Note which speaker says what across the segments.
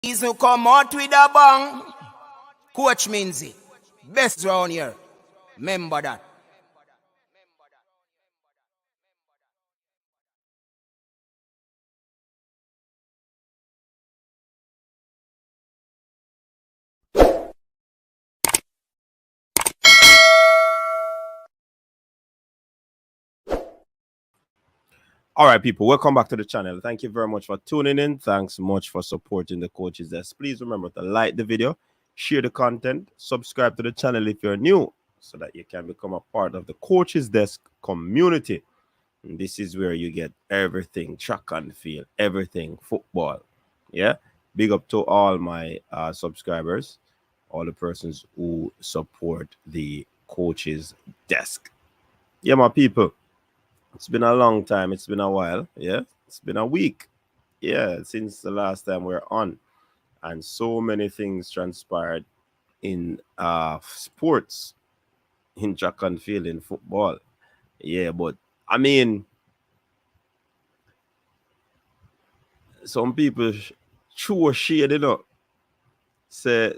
Speaker 1: He's who come out with a bang. Coach Minzy. Best round here. Remember that.
Speaker 2: All right, people, welcome back to the channel. Thank you very much for tuning in. Thanks much for supporting the Coaches Desk. Please remember to like the video, share the content, subscribe to the channel if you're new, so that you can become a part of the Coaches Desk community. And this is where you get everything track and field, everything football. Yeah, big up to all my subscribers, all the persons who support the Coaches Desk. Yeah, my people. It's been a long time. It's been a while. Yeah. It's been a week. Yeah. Since the last time we are on. And so many things transpired in sports, in track and field, in football. Yeah. But I mean, some people true shade, you know. Say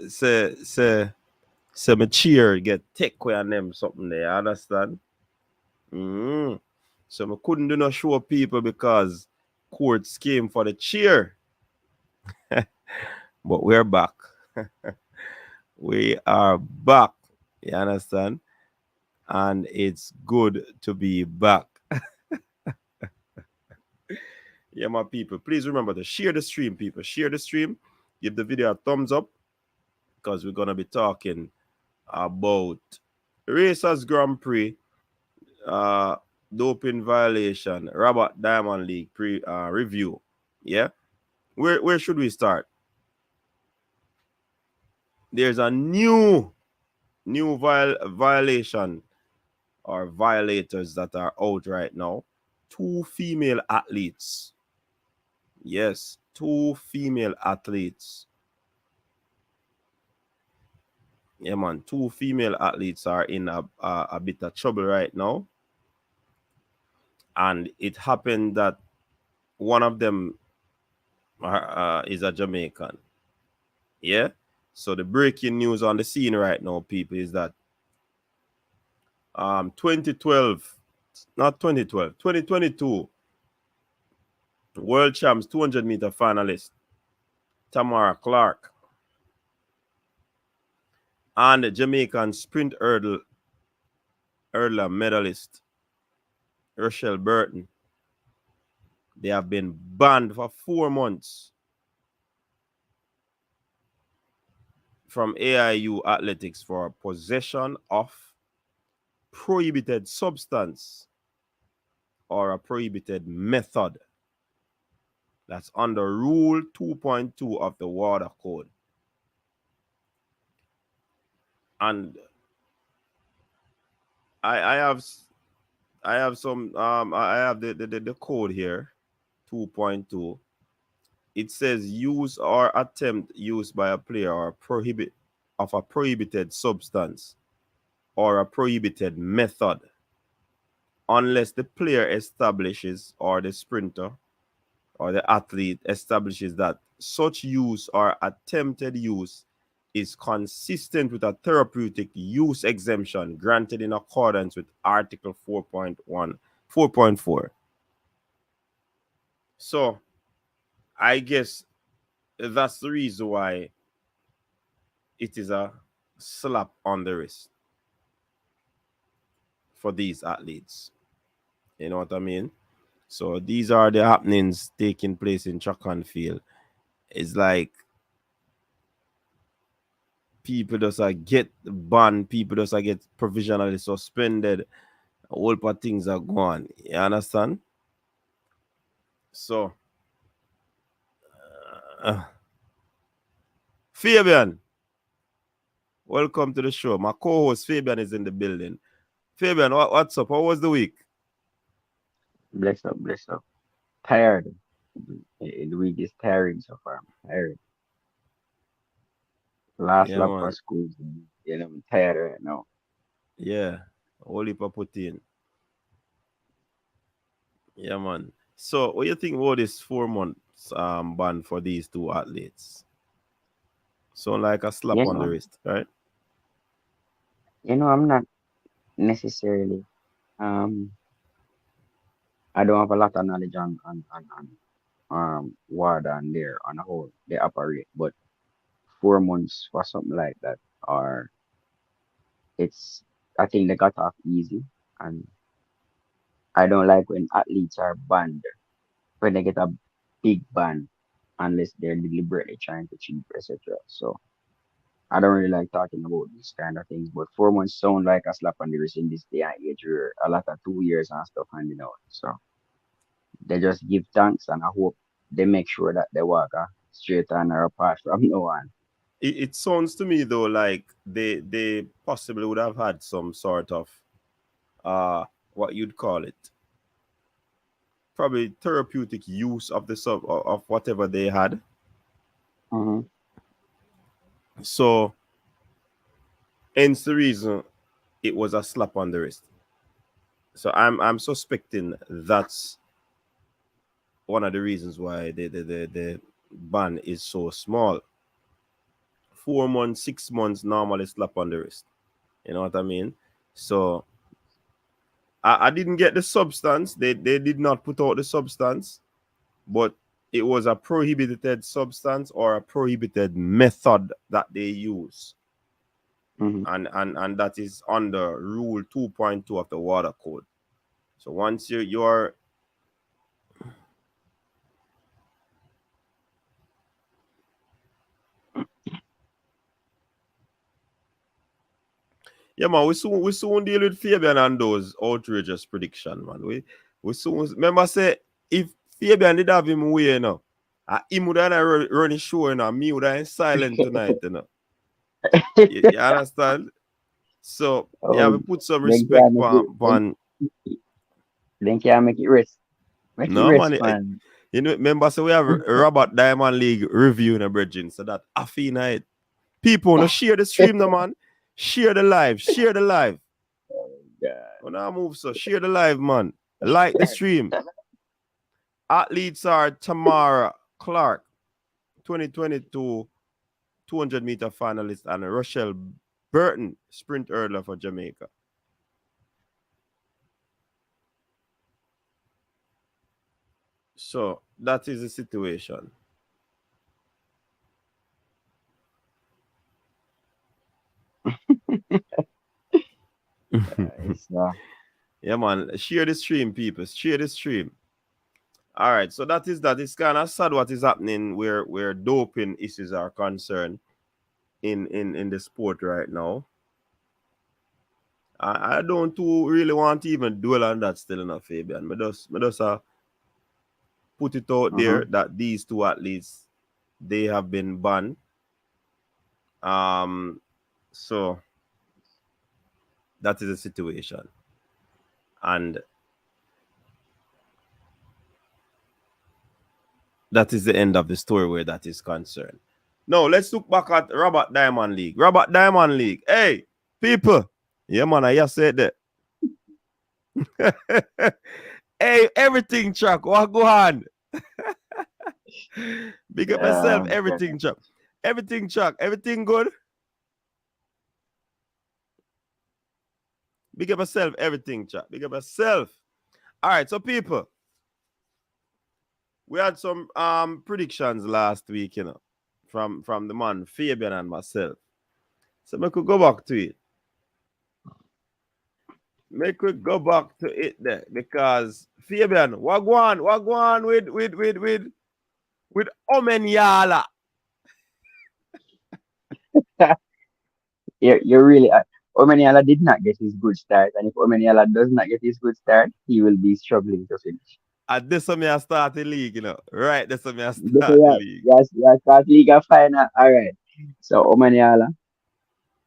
Speaker 2: my cheer get take away on them something there. You understand? Mm-hmm. So I couldn't do no show people because courts came for the cheer. But we're back. We are back. You understand? And it's good to be back. Yeah, my people. Please remember to share the stream, people. Share the stream. Give the video a thumbs up because we're going to be talking about Racers Grand Prix, doping violation, Rabat Diamond League review. Yeah? Where should we start? There's a new violation or violators that are out right now. 2 female athletes. Yes, 2 female athletes. Yeah, man. 2 female athletes are in a bit of trouble right now. And it happened that one of them is a Jamaican. Yeah. So the breaking news on the scene right now, people, is that 2012, not 2012, 2022 World Champs 200-meter finalist Tamara Clark and the Jamaican sprint hurdler medalist Rochelle Burton. They have been banned for 4 months from AIU athletics for possession of prohibited substance or a prohibited method. That's under Rule 2.2 of the Water Code. And I have some I have the code here, 2.2. It says use or attempt use by a player or of a prohibited substance or a prohibited method unless the player establishes or the sprinter or the athlete establishes that such use or attempted use is consistent with a therapeutic use exemption granted in accordance with Article 4.4. So I guess that's the reason why it is a slap on the wrist for these athletes. You know what I mean? So these are the happenings taking place in track and field. It's like people just get banned, people just get provisionally suspended. A whole lot of things are gone. You understand? So, Fabian, welcome to the show. My co-host Fabian is in the building. Fabian, what's up? How was the week?
Speaker 3: Bless up, bless up. Tired. The week is tiring so far. I'm tired. Last
Speaker 2: Yeah,
Speaker 3: lap for
Speaker 2: man.
Speaker 3: school. I'm tired right now.
Speaker 2: Yeah, a whole heap of put in. Yeah, man. So, what do you think about this 4 months ban for these 2 athletes? So like a slap
Speaker 3: You
Speaker 2: on the
Speaker 3: know,
Speaker 2: wrist, right?
Speaker 3: I'm not necessarily. Um, I don't have a lot of knowledge on WADA and there on how they operate, but 4 months for something like that, or it's I think they got off easy, and I don't like when athletes are banned when they get a big ban unless they're deliberately trying to cheat, etc. So I don't really like talking about these kind of things, but 4 months sound like a slap on the wrist in this day and age where a lot of 2 years and stuff handing out. So they just give thanks and I hope they make sure that they walk a straight and narrow path from now on.
Speaker 2: It sounds to me though like they possibly would have had some sort of uh what you'd call it, probably therapeutic use of the sub of whatever they had.
Speaker 3: Mm-hmm.
Speaker 2: So hence the reason it was a slap on the wrist. So I'm suspecting that's one of the reasons why the ban is so small. 4 months, 6 months normally slap on the wrist. You know what I mean? So I didn't get the substance. They did not put out the substance, but it was a prohibited substance or a prohibited method that they use.
Speaker 3: Mm-hmm.
Speaker 2: And that is under rule 2.2 of the water code. So once you're yeah, man, we soon deal with Fabian and those outrageous prediction, man. We soon remember say if Fabian did have him way, you know, him would have run his show, you know, me would have silent tonight, you know. You understand? So yeah,
Speaker 3: Oh,
Speaker 2: we put some
Speaker 3: then
Speaker 2: respect
Speaker 3: can't make it.
Speaker 2: on
Speaker 3: Then can't make it rest. Make it
Speaker 2: no
Speaker 3: rest,
Speaker 2: man.
Speaker 3: man.
Speaker 2: You know, remember so we have Rabat Diamond League review in a bridging, so that after night. People wanna share the stream, no man. Share the live, share the live.
Speaker 3: God.
Speaker 2: When I move, so share the live, man. Like the stream. Athletes are Tamara Clark, 2022 200-meter finalist, and Rochelle Burton, sprint hurdler for Jamaica. So that is the situation.
Speaker 3: It's
Speaker 2: Yeah, man. Share the stream, people. Share the stream. All right. So that is that. It's kind of sad what is happening where doping issues are concerned in the sport right now. I don't too really want to even dwell on that still enough, Fabian. Me just put it out there
Speaker 3: mm-hmm.
Speaker 2: that these two athletes they have been banned. Um, so that is the situation, and that is the end of the story where that is concerned. Now let's look back at Rabat Diamond League. Rabat Diamond League. Hey, people. Yeah, man, I just said that. Hey, everything truck. What go on? Big up yourself,
Speaker 3: Yeah.
Speaker 2: everything truck. Everything truck. Everything good. Big up yourself, everything truck. Big up yourself. All right, so people, we had some predictions last week, you know, from the man Fabian and myself. So we could go back to it. Make we go back to it there because Fabian, what go on with Omenyala.
Speaker 3: You're really. Omeniala did not get his good start, and if Omeniala does not get his good start, he will be struggling to finish.
Speaker 2: And this time I start the league, you know. Right, this time I
Speaker 3: This
Speaker 2: start the
Speaker 3: is
Speaker 2: league.
Speaker 3: yes, yes, that's Liga final. All right. So Omeniala,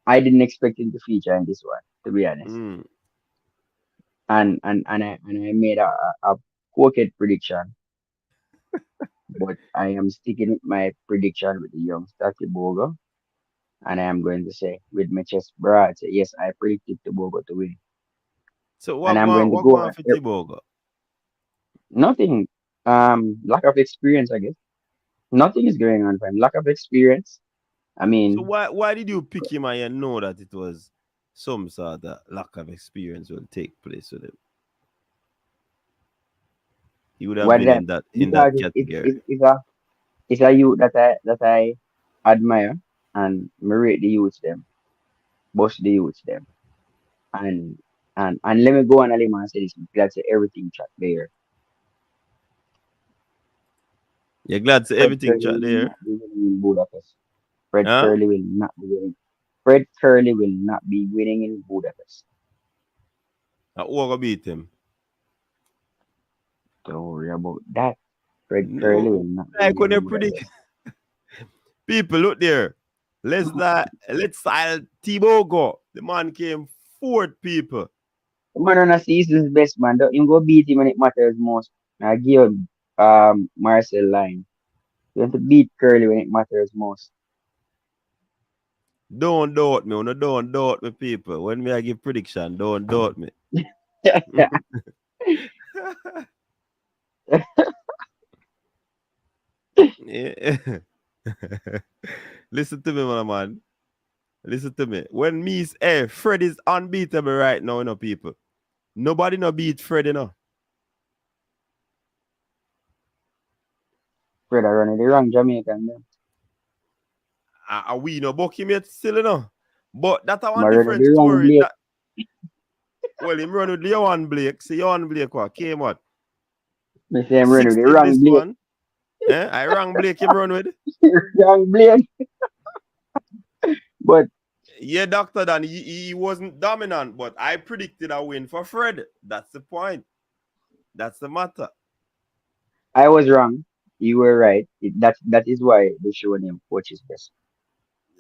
Speaker 3: I didn't expect him to feature in this one, to be honest.
Speaker 2: Mm.
Speaker 3: And I made a crooked prediction, but I am sticking with my prediction with the young Bogo, and I am going to say with my chest broad, say, yes, I predicted Tobago to win,
Speaker 2: So
Speaker 3: and I'm going to
Speaker 2: what
Speaker 3: go
Speaker 2: go on
Speaker 3: on.
Speaker 2: for Tibogo?
Speaker 3: Nothing. Lack of experience, I guess. Nothing is going on for him. Lack of experience, I
Speaker 2: So
Speaker 3: mean,
Speaker 2: why did you pick him and you know that it was some sort of lack of experience will take place with him? He would have
Speaker 3: what
Speaker 2: been
Speaker 3: that
Speaker 2: in that
Speaker 3: because
Speaker 2: category.
Speaker 3: it's a youth that I admire and me rate the youths them, both the youths them. And and let me go on a limb and say this because everything chat there.
Speaker 2: You're glad to
Speaker 3: Fred
Speaker 2: everything
Speaker 3: Curly
Speaker 2: chat
Speaker 3: will
Speaker 2: there.
Speaker 3: not be winning in Budapest. Fred
Speaker 2: Huh?
Speaker 3: Curly will not be winning. Fred Curly will not be winning in Budapest.
Speaker 2: Who gonna beat him?
Speaker 3: Don't worry about that. Fred Curly will
Speaker 2: No,
Speaker 3: not be
Speaker 2: like
Speaker 3: winning
Speaker 2: when you
Speaker 3: in
Speaker 2: predict
Speaker 3: Budapest.
Speaker 2: people look there. Let's style Thibaut go. The man came fourth people.
Speaker 3: The man on a season's best man. Don't even go beat him when it matters most. I give Marcel line. You have to beat Curly when it matters most.
Speaker 2: Don't doubt me. No, don't doubt me, people. When me I give prediction, don't doubt me. Yeah. Listen to me, man. Listen to me. When me say Fred is unbeatable right now, people. Nobody no beat Fred,
Speaker 3: Fred are running the wrong Jamaican then.
Speaker 2: We no book him yet still, But that's a one
Speaker 3: I'm running
Speaker 2: different
Speaker 3: the wrong
Speaker 2: story.
Speaker 3: Blake.
Speaker 2: Well, him run with Leon Blake. See, Leon Blake what came what?
Speaker 3: Me say I'm running
Speaker 2: Sixth
Speaker 3: the
Speaker 2: in
Speaker 3: wrong
Speaker 2: this
Speaker 3: Blake.
Speaker 2: one. I rang Blake him run with.
Speaker 3: Wrong Blake. But
Speaker 2: Yeah, Dr. Dan, he wasn't dominant, but I predicted a win for Fred. That's the point. That's the matter.
Speaker 3: I was wrong. You were right. That is why they showed him coach's best.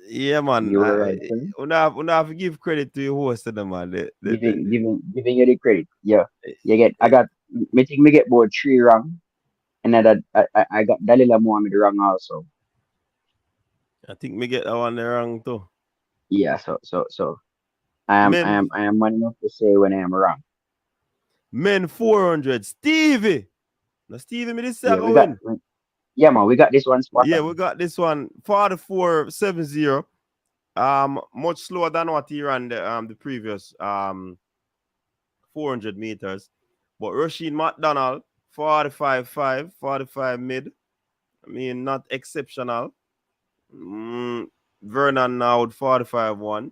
Speaker 2: Yeah, man.
Speaker 3: You were right, sir.
Speaker 2: I have to give credit to your host, man.
Speaker 3: Giving you the credit. Yeah. You get I got me think me get both three wrong. And I got Dalila Mohammed wrong also.
Speaker 2: I think me get that one wrong too.
Speaker 3: Yeah, so
Speaker 2: Men,
Speaker 3: I am man enough to say when I am wrong.
Speaker 2: men 400. Stevie. Now, Stevie, me this
Speaker 3: Yeah,
Speaker 2: go win.
Speaker 3: yeah man, we got this one spot
Speaker 2: Yeah,
Speaker 3: on.
Speaker 2: we got this one 44.70. Much slower than what he ran the previous 400 meters. But Rasheen McDonald 45.5, 45 mid. I mean, not exceptional. Vernon now with 45.1.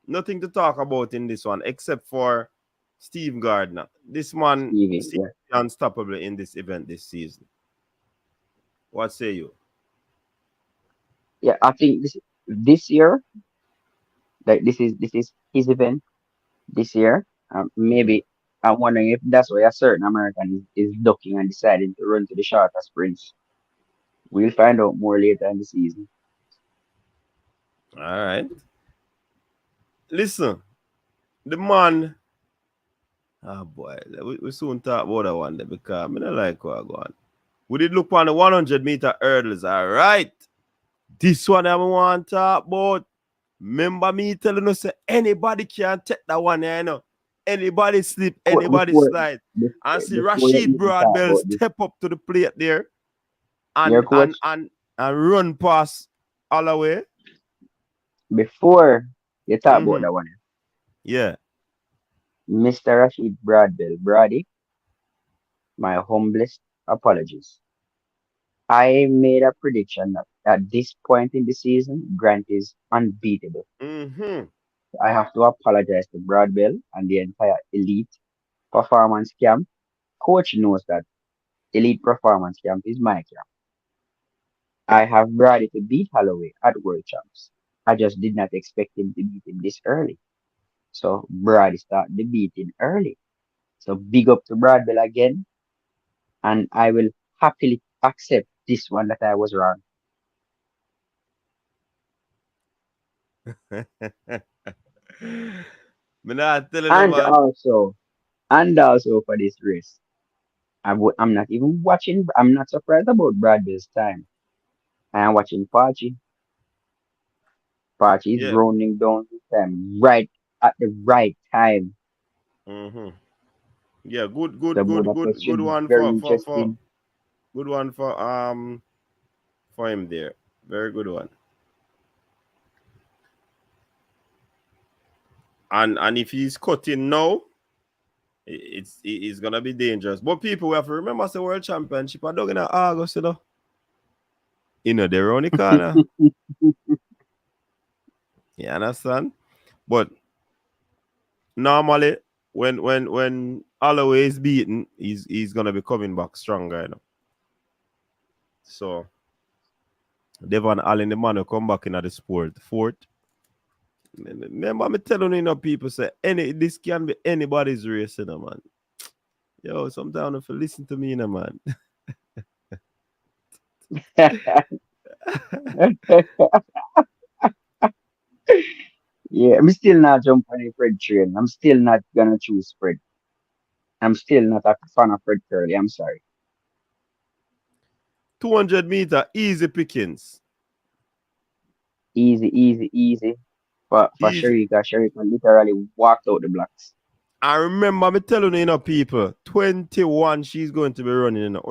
Speaker 2: Nothing to talk about in this one except for Steve Gardner. This man
Speaker 3: Stevie,
Speaker 2: seems
Speaker 3: yeah.
Speaker 2: to be unstoppable in this event this season. What say you?
Speaker 3: Yeah, I think this year, like this is his event this year. Maybe I'm wondering if that's why a certain American is ducking and deciding to run to the shorter sprints. We'll find out more later in the season.
Speaker 2: All right. Listen, the man. Oh boy, we soon talk about that one there because I don't like what I go on. We did look on the 100-meter hurdles. All right. This one I want to talk about. Remember me telling us that anybody can take that one, Anybody slip, anybody
Speaker 3: Before
Speaker 2: slide. And see
Speaker 3: before you
Speaker 2: Rashid
Speaker 3: even talk
Speaker 2: Broadbell
Speaker 3: about this,
Speaker 2: step up to the plate there
Speaker 3: your
Speaker 2: and and
Speaker 3: coach,
Speaker 2: and, and run past all the way.
Speaker 3: before you talk about
Speaker 2: Mm-hmm.
Speaker 3: that one,
Speaker 2: Yeah.
Speaker 3: Mr. Rashid Broadbell, Brady, my humblest apologies. I made a prediction that at this point in the season, Grant is unbeatable.
Speaker 2: Mm-hmm.
Speaker 3: I have to apologize to Broadbell and the entire elite performance camp. Coach knows that elite performance camp is my camp. I have Brady to beat Holloway at World Champs. I just did not expect him to beat him this early. So Brady started the beating early. So big up to Broadbell again, and I will happily accept this one that I was wrong.
Speaker 2: Me not telling them,
Speaker 3: And
Speaker 2: man.
Speaker 3: also, and also for this race, I'm not even watching. I'm not surprised about Bradley's time. I am watching Pachi. Pachi is
Speaker 2: Yeah.
Speaker 3: rounding down his time right at the right time.
Speaker 2: Mm-hmm. Yeah,
Speaker 3: So Budapest
Speaker 2: good
Speaker 3: should be
Speaker 2: one
Speaker 3: very
Speaker 2: for
Speaker 3: interesting.
Speaker 2: good one for him there. Very good one. And if he's cutting now, it's gonna be dangerous. But people, we have to remember the World Championship are done in August, you know. They're around the corner. You understand? But normally, when Holloway is beaten, he's gonna be coming back stronger, you know. So Devon Allen, the man who come back into the sport, fourth. Remember me telling you know, people say this can be anybody's race, you know, man. Yo, sometimes if you listen to me, you know, man.
Speaker 3: Yeah, I'm still not jumping on the Fred train. I'm still not gonna choose Fred. I'm still not a fan of Fred Curly. I'm sorry.
Speaker 2: 200-meter, easy pickings.
Speaker 3: Easy. For
Speaker 2: Easy.
Speaker 3: Sharika, Sharika literally walked out the blocks.
Speaker 2: I remember me telling you, you know, people, 21, she's going to be running, you know.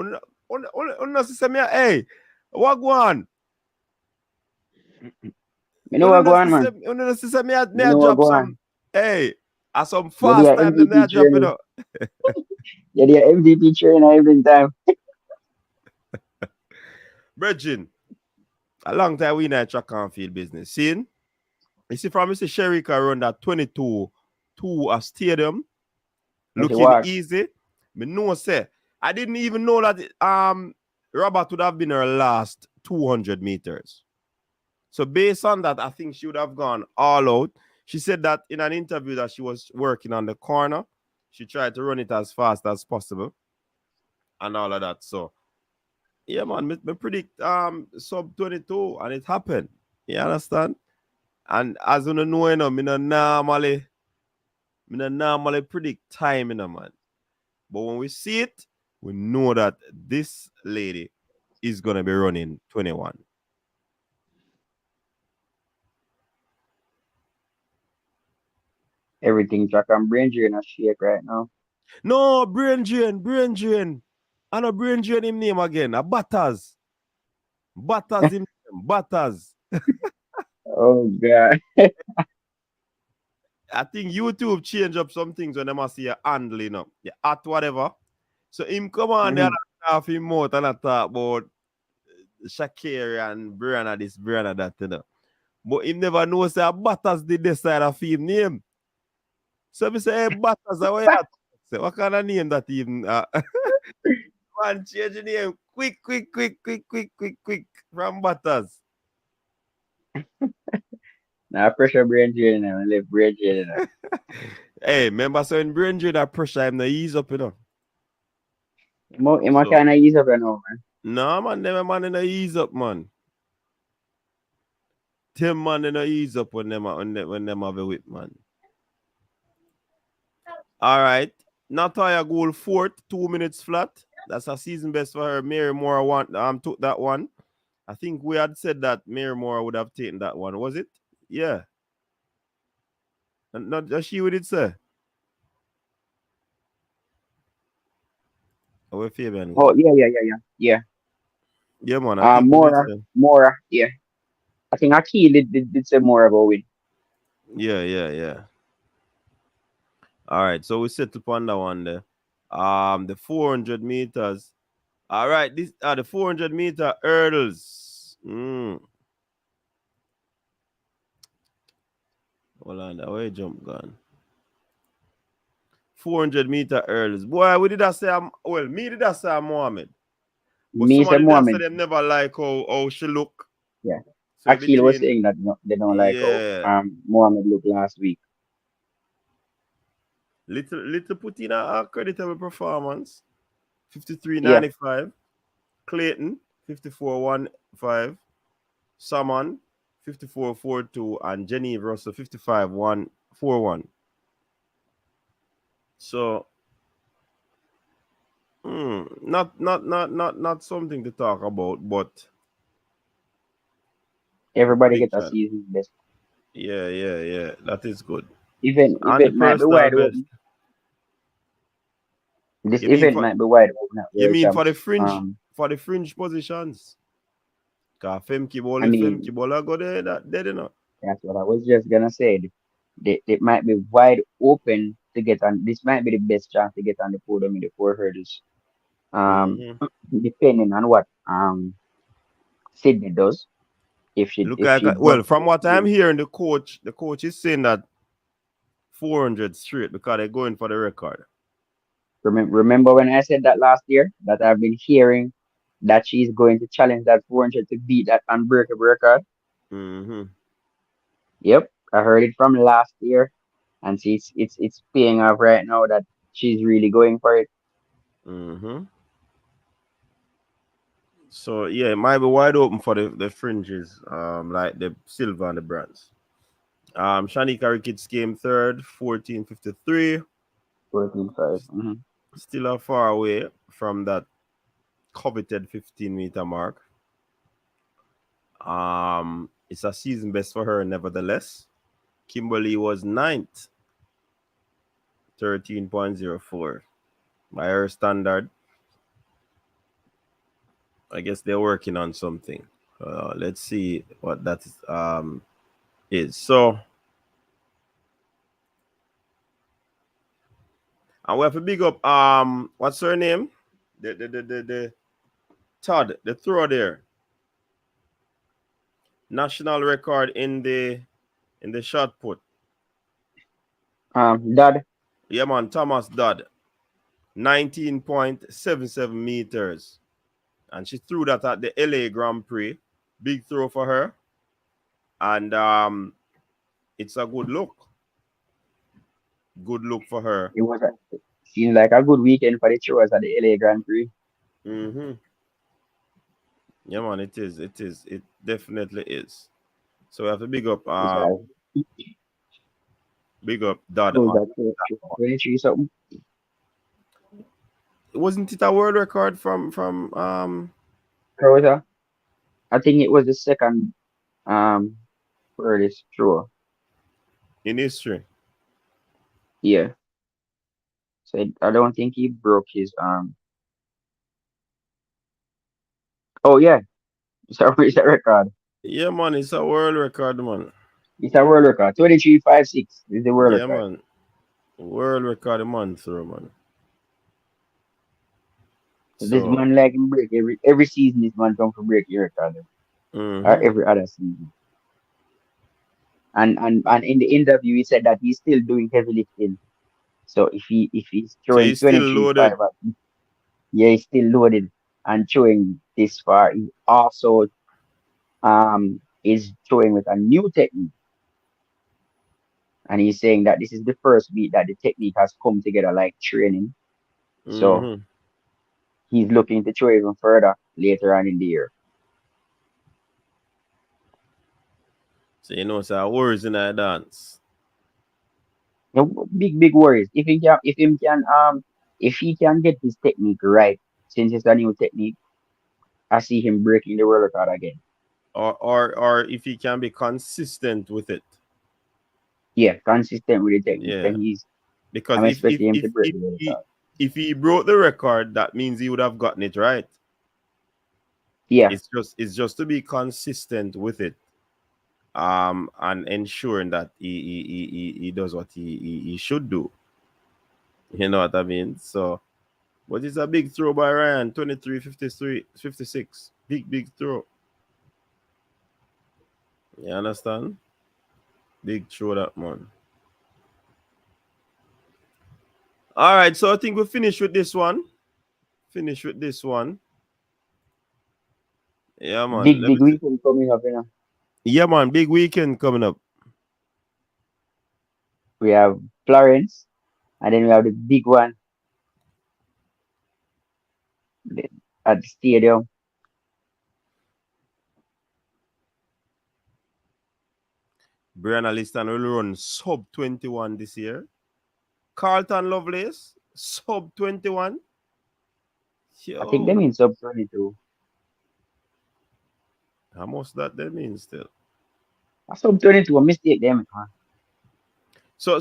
Speaker 2: Hey, what go on?
Speaker 3: You know what go on, man?
Speaker 2: Me I
Speaker 3: You know what
Speaker 2: drop
Speaker 3: go
Speaker 2: some,
Speaker 3: on?
Speaker 2: hey, at some
Speaker 3: You're
Speaker 2: fast
Speaker 3: the
Speaker 2: time, then I
Speaker 3: MVP
Speaker 2: drop it
Speaker 3: trainer.
Speaker 2: up.
Speaker 3: You're the MVP trainer every time.
Speaker 2: Virgin, a long time we not track and field business. See, you see from Mr. Sharika run that 22 to a stadium,
Speaker 3: Let you
Speaker 2: looking
Speaker 3: walk.
Speaker 2: easy. Me know say I didn't even know that Rabat would have been her last 200 meters. So based on that, I think she would have gone all out. She said that in an interview that she was working on the corner. She tried to run it as fast as possible and all of that. So yeah, man, me predict sub 22 and it happened. You understand? And as you know, you know, me no normally predict time, you know, man. But when we see it, we know that this lady is gonna be running 21.
Speaker 3: Everything track and brain drain a shake right now.
Speaker 2: No, brain drain. I know brain drain him name again. A Butters. Butters him name. Butters.
Speaker 3: Oh god.
Speaker 2: I think YouTube change up some things when they must see a handle, you know. Yeah, at whatever. So him come on there and half him mouth and I talk about Shakira and Brianna this, Brianna that, you know. But him never know say Butters did this side of him name. So me say, hey, Butters, how you at? Say, what kind of name that even? Man, change the name quick from Butters.
Speaker 3: Now pressure brain drain now. Live brain drain now.
Speaker 2: Hey, remember, so in brain drain that pressure, I'm not ease up, you know.
Speaker 3: Him
Speaker 2: So,
Speaker 3: kind of ease up right now, man.
Speaker 2: no, man, them man in the ease up, man. Them man in the ease up when them have a whip, man. All right. Natalia goal fourth, 2 minutes flat. That's a season best for her. Mary Moore took that one. I think we had said that Mary Moore would have taken that one. Was it? Yeah. And not just she would it say. Where Fabian
Speaker 3: Oh
Speaker 2: go?
Speaker 3: yeah.
Speaker 2: Yeah, man. I think we did say.
Speaker 3: Mora, yeah. I think Akil did say more about it.
Speaker 2: Yeah. All right. So we set upon that one there. The 400 meters. All right. This are the 400-meter hurdles. Hold on. Where you jump gone? 400-meter hurdles. Boy, we did that say me did that say Mohammed. But
Speaker 3: Me say
Speaker 2: somebody that said
Speaker 3: Mohammed.
Speaker 2: them never like how she look.
Speaker 3: Yeah.
Speaker 2: So
Speaker 3: Akil was
Speaker 2: between
Speaker 3: saying that they don't like how
Speaker 2: yeah,
Speaker 3: Mohammed looked last week.
Speaker 2: little put in a creditable performance.
Speaker 3: Yeah.
Speaker 2: 53.95. Clayton 54.15. Salmon 54.42 and Genevieve Russell 55.141. So not something to talk about, but
Speaker 3: Everybody get a
Speaker 2: prediction.
Speaker 3: season best.
Speaker 2: Yeah. That is good.
Speaker 3: If
Speaker 2: And the
Speaker 3: it might be
Speaker 2: personal
Speaker 3: wide
Speaker 2: best.
Speaker 3: open. This
Speaker 2: You mean
Speaker 3: event
Speaker 2: for
Speaker 3: might be wide open at
Speaker 2: you
Speaker 3: World
Speaker 2: mean for the
Speaker 3: Champs.
Speaker 2: fringe positions? Cause
Speaker 3: I mean,
Speaker 2: Femke Bola go there that dead enough.
Speaker 3: that's what I was just gonna say. they might be wide open to get on. This might be the best chance to get on the podium in the four hurdles. Um,
Speaker 2: Mm-hmm.
Speaker 3: depending on what Sydney does.
Speaker 2: Look
Speaker 3: If
Speaker 2: like
Speaker 3: she
Speaker 2: well,
Speaker 3: does,
Speaker 2: from what I'm hearing, the coach is saying that 400 straight because they're going for the record.
Speaker 3: remember when I said that last year that I've been hearing that she's going to challenge that 400 to beat that unbreakable record.
Speaker 2: Mm-hmm.
Speaker 3: Yep, I heard it from last year, and see, it's paying off right now that she's really going for it.
Speaker 2: Mm-hmm. So yeah, it might be wide open for the fringes, like the silver and the bronze. Shanika Ricketts came third, 14:53.
Speaker 3: 14.5. Mm-hmm.
Speaker 2: Still a far away from that coveted 15-meter mark. It's a season best for her, nevertheless. Kimberly was ninth, 13.04. By her standard, I guess they're working on something. Let's see what that is. So, and we have to big up what's her name? The Todd, the thrower there. National record in the shot put.
Speaker 3: Dad,
Speaker 2: Yeah man, Thomas Dodd. 19.77 meters. And she threw that at the LA Grand Prix. Big throw for her. And it's a good look. Good look for her.
Speaker 3: it was seems like a good weekend for the throwers at the LA Grand Prix.
Speaker 2: Mm-hmm. Yeah, man, it is. It is. It definitely is. So we have to
Speaker 3: Which I
Speaker 2: big up Dodd
Speaker 3: closed
Speaker 2: on
Speaker 3: that
Speaker 2: that one.
Speaker 3: 23 something.
Speaker 2: Wasn't it a world record from
Speaker 3: Crowther. I think it was the second furthest throw.
Speaker 2: in history?
Speaker 3: Yeah. So I don't think he broke his Oh yeah, it's a record.
Speaker 2: Yeah, man, it's a world record, man.
Speaker 3: It's a world record. 23.56 is the world
Speaker 2: Yeah,
Speaker 3: record.
Speaker 2: man. World record a month through, man.
Speaker 3: So this
Speaker 2: So
Speaker 3: man like him break every season. This man come for break your record, or
Speaker 2: mm-hmm.
Speaker 3: every other season. And in the interview he said that he's still doing heavy lifting. So if he's
Speaker 2: So
Speaker 3: throwing
Speaker 2: he's still
Speaker 3: 23.5,
Speaker 2: loaded.
Speaker 3: yeah, he's still loaded and throwing this far. He also is throwing with a new technique, and he's saying that this is the first beat that the technique has come together like training. So
Speaker 2: Mm-hmm.
Speaker 3: he's looking to throw even further later on in the year.
Speaker 2: So you know, so words in a dance.
Speaker 3: No, big worries. If he can get his technique right, since it's a new technique, I see him breaking the world record again.
Speaker 2: Or if he can be consistent with it.
Speaker 3: Yeah, consistent with the technique.
Speaker 2: Yeah.
Speaker 3: Then
Speaker 2: Because
Speaker 3: I'm expecting him to break the world record.
Speaker 2: if he broke the record, that means he would have gotten it right.
Speaker 3: Yeah,
Speaker 2: It's just to be consistent with it. And ensuring that he does what he should do. You know what I mean? So but it's a big throw by Ryan, 23, 53, 56. Big throw. You understand? Big throw that man. All right, so I think we finish with this one. Finish with this one. Yeah, man. Let
Speaker 3: big
Speaker 2: me see.
Speaker 3: weekend coming up.
Speaker 2: Yeah, man. Big weekend coming up.
Speaker 3: We have Florence, and then we have the big one the- at the stadium.
Speaker 2: Brianna Liston will run sub 21 this year. Carlton Lovelace, sub 21.
Speaker 3: I think they
Speaker 2: Yo,
Speaker 3: mean sub 22.
Speaker 2: how much that they mean still?
Speaker 3: Sub 22, a mistake them. Man.
Speaker 2: So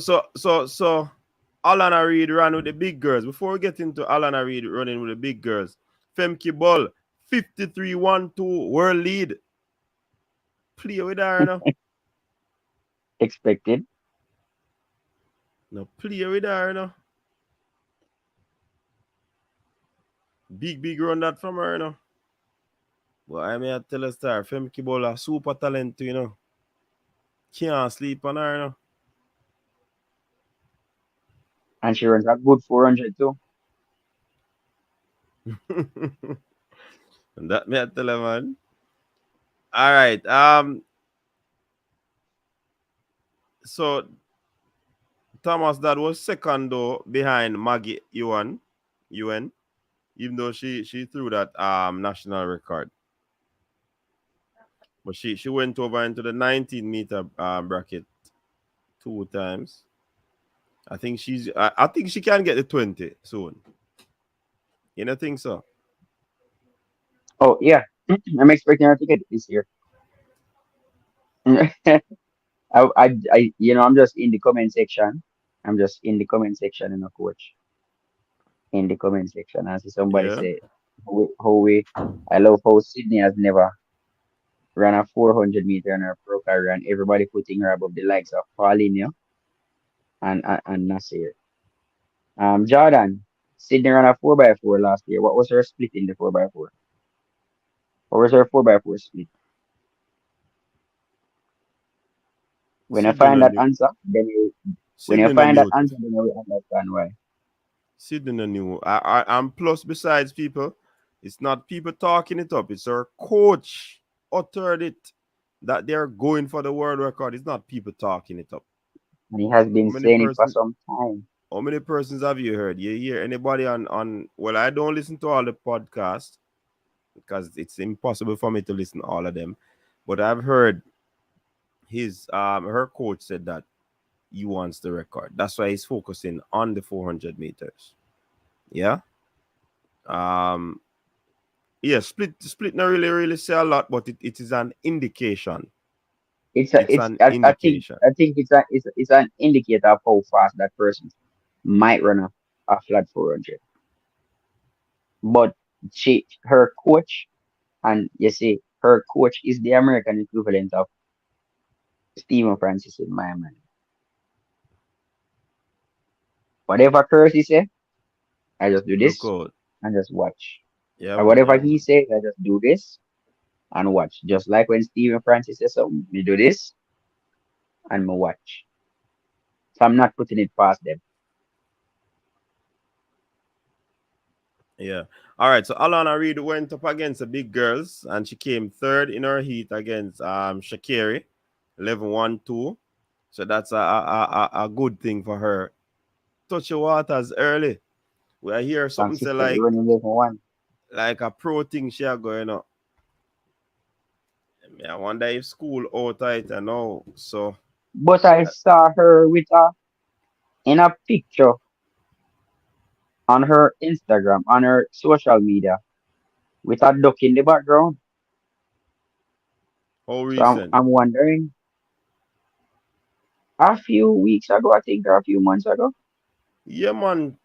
Speaker 2: Alana Reid ran with the big girls. Before we get into Alana Reid running with the big girls, Femke Ball, 53-1-2 world lead. Play with her now.
Speaker 3: Expected.
Speaker 2: No play with her, no. Big run that from her, no. But I may tell a star, Femke Bola, super talent, you know. Can't sleep on her, no.
Speaker 3: And she runs a good 400 too.
Speaker 2: And that may I tell her, man. All right. So Thomas, that was second though behind Maggie UN, even though she threw that national record. But she went over into the 19-meter bracket 2 times. I think I think she can get the 20 soon. You don't think so?
Speaker 3: Oh yeah, I'm expecting her to get it this year. I'm just in the comment section. I'm just in the comment section, coach. In the comment section, I see somebody
Speaker 2: Yeah.
Speaker 3: say, I love how Sydney has never ran a 400 meter in her pro career, and everybody putting her above the likes of Paulinho and Nasir. Jordan, Sydney ran a 4x4 last year. What was her split in the 4x4? What was her 4x4 split? When I
Speaker 2: Sydney
Speaker 3: find
Speaker 2: no
Speaker 3: that
Speaker 2: new.
Speaker 3: answer, then you when you
Speaker 2: Sydney no
Speaker 3: find that
Speaker 2: new.
Speaker 3: answer, then you will understand why.
Speaker 2: Sydney no new. And plus, besides people, it's not people talking it up. It's her coach uttered it that they're going for the world record. It's not people talking it up.
Speaker 3: And he has
Speaker 2: How
Speaker 3: been
Speaker 2: many
Speaker 3: saying it for
Speaker 2: persons?
Speaker 3: some time.
Speaker 2: How many persons have you heard? You hear anybody on? Well, I don't listen to all the podcasts because it's impossible for me to listen to all of them. But I've heard her coach said that he wants the record. That's why he's focusing on the 400 meters. Yeah. Um. Yeah. Split. Not really say a lot, but it is an indication. It's an indication.
Speaker 3: I think it's an indicator of how fast that person might run a flat 400. But her coach, and you see, her coach is the American equivalent of Stephen Francis in my mind. Whatever Kersey say, I just do
Speaker 2: Look
Speaker 3: this
Speaker 2: out.
Speaker 3: and just watch.
Speaker 2: Yeah,
Speaker 3: And
Speaker 2: man.
Speaker 3: whatever
Speaker 2: Yeah,
Speaker 3: he
Speaker 2: man.
Speaker 3: say, I just do this and watch. Just like when Stephen Francis says something, me do this and me watch. So I'm not putting it past them.
Speaker 2: Yeah. All right. So Alana Reid went up against the big girls and she came third in her heat against Shakiri, 11-1-2. So that's a good thing for her. Touch your waters early. We I hear something say
Speaker 3: Consistently running level one.
Speaker 2: like a pro thing she are going on. I wonder if school out right now. So
Speaker 3: But I saw her with in a picture on her Instagram, on her social media, with a duck in the background.
Speaker 2: how
Speaker 3: So
Speaker 2: recent?
Speaker 3: I'm wondering, a few weeks ago, I think, or a few months ago,
Speaker 2: Yeah, man.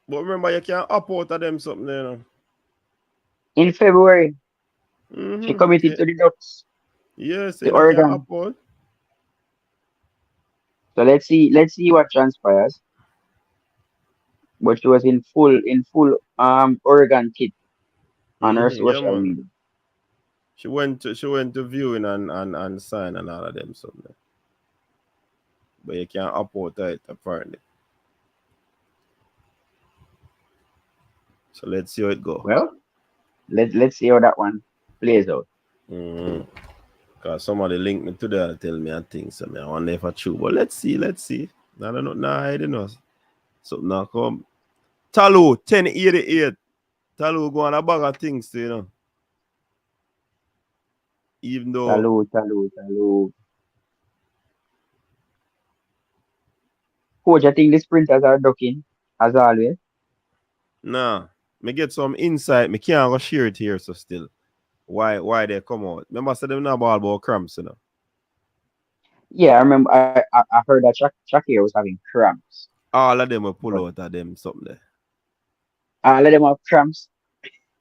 Speaker 2: But remember you can up out of them something, you know.
Speaker 3: in February, she committed
Speaker 2: Yeah,
Speaker 3: to the Ducks,
Speaker 2: yeah, so
Speaker 3: the
Speaker 2: you can
Speaker 3: Oregon.
Speaker 2: up out.
Speaker 3: So let's see what transpires. But she was in full Oregon kit on her
Speaker 2: Yeah,
Speaker 3: social
Speaker 2: man.
Speaker 3: media.
Speaker 2: She went to viewing and sign and all of them something. But you can't up out of it apparently. So let's see how it go.
Speaker 3: Well, let's see how that one plays out.
Speaker 2: Mm-hmm. Cause somebody linked me to that tell me I think so. I wonder if I true. But let's see. I don't know. Nah, I don't know. So now come. Talu 1088. Talu go on a bag of things, you know. Even though
Speaker 3: Salute. Coach, I think the sprinters are ducking, as always.
Speaker 2: nah, me get some insight. Me can't go share it here so still. Why they come out. Remember I said them not ball about cramps, you know.
Speaker 3: Yeah, I remember. I heard that Shakir was having cramps,
Speaker 2: All of them will
Speaker 3: but
Speaker 2: pull out of them something there.
Speaker 3: I let them have cramps.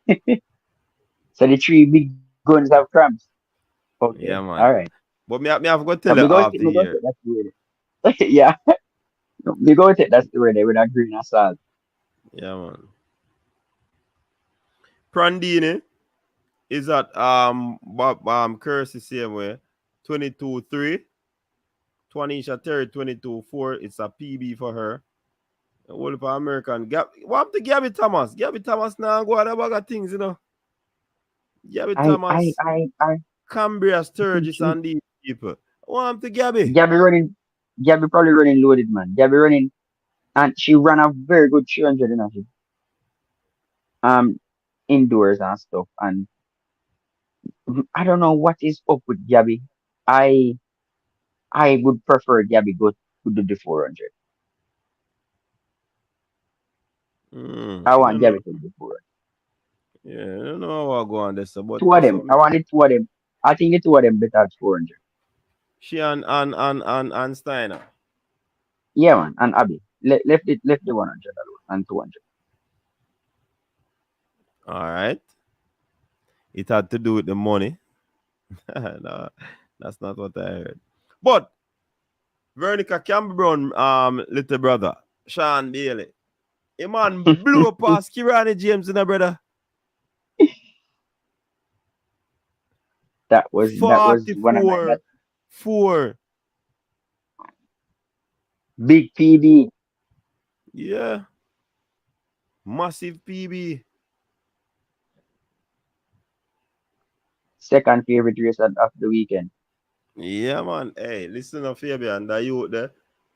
Speaker 3: So the three big guns have cramps. Okay,
Speaker 2: Yeah,
Speaker 3: all
Speaker 2: man.
Speaker 3: right.
Speaker 2: But me have to go
Speaker 3: But
Speaker 2: tell you after
Speaker 3: me go
Speaker 2: here.
Speaker 3: take that weird. Yeah, We go take that story there with a grain of salt.
Speaker 2: Yeah, man. Prandini is at Curse the same way. 22-3. Twanisha Terry 22-4. It's a PB for her. All for American. What happened to Gabby Thomas? Gabby Thomas now go other bag of things, you know. Gabby Thomas,
Speaker 3: I
Speaker 2: Cambria
Speaker 3: think
Speaker 2: Sturgis
Speaker 3: she,
Speaker 2: and these people. What happened to Gabby?
Speaker 3: Gabby running, Gabby probably running loaded, man. Gabby running, and she ran a very good 300, you know, um, indoors and stuff. And I don't know what is up with Gabby. I I would prefer Gabby go to do the 400. I
Speaker 2: You
Speaker 3: want
Speaker 2: know,
Speaker 3: Gabby to do the 400.
Speaker 2: yeah, I don't know how I go on this, but
Speaker 3: Two of
Speaker 2: it's
Speaker 3: them.
Speaker 2: something.
Speaker 3: I want the two of them. I think the two of them better at 400.
Speaker 2: She and Steiner.
Speaker 3: Yeah, man. And Abby. Left the 100 alone and 200.
Speaker 2: All right. It had to do with the money. No, that's not what I heard. But Veronica Campbell Brown, little brother, Sean Bailey. A man blew up past Kirani James in a brother.
Speaker 3: That was one of my that
Speaker 2: 44-4.
Speaker 3: big PB.
Speaker 2: Yeah. Massive PB.
Speaker 3: Second favorite race of the weekend.
Speaker 2: Yeah, man. Hey, listen to Fabian, that you there.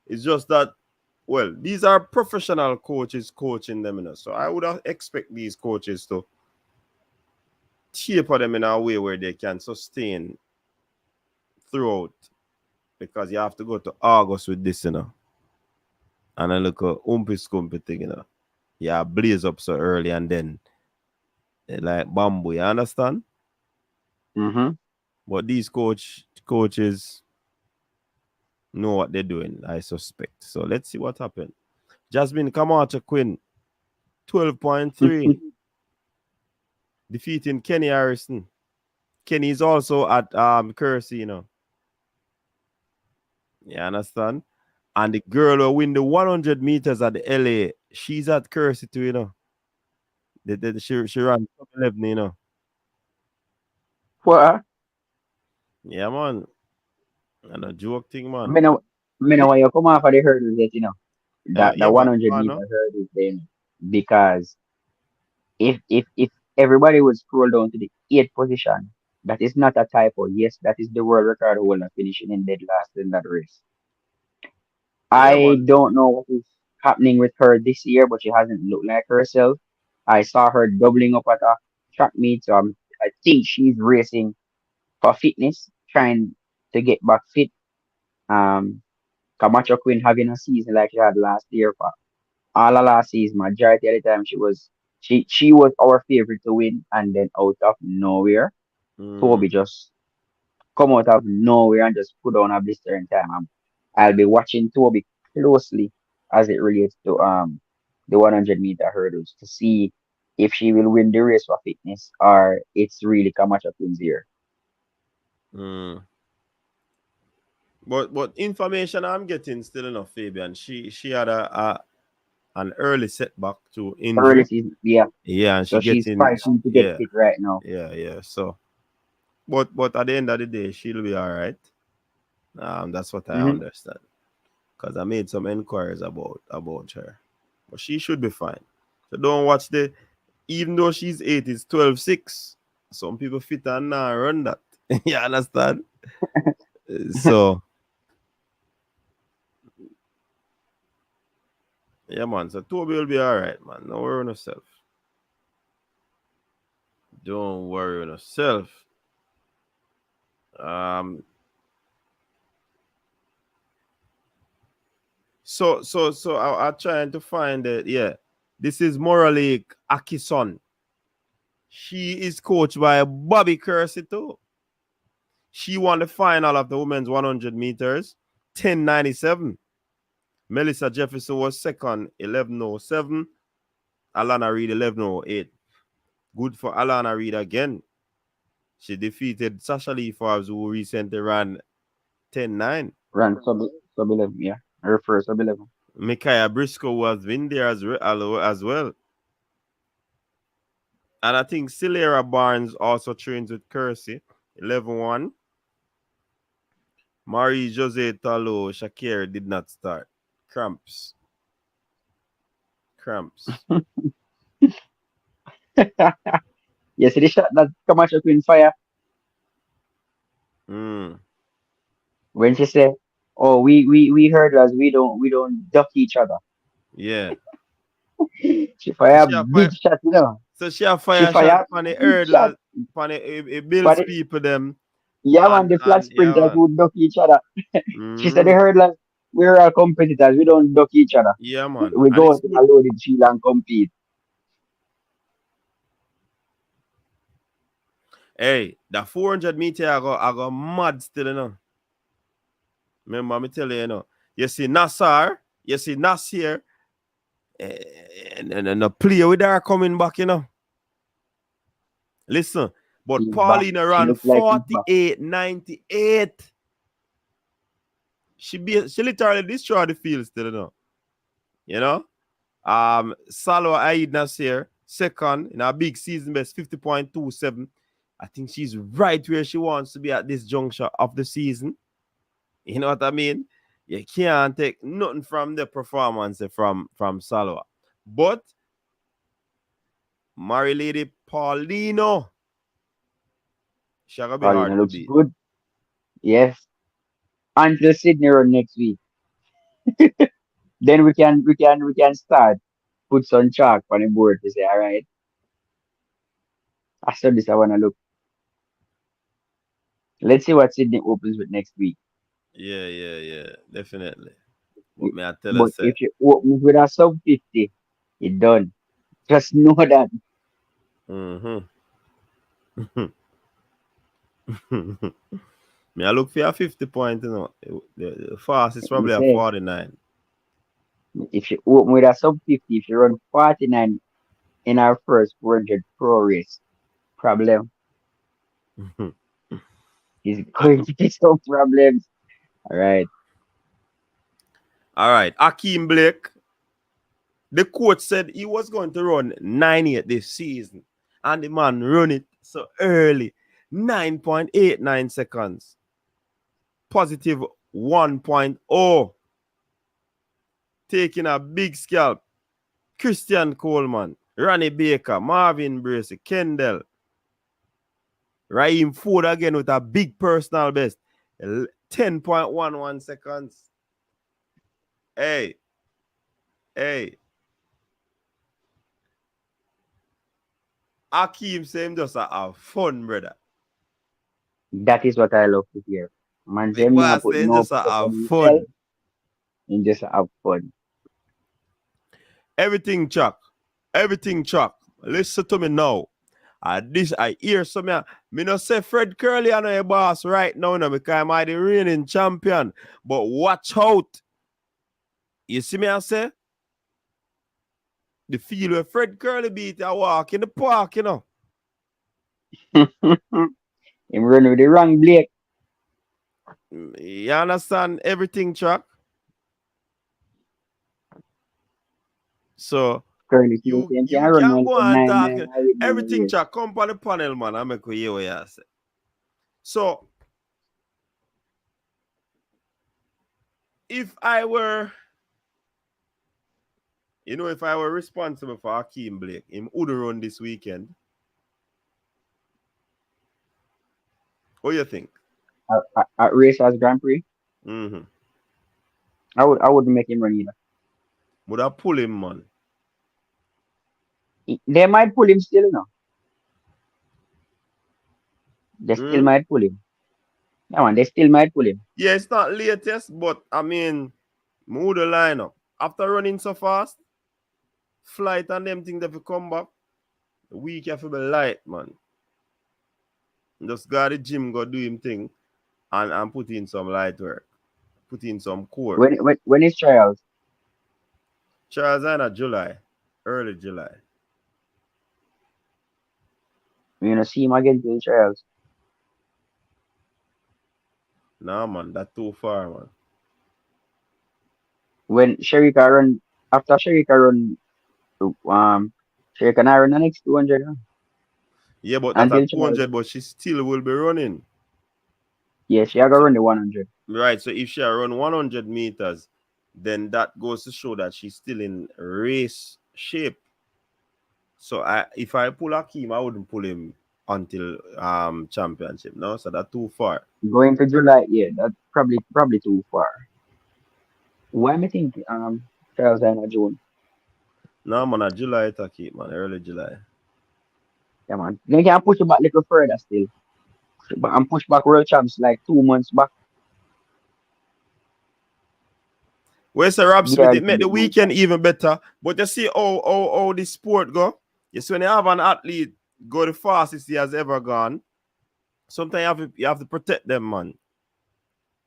Speaker 2: It's just that, well, these are professional coaches coaching them, you know. So I would expect these coaches to taper them in a way where they can sustain throughout. Because you have to go to August with this, you know. And I look at umpy scumpy thing, you know. Yeah, blaze up so early and then like bamboo, you understand?
Speaker 3: Mm-hmm.
Speaker 2: But these coaches know what they're doing, I suspect. So let's see what happened. Jasmine Camacho Quinn, 12.3, defeating Kenny Harrison. Kenny is also at Kersey, you know. You understand? And the girl who win the 100 meters at the LA, she's at Kersey too, you know. She ran 11, you know.
Speaker 3: What?
Speaker 2: Yeah, man. And a joke thing, man.
Speaker 3: Me know when you come off of the hurdles yet, you know. That the
Speaker 2: Yeah, man.
Speaker 3: 100
Speaker 2: Man,
Speaker 3: meter
Speaker 2: no?
Speaker 3: hurdles then, because if everybody would scroll down to the eighth position, that is not a typo. Yes, that is the world record holder finishing in dead last in that race.
Speaker 2: Yeah,
Speaker 3: I
Speaker 2: man.
Speaker 3: don't know what is happening with her this year, but she hasn't looked like herself. I saw her doubling up at a track meet, so I think she's racing for fitness, trying to get back fit. Um, Camacho Queen having a season like she had last year for all of last season. Majority of the time, she was our favorite to win, and then out of nowhere,
Speaker 2: Mm,
Speaker 3: Toby just come out of nowhere and just put on a blistering time. I'll be watching Toby closely as it relates to the 100-meter hurdles to see if she will win the race for fitness or it's really Camacho Queen's year.
Speaker 2: mm. But information I'm getting still enough, Fabian. She had an early setback to
Speaker 3: Early
Speaker 2: injury.
Speaker 3: season, yeah.
Speaker 2: Yeah, and
Speaker 3: So
Speaker 2: she
Speaker 3: she's
Speaker 2: getting
Speaker 3: fighting to get
Speaker 2: yeah,
Speaker 3: fit right now.
Speaker 2: yeah. So but at the end of the day, she'll be all right. That's what I
Speaker 3: Hmm.
Speaker 2: understand. Because I made some inquiries about her. But she should be fine. So don't watch even though she's 8, it's 12-6. Some people fit and now run that. You understand? So yeah, man. So Toby will be all right, man. Don't worry on yourself. Don't worry on yourself. Um. So I'm trying to find it. Yeah, this is Moralik Akison. She is coached by Bobby Kersey too. She won the final of the women's 100 meters, 10:97. Melissa Jefferson was second, 11:07. Alana Reed, 11:08. Good for Alana Reed again. She defeated Sasha Lee Forbes, who recently ran 10:9.
Speaker 3: Run sub 11, yeah. Her first sub 11.
Speaker 2: Micaiah Briscoe was in there as well. And I think Cilera Barnes also trains with Kersey. 11-1. Marie Jose Talo Shakir did not start. Cramps.
Speaker 3: You see the shot that come out Queen Fire
Speaker 2: Mm.
Speaker 3: when she said, "Oh, we heard us. We don't duck each other."
Speaker 2: Yeah.
Speaker 3: She
Speaker 2: So
Speaker 3: fire a
Speaker 2: she have
Speaker 3: big
Speaker 2: fire,
Speaker 3: shot, you know.
Speaker 2: so she have
Speaker 3: She
Speaker 2: fire shot
Speaker 3: fire a
Speaker 2: on the
Speaker 3: big shot.
Speaker 2: hurdle, on the it
Speaker 3: But
Speaker 2: builds people them.
Speaker 3: yeah, man, the flat
Speaker 2: Yeah,
Speaker 3: sprinters
Speaker 2: man.
Speaker 3: would duck each other. She said, "The
Speaker 2: Mm-hmm.
Speaker 3: hurdlers, we're all competitors. We don't duck each other.
Speaker 2: Yeah,
Speaker 3: We,
Speaker 2: man.
Speaker 3: we
Speaker 2: And
Speaker 3: go
Speaker 2: it's
Speaker 3: out in
Speaker 2: good.
Speaker 3: a loaded field and compete."
Speaker 2: Hey, the 400 meter I go mad still, you know. Remember me tell you, you know. You see Nassar, you see Nasir, and the player with her coming back, you know. Listen, but
Speaker 3: He's back.
Speaker 2: Paulina
Speaker 3: She
Speaker 2: ran
Speaker 3: looks like he's back.
Speaker 2: 48.98. She literally destroyed the field still, you know. You know? Salwa Aid Nasir, second in a big season best, 50.27. I think she's right where she wants to be at this juncture of the season. You know what I mean? You can't take nothing from the performance from Salwa. But Mary Lady Paulino, she gonna be hard
Speaker 3: Paulina
Speaker 2: to
Speaker 3: looks
Speaker 2: beat.
Speaker 3: good. Yes. Until Sydney run next week. Then we can start. Put some chalk on the board to say, all right, after this I wanna look. Let's see what Sydney opens with next week.
Speaker 2: Yeah, definitely. But may I tell
Speaker 3: But
Speaker 2: us,
Speaker 3: if you open with a sub 50, it done. Just know that.
Speaker 2: mm-hmm. Me I look for a 50 point, you know. The fastest
Speaker 3: Me
Speaker 2: probably a
Speaker 3: say,
Speaker 2: 49.
Speaker 3: if you open with a sub 50, if you run 49 in our first 400 pro race, problem is going to be some problems. All right.
Speaker 2: All right. Akeem Blake, the coach said he was going to run 98 this season. And the man run it so early. 9.89 seconds. Positive 1.0. Taking a big scalp. Christian Coleman, Ronnie Baker, Marvin Bracey, Kendall, Raheem Ford again with a big personal best. 10.11 seconds. Hey. Akeem say him just have fun, brother.
Speaker 3: That is what I love to hear. Man,
Speaker 2: The
Speaker 3: them
Speaker 2: boy
Speaker 3: not put
Speaker 2: say him
Speaker 3: no
Speaker 2: just
Speaker 3: pressure
Speaker 2: have
Speaker 3: on himself
Speaker 2: fun.
Speaker 3: and just have fun.
Speaker 2: Everything chuck. Listen to me now. I hear some me not say Fred Curley I know your boss right now, no, because I'm the reigning champion. But watch out. You see me I say? The field where Fred Curley beat I walk in the park, you know.
Speaker 3: Him run with the wrong Blake.
Speaker 2: You understand everything, Chuck? So
Speaker 3: Curly see the
Speaker 2: you
Speaker 3: same thing. I
Speaker 2: you
Speaker 3: run
Speaker 2: can
Speaker 3: one
Speaker 2: go
Speaker 3: for
Speaker 2: and
Speaker 3: nine
Speaker 2: talk
Speaker 3: nine. I with nine
Speaker 2: everything,
Speaker 3: years.
Speaker 2: Chuck. Come on the panel, man. I make you hear what you say. So if I were, if I were responsible for Akeem Blake, him would run this weekend. What do you think?
Speaker 3: At race as Grand Prix,
Speaker 2: Mm-hmm.
Speaker 3: I wouldn't make him run either.
Speaker 2: Would I pull him, man?
Speaker 3: They might pull him still, you know. They still
Speaker 2: Mm?
Speaker 3: might pull him. Yeah, man, they still might pull him.
Speaker 2: Yeah, it's not latest, but I mean, move the line up. After running so fast, flight and them things that will come back, the week you have to be light, man. Just go to the gym, go do him thing, and put in some light work, put in some core.
Speaker 3: When is trials?
Speaker 2: Charles in July, early July.
Speaker 3: You know, see him again to the trials.
Speaker 2: Nah, man, that's too far, man.
Speaker 3: when Sharika run after Sharika run Sharika na run the next 200
Speaker 2: Yeah, but that's
Speaker 3: until
Speaker 2: at
Speaker 3: Charles.
Speaker 2: 200, but she still will be running.
Speaker 3: Yeah, she gonna
Speaker 2: So,
Speaker 3: run the 100.
Speaker 2: right. So if she run 100 meters, then that goes to show that she's still in race shape. So if I pull Hakeem, I wouldn't pull him until championship. No, so that's too far.
Speaker 3: Going to July, yeah, that's probably too far. Why me think Charles in June?
Speaker 2: No, man, July it Hakeem, man, early July.
Speaker 3: Yeah man. They can push it back a little further still. But I'm push back world champs like 2 months back.
Speaker 2: Where's the Rob
Speaker 3: Give her
Speaker 2: Smith?
Speaker 3: a
Speaker 2: It
Speaker 3: little
Speaker 2: made the
Speaker 3: bit more
Speaker 2: weekend
Speaker 3: time.
Speaker 2: even better. But you see how the sport go. Yes, when you have an athlete go the fastest he has ever gone, sometimes you have to protect them, man.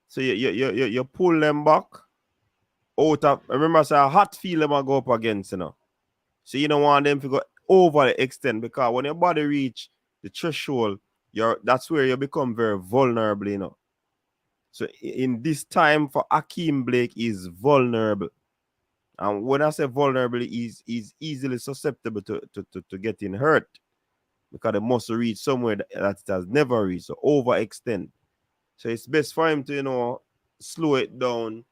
Speaker 2: So you pull them back out of, remember, say a hot field them go up against, So you don't want them to go over the extent, because when your body reach the threshold, that's where you become very vulnerable. So in this time for Akeem Blake is vulnerable. And when I say vulnerable, is easily susceptible to getting hurt, because the muscle reach somewhere that it has never reached. So overextend. So it's best for him to, slow it down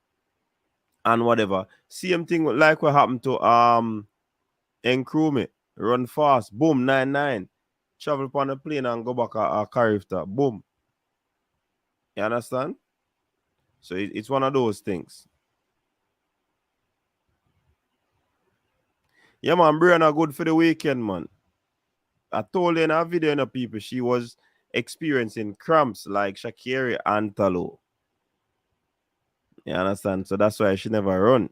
Speaker 2: and whatever. Same thing like what happened to Nkrumah. Run fast, boom, 9-9. Travel upon the plane and go back a character, boom. You understand? So it's one of those things. Yeah, man, Brianna good for the weekend, man. I told her in a video, people, she was experiencing cramps like Shakiri and Talo. You understand? So that's why she never run.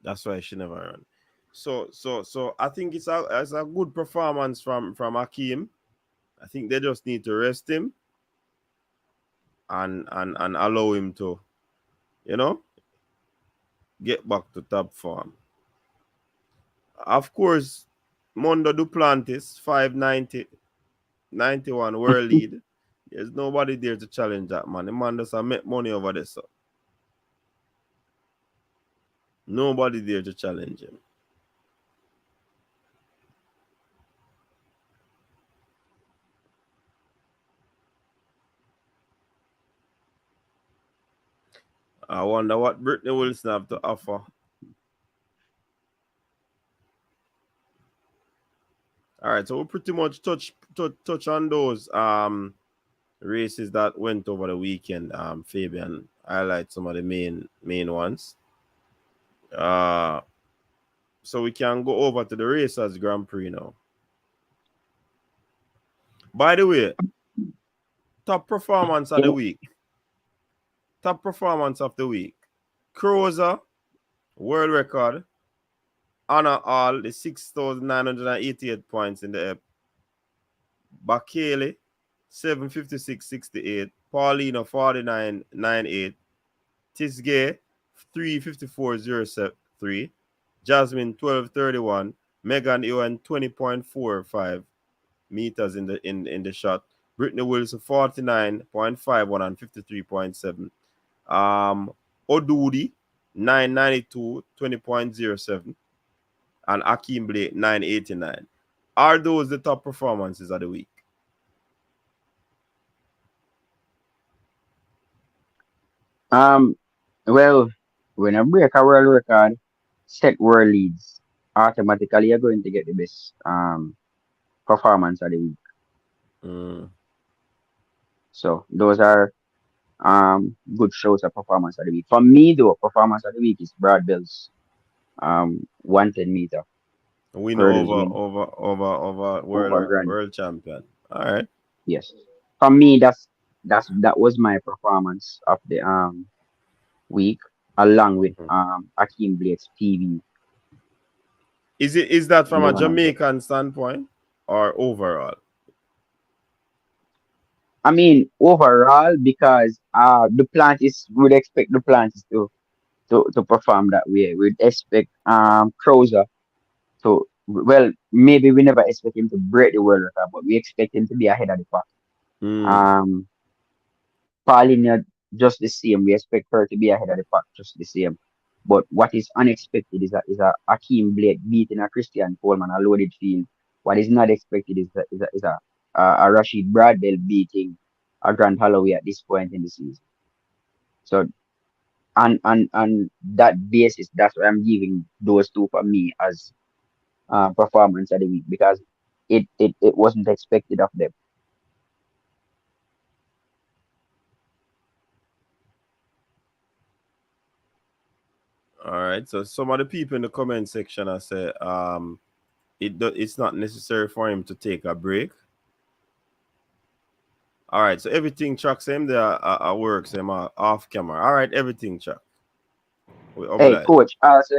Speaker 2: That's why she never run. So I think it's a good performance from Hakeem. I think they just need to rest him and allow him to, you know, get back to top form. Of course, Mondo Duplantis, 590, 91 world lead. There's nobody there to challenge that, man. The man does make money over there, so nobody there to challenge him. I wonder what Brittany Wilson have to offer. All right, so we pretty much touch on those races that went over the weekend. Fabian highlight some of the main ones. So we can go over to the Racers Grand Prix now. By the way, top performance of the
Speaker 3: Yeah.
Speaker 2: week. Top performance of the week. Cruiser, world record. Honor all the 6,988 points in the app. Bakele, 756.68. Paulino, 49.98. Tisgay, 354.03. Jasmine, 12.31. Megan Ewan, 20.45 meters in the shot. Brittany Wilson, 49.51 and 53.7. Odudi, 992, 20.07. And Akeem Blake, 989. Are those the top performances of the week?
Speaker 3: Um well, when I break a world record, set world leads, automatically you're going to get the best performance of the week.
Speaker 2: Mm.
Speaker 3: So those are good shows of performance of the week. For me though, performance of the week is Brad Bell's 110 meter
Speaker 2: Win
Speaker 3: hurdles
Speaker 2: over
Speaker 3: win
Speaker 2: over over over
Speaker 3: over
Speaker 2: world
Speaker 3: Grand.
Speaker 2: world champion. All right.
Speaker 3: Yes. For me that was my performance of the week along with Akeem Blake's PV
Speaker 2: Is that
Speaker 3: in
Speaker 2: from
Speaker 3: the
Speaker 2: a
Speaker 3: 100.
Speaker 2: Jamaican standpoint or overall?
Speaker 3: I mean overall because the plant is would expect the plants to perform that way. We'd expect Crozer to well maybe we never expect him to break the world record, but we expect him to be ahead of the pack.
Speaker 2: Mm.
Speaker 3: Um Paulina just the same. We expect her to be ahead of the pack just the same. But what is unexpected is a Akeem Blake beating a Christian Coleman a loaded field. What is not expected is a Rashid Bradell beating a Grant Holloway at this point in the season. So and that basis, that's why I'm giving those two for me as performance of the week because it wasn't expected of them.
Speaker 2: All right. So some of the people in the comment section I say it's not necessary for him to take a break. All right. So everything Chuck same there works him off camera. All right, everything Chuck. We over
Speaker 3: Hey,
Speaker 2: that.
Speaker 3: coach, also,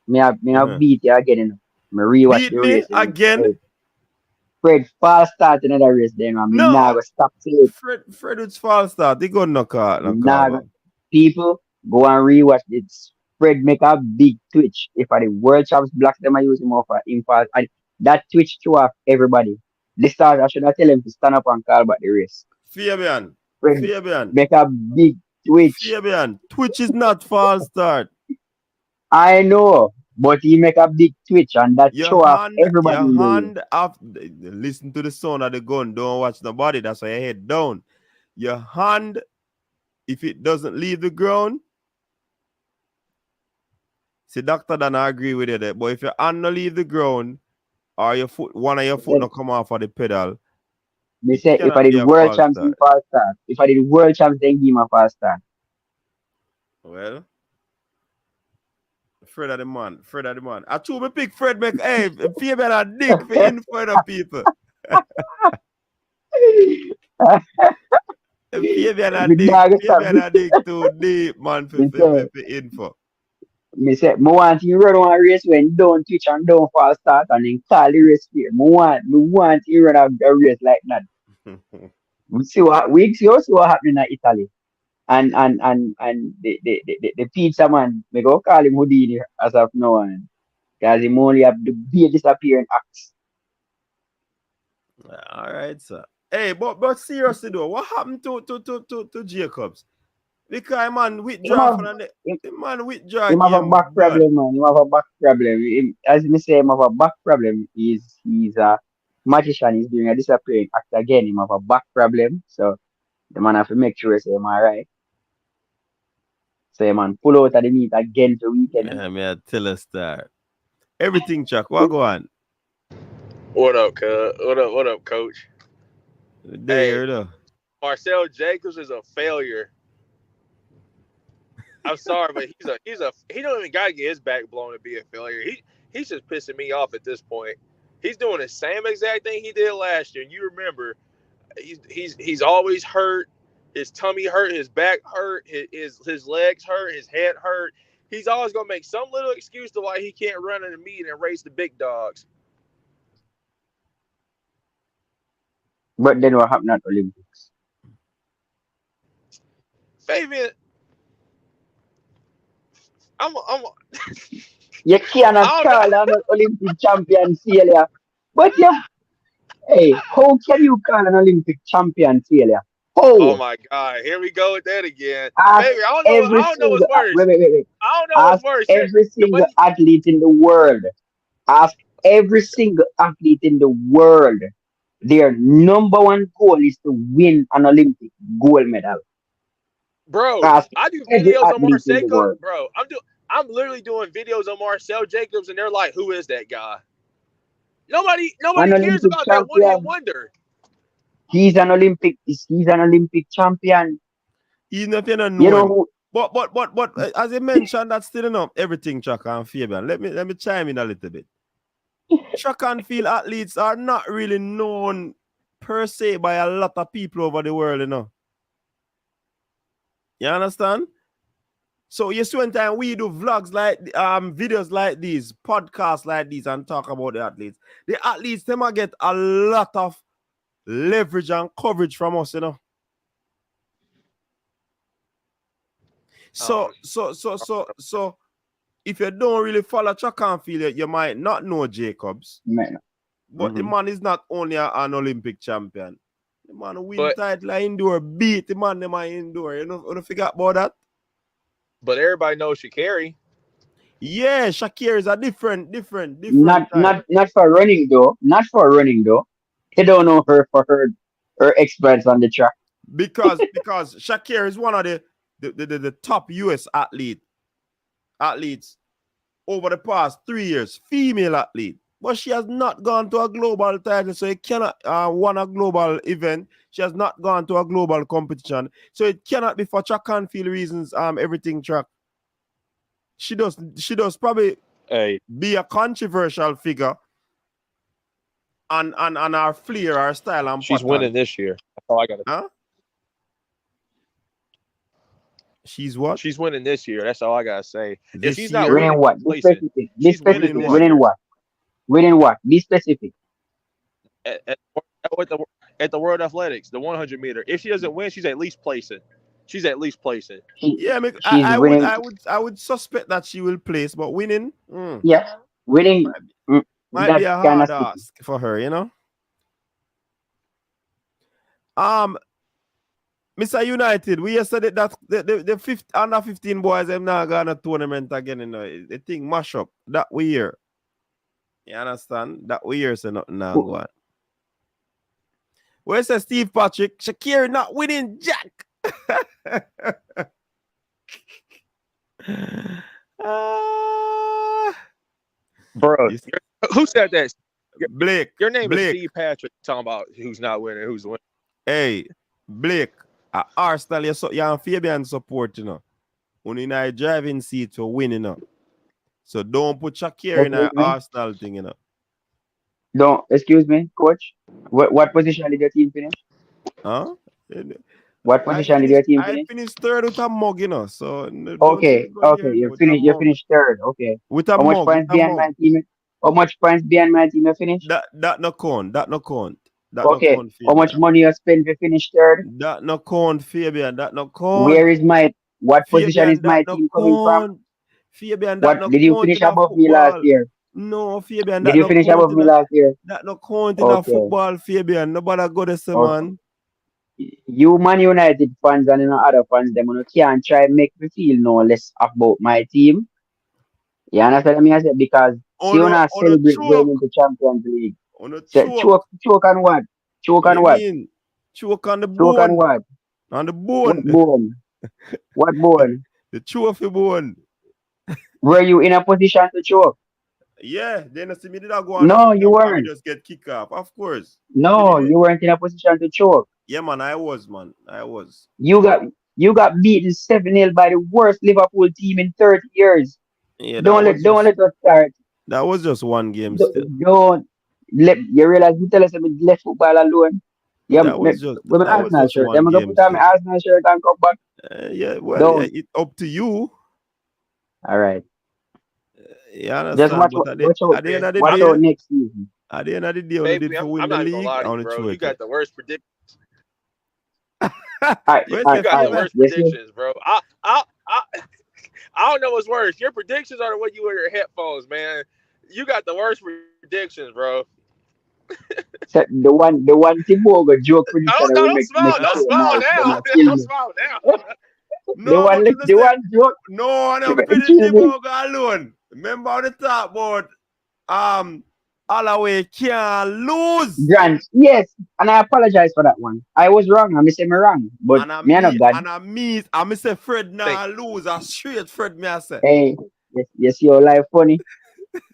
Speaker 3: me have beat you again, Me rewatch
Speaker 2: Beat
Speaker 3: the
Speaker 2: me
Speaker 3: race,
Speaker 2: again?
Speaker 3: Fred false start another race, Me nah
Speaker 2: No.
Speaker 3: go stop till it.
Speaker 2: Fred would fall start. They go knock out,
Speaker 3: Me
Speaker 2: knock
Speaker 3: nah go.
Speaker 2: out.
Speaker 3: People go and rewatch it. Fred make a big twitch. If I the world champs blocks them, I use him off him false. And that twitch threw off everybody. The start, I should have tell him to stand up and call back the race.
Speaker 2: Fabian.
Speaker 3: Fred
Speaker 2: Fabian.
Speaker 3: make a big twitch.
Speaker 2: Fabian. Twitch is not false start.
Speaker 3: I know, but he make a big twitch and that show off everybody
Speaker 2: Your
Speaker 3: in the race.
Speaker 2: hand up. Listen to the sound of the gun. Don't watch nobody. That's why your head down. Your hand, if it doesn't leave the ground, see, doctor don't agree with you there. But if your hand not leave the ground, or your foot, one of your foot not come off of the pedal,
Speaker 3: They
Speaker 2: it
Speaker 3: say if I
Speaker 2: cannot
Speaker 3: did
Speaker 2: be a
Speaker 3: world
Speaker 2: false
Speaker 3: champs, he
Speaker 2: start.
Speaker 3: fast start. If I did world champs, then give him a fast start.
Speaker 2: Well, Fred of the man. Fred of the man. I told me pick Fred make hey, Fabian a dig for info the people. Fabian a
Speaker 3: Me
Speaker 2: dig.
Speaker 3: nah go stop.
Speaker 2: Fabian a dig too deep, man, for info.
Speaker 3: Me say, me want you run one race when don't twitch and don't fast start and then call the race fair. Me want you run a race like that. We see what happening in Italy. And the pizza man, me go call him Houdini as of now on. Because him only have the be disappearing acts.
Speaker 2: All right, sir. Hey, but seriously though, what happened to Jacobs? Because man
Speaker 3: Him
Speaker 2: withdraw
Speaker 3: have,
Speaker 2: from the
Speaker 3: him,
Speaker 2: man withdraw
Speaker 3: him have a
Speaker 2: game
Speaker 3: back
Speaker 2: bad.
Speaker 3: problem, man. Him have a back problem. As me say, him have a back problem. He's a magician. He's doing a disappearing act again. Him have a back problem. So the man have to make sure say him alright. So man pull out of the meet again for weekend.
Speaker 2: Yeah, me I tell us that. Everything Chuck, what go on?
Speaker 4: What up, cuz? What up, coach? Hey,
Speaker 2: There though.
Speaker 4: Marcel Jacobs is a failure. I'm sorry, but he don't even gotta get his back blown to be a failure. He's just pissing me off at this point. He's doing the same exact thing he did last year. And you remember, he's always hurt. His tummy hurt, his back hurt, his legs hurt, his head hurt. He's always gonna make some little excuse to why he can't run in the meet and race the big dogs.
Speaker 3: But then what happened at Olympics?
Speaker 4: Fabian, I'm
Speaker 3: You cannot
Speaker 4: I don't
Speaker 3: call
Speaker 4: know.
Speaker 3: an Olympic champion failure. But hey, how can you call an Olympic champion failure?
Speaker 4: Oh
Speaker 3: How?
Speaker 4: my God! Here we go with that again,
Speaker 3: Ask
Speaker 4: baby. I don't know.
Speaker 3: every
Speaker 4: I don't know what's
Speaker 3: single
Speaker 4: worse.
Speaker 3: wait.
Speaker 4: I don't know what's
Speaker 3: Ask
Speaker 4: worse.
Speaker 3: every
Speaker 4: The
Speaker 3: single
Speaker 4: way
Speaker 3: athlete in the world. Ask every single athlete in the world. Their number one goal is to win an Olympic gold medal.
Speaker 4: bro,
Speaker 3: Ask
Speaker 4: I do
Speaker 3: every
Speaker 4: videos on
Speaker 3: athlete in
Speaker 4: Marcel.
Speaker 3: the world.
Speaker 4: Bro, I'm literally doing videos on Marcel Jacobs, and they're like, "Who is that guy?"
Speaker 3: An
Speaker 4: Nobody cares
Speaker 3: Olympic
Speaker 4: about that one hit
Speaker 3: champion.
Speaker 4: wonder,
Speaker 3: He's an Olympic champion.
Speaker 2: Even if you don't
Speaker 3: You
Speaker 2: know
Speaker 3: know
Speaker 2: him.
Speaker 3: who?
Speaker 2: But as you mentioned, that's still enough. Everything Chuck and Fabian. Let me chime in a little bit. Track and field athletes are not really known per se by a lot of people over the world, you know. You understand? So you see, one time we do vlogs like videos like these, podcasts like these, and talk about the athletes. The athletes, they might get a lot of leverage and coverage from us, you know. So if you don't really follow track and field, you might not know Jacobs.
Speaker 3: Man,
Speaker 2: But the man is not only an Olympic champion. The man win
Speaker 4: But-
Speaker 2: title indoor, beat the man them indoor. You know, forget about that.
Speaker 4: But everybody knows Sha'Carri.
Speaker 2: Yeah, Shakira is a different
Speaker 3: Not
Speaker 2: type.
Speaker 3: not for running though. Not for running though. They don't know her for her exploits on the track.
Speaker 2: because Shakira is one of the top US athletes over the past 3 years, female athlete. But she has not gone to a global title, so it cannot won a global event. She has not gone to a global competition, so it cannot be for track and field reasons. Everything track. She does probably be a controversial figure, and our flair, our style, and
Speaker 4: She's
Speaker 2: pattern.
Speaker 4: winning this year. That's all I got to.
Speaker 2: Huh? She's what?
Speaker 4: She's winning this year. That's all I gotta say.
Speaker 2: This
Speaker 4: If she's
Speaker 2: year?
Speaker 4: not
Speaker 3: Winning
Speaker 4: winning,
Speaker 3: what? Be
Speaker 4: placing,
Speaker 3: specific. Be
Speaker 4: she's winning
Speaker 3: specific.
Speaker 4: this
Speaker 3: Winning
Speaker 4: year.
Speaker 3: what? Winning what? Be specific.
Speaker 4: At the World Athletics, the 100 meter. If she doesn't win, she's at least placing. She's at least placing.
Speaker 2: Yeah,
Speaker 3: She's winning.
Speaker 2: I would suspect that she will place, but winning,
Speaker 3: Yeah, winning.
Speaker 2: might
Speaker 3: That's
Speaker 2: be a
Speaker 3: kind
Speaker 2: hard
Speaker 3: of
Speaker 2: ask for her, you know. Mr. United, we yesterday that the fifth under 15 boys them now gonna tournament again, you know. The thing mash up that we hear. You understand? That we hear so nothing now go on. Where's Steve Patrick? Shakira not winning Jack.
Speaker 4: Bro,
Speaker 2: You see-
Speaker 4: who said that?
Speaker 2: Blake.
Speaker 4: Your name is
Speaker 2: Blake.
Speaker 4: Steve Patrick. Talking about who's not winning, who's winning.
Speaker 2: Hey, Blake, Arsenal, you're on Fabian support, you know. When in a driving seat to win, you know. So don't put Shakira in an Arsenal thing, you know.
Speaker 3: Don't, excuse me, coach. What position did your team finish?
Speaker 2: Huh?
Speaker 3: What position did your team
Speaker 2: I
Speaker 3: finish?
Speaker 2: finished third with a mug, you know. So
Speaker 3: Okay, you finished third. Okay.
Speaker 2: With a
Speaker 3: How much
Speaker 2: mug.
Speaker 3: points behind my team? How much points behind my team you finished?
Speaker 2: That no count. That no count.
Speaker 3: Okay. How much money you spend to finish third?
Speaker 2: That no count, Fabian. That no count.
Speaker 3: Where is what
Speaker 2: Fabian,
Speaker 3: position is my team coming from?
Speaker 2: Fabian, that no
Speaker 3: Did you
Speaker 2: count
Speaker 3: finish
Speaker 2: in a
Speaker 3: above me last
Speaker 2: football.
Speaker 3: year?
Speaker 2: No, Fabian,
Speaker 3: Did
Speaker 2: that
Speaker 3: you
Speaker 2: no
Speaker 3: finish
Speaker 2: count
Speaker 3: above
Speaker 2: in
Speaker 3: me
Speaker 2: a,
Speaker 3: last year?
Speaker 2: that no count in a football, Fabian. Nobody go this, man.
Speaker 3: You Man United fans and other fans, them you can't try make me feel no less about my team. You understand what I say? Because see you not celebrate going into Champions League. Choke on what? Choke on what?
Speaker 2: Mean? Choke on the bone.
Speaker 3: Choke on what?
Speaker 2: On the bone.
Speaker 3: What bone? What bone?
Speaker 2: The trophy bone.
Speaker 3: Were you in a position to choke?
Speaker 2: Yeah, then I see me did I go on.
Speaker 3: No, you weren't.
Speaker 2: We just get kicked off, of course.
Speaker 3: No, you weren't in a position to choke.
Speaker 2: Yeah, man, I was, man. I was.
Speaker 3: You got beaten 7-0 by the worst Liverpool team in 30 years.
Speaker 2: Yeah,
Speaker 3: Don't let us start.
Speaker 2: That was just one game still.
Speaker 3: Don't let you realize you tell us I left football alone. Yeah,
Speaker 2: that was just
Speaker 3: Arsenal shirt.
Speaker 2: one
Speaker 3: I'm gonna put on my Arsenal shirt and come back.
Speaker 2: Yeah, well, yeah, it's up to you.
Speaker 3: All right.
Speaker 2: Yeah, understand.
Speaker 3: Just watch out next season.
Speaker 2: At the end of the day,
Speaker 4: Baby,
Speaker 2: did for
Speaker 4: I'm
Speaker 2: win
Speaker 4: not
Speaker 2: the
Speaker 4: gonna
Speaker 2: league,
Speaker 4: lie to you, bro. You got the worst predictions. You got the worst predictions, bro. I don't know what's worse. Your predictions are the way you wear your headphones, man. You got the worst predictions, bro.
Speaker 3: So the one Tibogo joke prediction.
Speaker 4: Don't smile now. Don't smile now.
Speaker 3: The one joke.
Speaker 2: No, I'm pretty Tibogo alone. Remember on the top board, Holloway can't lose.
Speaker 3: Grant, yes, and I apologize for that one. I was wrong. I say me wrong, but me not God.
Speaker 2: And I say Fred now lose. I straight Fred me I say.
Speaker 3: Hey, yes, your life funny.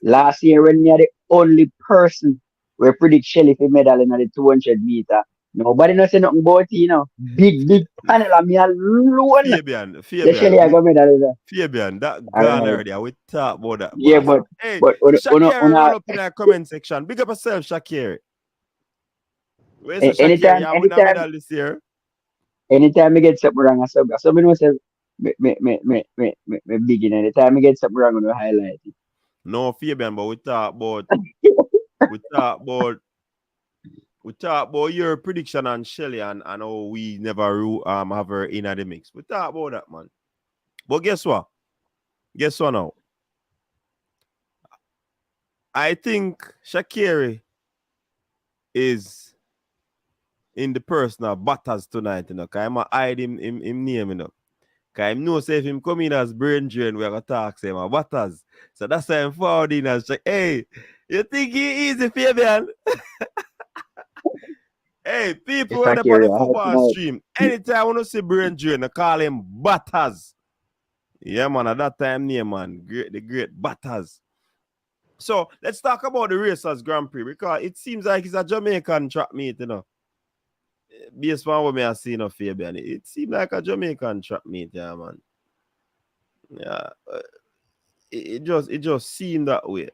Speaker 3: Last year when me are the only person we predict Shelly for medal in the 200 meter. Nobody knows nothing about it, you know. Big panel and me alone.
Speaker 2: Fabian,
Speaker 3: Shelly I got medal there.
Speaker 2: Fabian, that gone already. We talk about that.
Speaker 3: Yeah, but
Speaker 2: Shakira roll up in the comment section. Big up yourself, Shakira. Where's Shakira? You win a medal this year.
Speaker 3: Anytime I get something wrong, somebody knows me begin. Anytime I get something wrong, I'm gonna highlight it.
Speaker 2: No, Fabian, but we talk about your prediction on Shelly and how we never have her in the mix. We talk about that, man. But guess what? Guess what now? I think Shakira is in the person of Butters tonight, you know, because I'm hide him name, you know. Because I know say if him come in as brain drain, we're going to talk to him Butters. So that's why I'm forward in and say, hey, you think he easy, Fabian? Hey, people
Speaker 3: It's
Speaker 2: who are up on
Speaker 3: Akira.
Speaker 2: the
Speaker 3: I have to
Speaker 2: football
Speaker 3: know.
Speaker 2: stream, anytime I want to see brain drain, I call him Butters. Yeah, man, at that time name, man. The great Butters. So let's talk about the Racers Grand Prix because it seems like it's a Jamaican track meet, you know. Based on what I see, no Fabian, it seems like a Jamaican track meet, yeah, man. Yeah, it just seemed that way.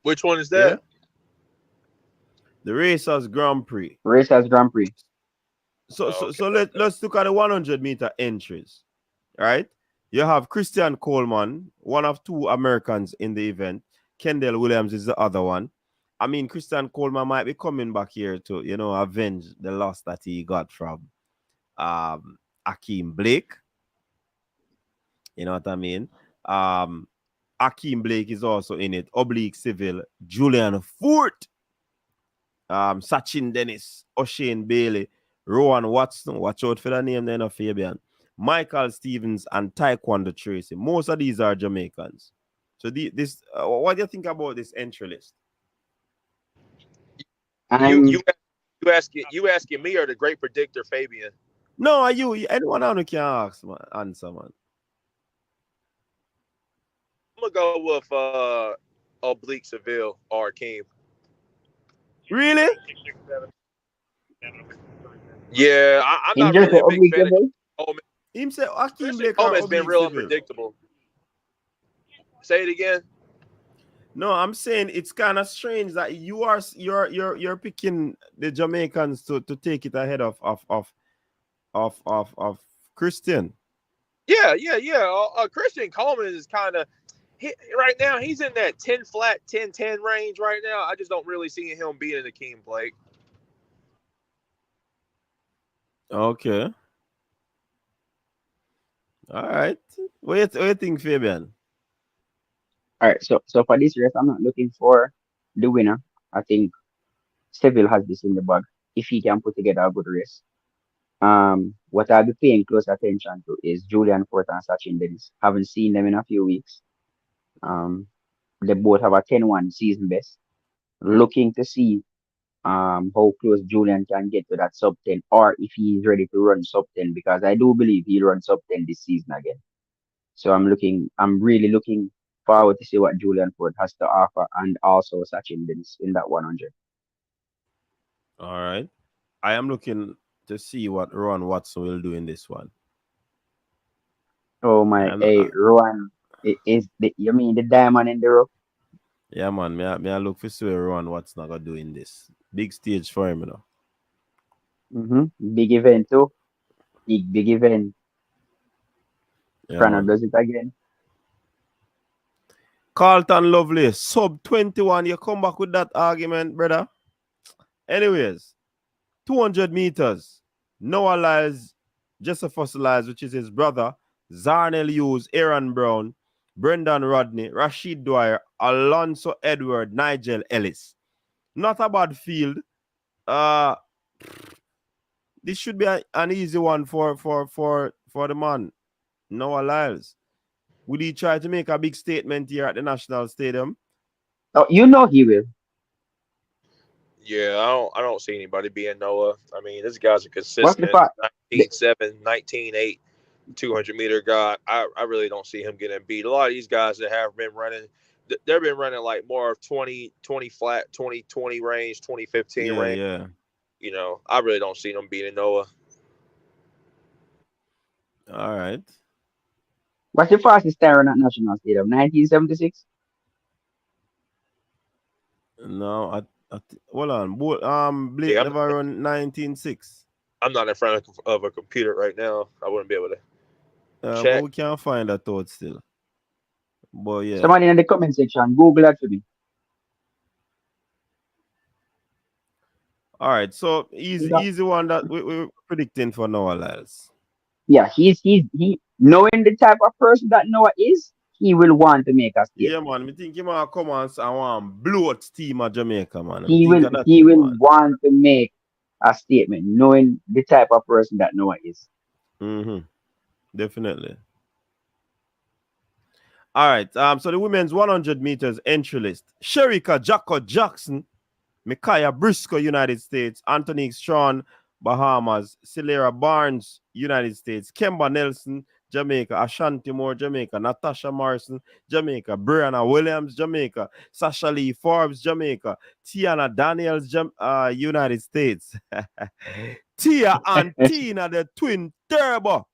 Speaker 4: Which one is
Speaker 2: Yeah,
Speaker 4: that?
Speaker 2: the Racers Grand Prix.
Speaker 3: Racers Grand Prix.
Speaker 2: So
Speaker 4: Oh,
Speaker 2: so
Speaker 4: okay,
Speaker 2: so
Speaker 4: okay.
Speaker 2: let's look at the 100-meter entries. Right, you have Christian Coleman, one of two Americans in the event. Kendall Williams is the other one. I mean, Christian Coleman might be coming back here to, you know, avenge the loss that he got from Akeem Blake. You know what I mean? Akeem Blake is also in it. Oblique Civil, Julian Fort, Sachin Dennis, O'Shane Bailey, Rowan Watson. Watch out for the name then of Fabian. Michael Stevens and Taekwondo Tracy. Most of these are Jamaicans. So this, what do you think about this entry list?
Speaker 4: You asking me or the great predictor Fabian?
Speaker 2: No, you anyone who can ask, man, answer, man.
Speaker 4: I'm gonna go with Oblique Seville or Akeem.
Speaker 2: Really?
Speaker 4: Yeah, I'm
Speaker 3: Him
Speaker 4: not
Speaker 3: just
Speaker 4: really
Speaker 3: the
Speaker 4: a big
Speaker 3: Oblique
Speaker 4: fan of
Speaker 3: Civil.
Speaker 4: Coleman.
Speaker 2: Him say Akeem
Speaker 4: Christian
Speaker 2: Blake or
Speaker 4: Coleman has been
Speaker 2: Oblique
Speaker 4: real
Speaker 2: Civil.
Speaker 4: unpredictable. Say it again.
Speaker 2: No, I'm saying it's kind of strange that you're picking the Jamaicans to take it ahead of Christian.
Speaker 4: Yeah. Christian Coleman is kind of right now. He's in that 10 flat, 10-10 range right now. I just don't really see him being an Akeem Blake.
Speaker 2: Okay. All right. What do you think, Fabian?
Speaker 3: All right. So for this race, I'm not looking for the winner. I think Seville has this in the bag if he can put together a good race. What I'll be paying close attention to is Julian Fort and Sachin Dennis. Haven't seen them in a few weeks. Um, they both have a 10-1 season best. Looking to see how close Julian can get to that sub 10 or if he's ready to run sub 10 because I do believe he'll run sub 10 this season again. So I'm really looking forward to see what Julian Ford has to offer and also Sachin Dennis in that 100.
Speaker 2: All right. I am looking to see what Ron Watson will do in this one.
Speaker 3: Oh my,
Speaker 2: And
Speaker 3: hey, Rowan, you mean the diamond in the rough?
Speaker 2: yeah, man, may I look for see what Ron Watson not gonna do in this big stage for him, you know.
Speaker 3: Big event too. Big event.
Speaker 2: Yeah,
Speaker 3: Prana
Speaker 2: man.
Speaker 3: does it again.
Speaker 2: Carlton Lovely, sub 21. You come back with that argument, brother. Anyways, 200 meters. Noah Lyles, Josephus Lyles, which is his brother, Zarnell Hughes, Aaron Brown, Brendan Rodney, Rashid Dwyer, Alonso Edward, Nigel Ellis. Not a bad field. This should be an easy one for the man, Noah Lyles. Will he try to make a big statement here at the National Stadium?
Speaker 3: Oh, you know he will.
Speaker 4: Yeah, I don't see anybody being Noah. I mean, this guy's a
Speaker 3: What's the
Speaker 4: consistent
Speaker 3: fact?
Speaker 4: 19-7, 19-8, 200-meter guy. I really don't see him getting beat. A lot of these guys that have been running, they've been running like more of 20 flat, 20 range, 20-15 range.
Speaker 2: Yeah.
Speaker 4: You know, I really don't see them beating Noah.
Speaker 2: All right.
Speaker 3: What's the fastest time run at National Stadium? 1976?
Speaker 2: No, hold on. Blake
Speaker 4: Yeah,
Speaker 2: never run 19.6.
Speaker 4: I'm not in front of a computer right now. I wouldn't be able to
Speaker 2: But
Speaker 4: check.
Speaker 2: we can't find that out still. But yeah.
Speaker 3: Somebody in the comment section, Google that for me.
Speaker 2: All right. So easy one that we're predicting for Noah Lyles.
Speaker 3: Yeah, he knowing the type of person that Noah is, he will want to make a
Speaker 2: Yeah,
Speaker 3: statement.
Speaker 2: man. I think he might come and want blow out team of Jamaica, man.
Speaker 3: He
Speaker 2: think
Speaker 3: will
Speaker 2: of that
Speaker 3: he
Speaker 2: thing,
Speaker 3: will
Speaker 2: man.
Speaker 3: want to make a statement, knowing the type of person that Noah is.
Speaker 2: Definitely. All right. So the women's 100 meters entry list: Sharika Jackson, Micaiah Briscoe, United States; Anthony Strawn, Bahamas; Celera Barnes, United States; Kemba Nelson, Jamaica; Ashanti Moore, Jamaica; Natasha Morrison, Jamaica; Brianna Williams, Jamaica; Sasha Lee Forbes, Jamaica; Tiana Daniels, United States; Tia and Tina, the twin turbo.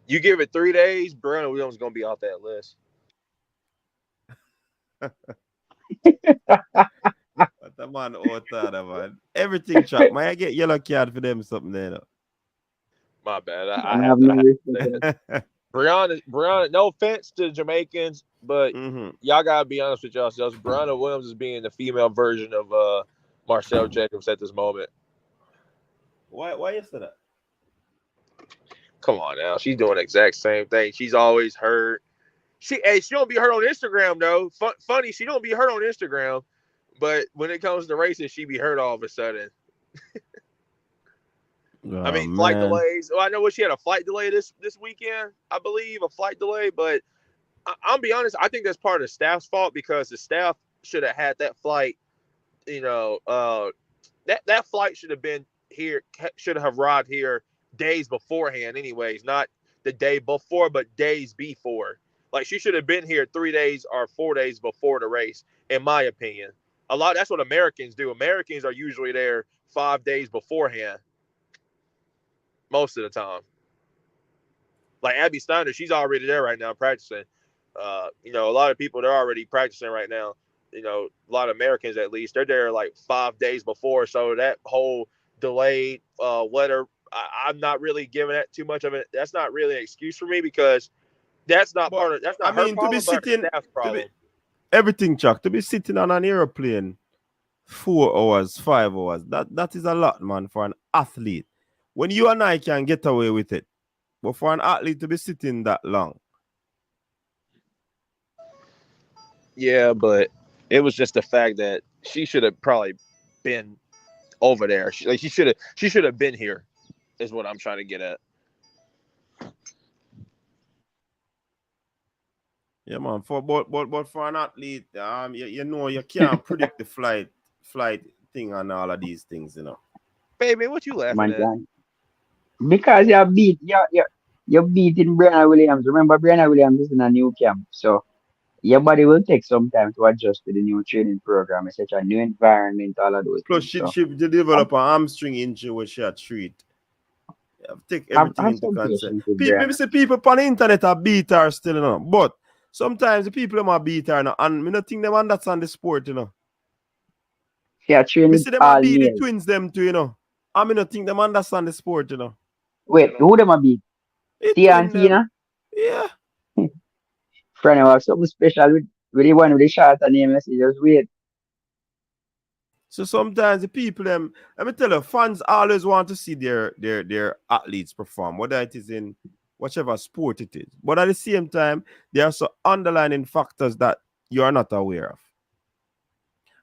Speaker 4: You give it 3 days, Brandon Williams is gonna be off that list.
Speaker 2: What a man out there, man. Everything track. Might I get yellow card for them something there? No?
Speaker 4: My bad. I
Speaker 3: And I
Speaker 4: have
Speaker 3: have no
Speaker 4: to.
Speaker 3: respect for
Speaker 4: Brianna. No offense to Jamaicans, but y'all gotta be honest with yourselves. Brianna Williams is being the female version of Marcel Jacobs at this moment.
Speaker 2: Why you say that?
Speaker 4: Come on now, she's doing the exact same thing. She's always hurt. She don't be hurt on Instagram though. Funny, she don't be hurt on Instagram, but when it comes to racing, she be hurt all of a sudden. I mean, flight delays. Well, I know she had a flight delay this weekend, I believe, a flight delay. But I'll be honest, I think that's part of the staff's fault because the staff should have had that flight. You know, that flight should have been here, should have arrived here days beforehand, anyways, not the day before, but days before. Like she should have been here 3 days or 4 days before the race, in my opinion. That's what Americans do. Americans are usually there 5 days beforehand. Most of the time. Like Abby Steiner, she's already there right now practicing. You know, a lot of people, they're already practicing right now. You know, a lot of Americans at least, they're there like 5 days before. So that whole delayed weather, I'm not really giving that too much of it. That's not really an excuse for me because that's not her problem, but her staff's problem.
Speaker 2: Everything, Chuck, to be sitting on an airplane 4 hours, 5 hours, that is a lot, man, for an athlete. When you and I can get away with it, but for an athlete to be sitting that long.
Speaker 4: Yeah, but it was just the fact that she should have probably been over there. She should have been here, is what I'm trying to get at.
Speaker 2: Yeah, man. But for an athlete, you know you can't predict the flight thing and all of these things, you know.
Speaker 4: Baby, what you laughing at?
Speaker 3: Because you're beating Brianna Williams. Remember, Brianna Williams is in a new camp, so your body will take some time to adjust to the new training program, etc. New environment, all of those
Speaker 2: Plus,
Speaker 3: things.
Speaker 2: she develop an hamstring injury where she had treat. You have to take everything into consideration. Maybe say people on the internet are beat her still, you know. But sometimes the people them are beat her, you know, and I don't think them understand the sport, you know.
Speaker 3: Yeah, training.
Speaker 2: See them are beat the twins them too, you know. I mean, I think them understand the sport, you know.
Speaker 3: Wait, who them a beat? Tia and Tina?
Speaker 2: Yeah.
Speaker 3: Friend, I have something special with the one with the short name. Let's see, just wait.
Speaker 2: So sometimes the people them, let me tell you, fans always want to see their athletes perform, whether it is in whichever sport it is. But at the same time, there are some underlying factors that you are not aware of.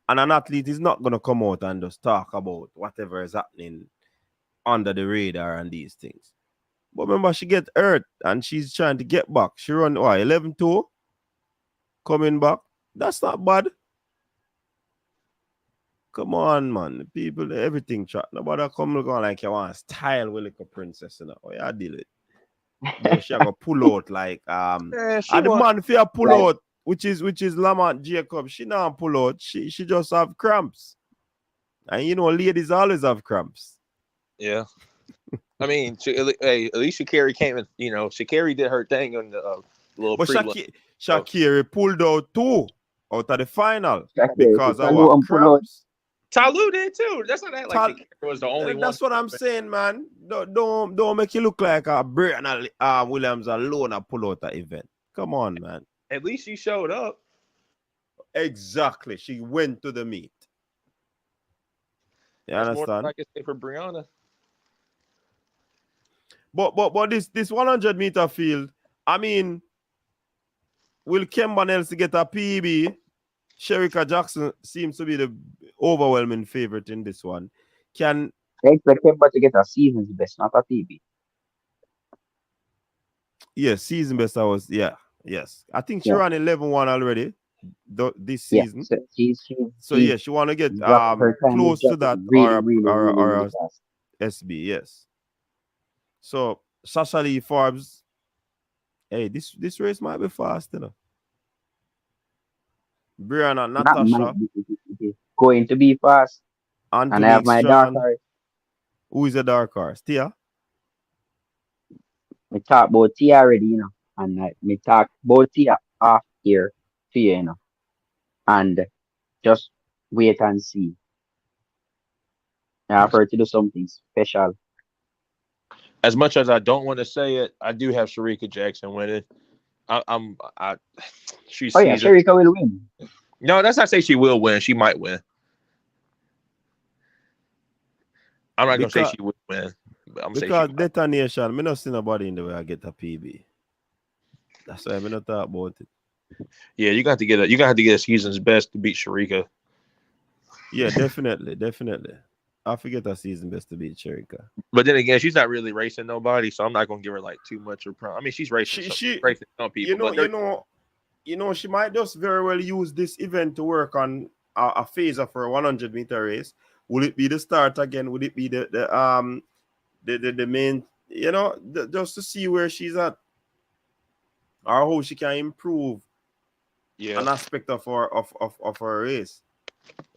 Speaker 2: And an athlete is not going to come out and just talk about whatever is happening under the radar and these things. But remember, she get hurt and she's trying to get back. She run 11-2 coming back. That's not bad. Come on, man. People, everything chat. Nobody come going like you want to style with like a princess, you know. Oh, yeah, deal it. But she gonna pull out like and the man if you pull out, which is Lamont Jacob, she not pull out. She just have cramps. And you know, ladies always have cramps.
Speaker 4: Yeah. I mean, at least Sha'Carri came and, you know, Sha'Carri did her thing on the little
Speaker 2: but Sha'Carri pulled out too out of the final because of cramps.
Speaker 4: Talu did too. That's not that like Sha'Carri was the only one.
Speaker 2: That's what I'm saying, man. Don't make it look like Brianna Williams alone pull out the event. Come on, man.
Speaker 4: At least she showed up.
Speaker 2: Exactly. She went to the meet. You
Speaker 4: That's
Speaker 2: understand?
Speaker 4: More than I can say for Brianna.
Speaker 2: But this 100 meter field, I mean, will Kemba Nelson get a PB? Sharika Jackson seems to be the overwhelming favorite in this one. Can
Speaker 3: I expect Kemba to get a season's best, not a TB.
Speaker 2: season best I was yes. I think she
Speaker 3: Yeah,
Speaker 2: ran 11-1 already this
Speaker 3: yeah.
Speaker 2: season.
Speaker 3: So
Speaker 2: So yeah, she want to get
Speaker 3: her time is
Speaker 2: close to
Speaker 3: dropping
Speaker 2: that
Speaker 3: really, really, really,
Speaker 2: or
Speaker 3: really
Speaker 2: a
Speaker 3: fast.
Speaker 2: SB, yes. So Sasha Lee Forbes, hey, this race might be fast, you know. Brianna
Speaker 3: Not might
Speaker 2: Natasha,
Speaker 3: be, it is going to be fast. And I have
Speaker 2: Angelique
Speaker 3: my dark
Speaker 2: Strand.
Speaker 3: horse.
Speaker 2: Who is a dark horse? Tia?
Speaker 3: We talk about Tia already, and me talk about Tia off here to you, and just wait and see. I have her to do something special.
Speaker 4: As much as I don't want to say it, I do have Sharika Jackson winning. I
Speaker 3: Oh yeah,
Speaker 4: she's a
Speaker 3: Sharika will win.
Speaker 4: no. That's not say she will win. She might win. I'm not gonna say
Speaker 2: Because
Speaker 4: she will win, but I'm gonna say she
Speaker 2: because
Speaker 4: might.
Speaker 2: detonation, me not see nobody in the way I get a PB. That's why I'm not talk about it.
Speaker 4: Yeah, you got to get a season's best to beat Sharika.
Speaker 2: Yeah, definitely. I forget a season best to beat Cherika.
Speaker 4: But then again, she's not really racing nobody, so I'm not gonna give her like too much of I mean, she's
Speaker 2: She
Speaker 4: racing some people, but
Speaker 2: she might just very well use this event to work on a phase of her 100-meter race. Will it be the start again? Would it be the main? Just to see where she's at or how she can improve an aspect of her race.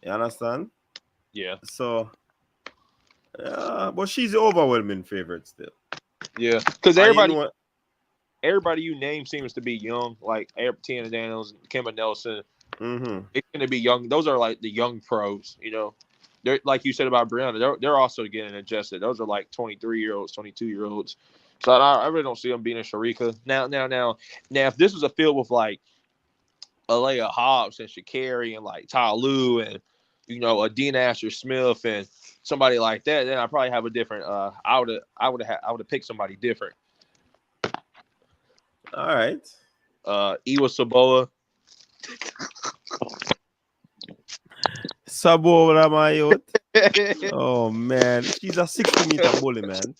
Speaker 2: You understand?
Speaker 4: Yeah.
Speaker 2: So, but she's the overwhelming favorite still.
Speaker 4: Yeah, because
Speaker 2: And
Speaker 4: everybody you name seems to be young, like Tiana Daniels, Kimba Nelson.
Speaker 2: Mm-hmm.
Speaker 4: It's going to be young. Those are like the young pros, They're like you said about Brianna. They're also getting adjusted. Those are like 23-year-olds, 22-year-olds. So I really don't see them being a Sharika. Now, if this was a field with like Alea Hobbs and Sha'Carri and like Ty Lue and a Dean Asher Smith and somebody like that, then I probably have a different. I would have picked somebody different.
Speaker 2: All right.
Speaker 4: Iwa Saboa.
Speaker 2: Saboa, my youth. Oh man, she's a 60-meter bully, man.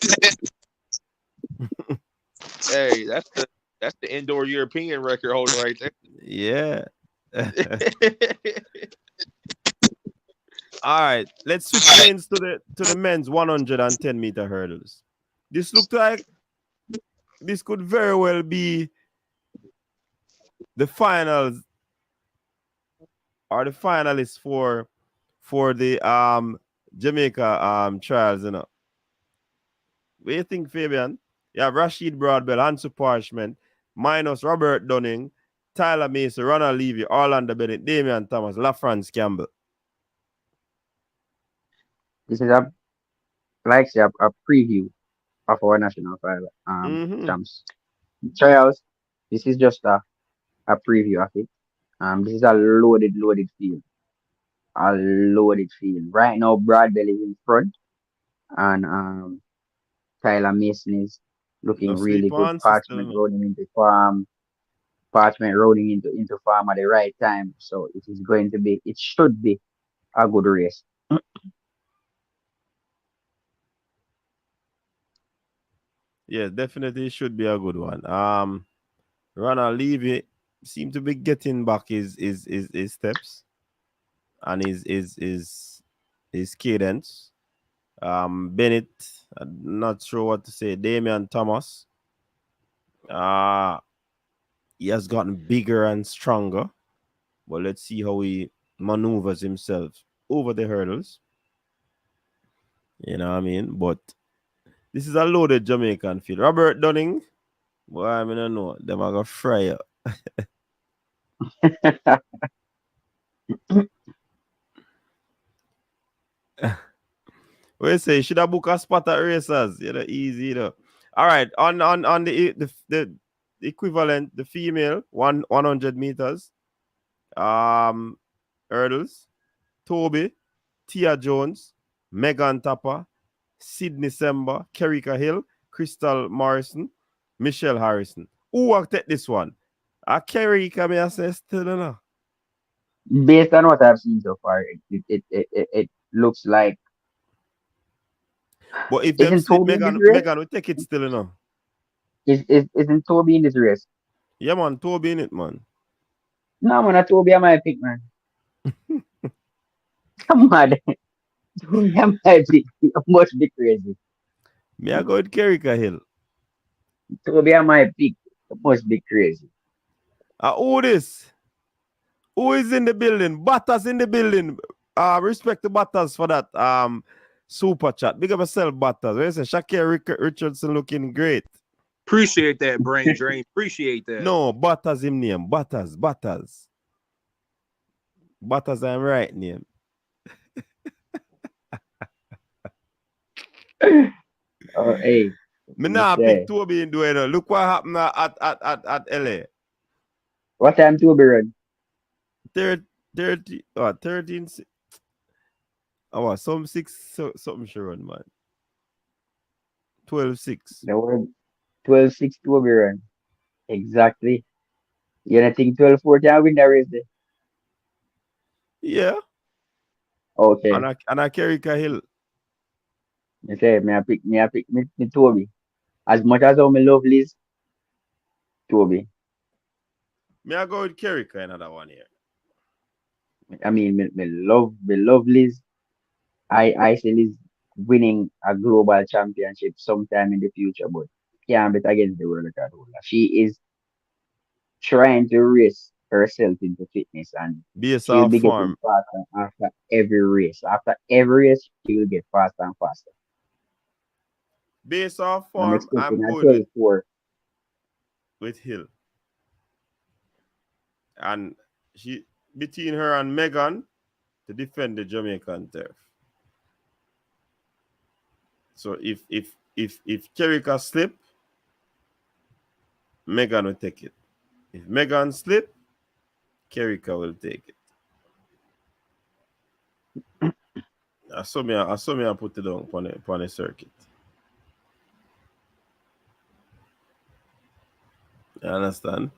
Speaker 4: Hey, that's the indoor European record holder right there.
Speaker 2: Yeah. All right, let's switch lanes to the men's 110-meter hurdles. This looked like this could very well be the finals or the finalists for the Jamaica trials, What do you think, Fabian? You have Rashid Broadbell, Hansu Parchment, minus Robert Dunning, Tyler Mason, Ronald Levy, Orlando Bennett, Damian Thomas, LaFrance Campbell.
Speaker 3: This is a preview of our national final champs trials. This is just a preview of it. This is a loaded field. A loaded field. Right now, Broadbell is in front, and Tyler Mason is looking
Speaker 2: No
Speaker 3: really
Speaker 2: sleep
Speaker 3: good.
Speaker 2: on, sister.
Speaker 3: Parchment rolling into form. Parchment rolling into form at the right time. So it should be a good race.
Speaker 2: Yeah, definitely should be a good one. Ronald Levy seemed to be getting back his steps and his cadence. Bennett, I'm not sure what to say. Damian Thomas, he has gotten bigger and stronger. But let's see how he maneuvers himself over the hurdles. You know what I mean? But this is a loaded Jamaican field. Robert Dunning, boy, I mean, I know them are gonna fry you. We say should I book a spot at racers? Easy, All right, on the equivalent, the female 100 meters, hurdles. Toby, Tia Jones, Megan Tapper, Sydney Semba, Kerika Hill, Crystal Morrison, Michelle Harrison. Who will take this one? Kerika, may I say still, no?
Speaker 3: Based on what I've seen so far, it looks like
Speaker 2: But if them
Speaker 3: isn't
Speaker 2: slip,
Speaker 3: Toby in this race?
Speaker 2: Megan will take it still, you know.
Speaker 3: Isn't Toby in this race?
Speaker 2: Yeah, man, Toby in it, man.
Speaker 3: No, man, Toby I might pick, man. Come on, Toby I might pick. You must be crazy.
Speaker 2: Me I go with Kerika Hill.
Speaker 3: Toby I might pick. You must be crazy.
Speaker 2: Who this? Who is in the building? Butters in the building. Respect the Butters for that super chat. Big up yourself, Butters. Where you say Shakir Richardson looking great.
Speaker 4: Appreciate that, brain drain. Appreciate that.
Speaker 2: No, Butters him name. Butters. Butters I'm right name.
Speaker 3: Oh, hey,
Speaker 2: Me
Speaker 3: you
Speaker 2: nah pick
Speaker 3: say.
Speaker 2: Toby in doing it. Look what happened at LA.
Speaker 3: What time Toby run?
Speaker 2: 13. Oh, some 6 something sure run, man. 12-6.
Speaker 3: The word 12-6 Toby run. Exactly. You don't think 12-40 I win the race there?
Speaker 2: Yeah.
Speaker 3: Okay.
Speaker 2: And I carry Cahill.
Speaker 3: You say me Toby. As much as how me love Liz, Toby.
Speaker 2: Me I go with Kerika another one here.
Speaker 3: I mean me love Liz. I say Liz winning a global championship sometime in the future, but can't bet against the world record holder. She is trying to race herself into fitness and
Speaker 2: Based
Speaker 3: she'll
Speaker 2: off
Speaker 3: be getting
Speaker 2: form.
Speaker 3: faster after every race. After every race, she will get faster and faster.
Speaker 2: Based off
Speaker 3: I'm
Speaker 2: form, I'm
Speaker 3: expecting a
Speaker 2: good
Speaker 3: 12-4.
Speaker 2: with Hill. And she between her and Megan to defend the Jamaican turf. So if Kerika slip, Megan will take it. If Megan slip, Kerika will take it. I saw me and put it down upon a circuit. You understand?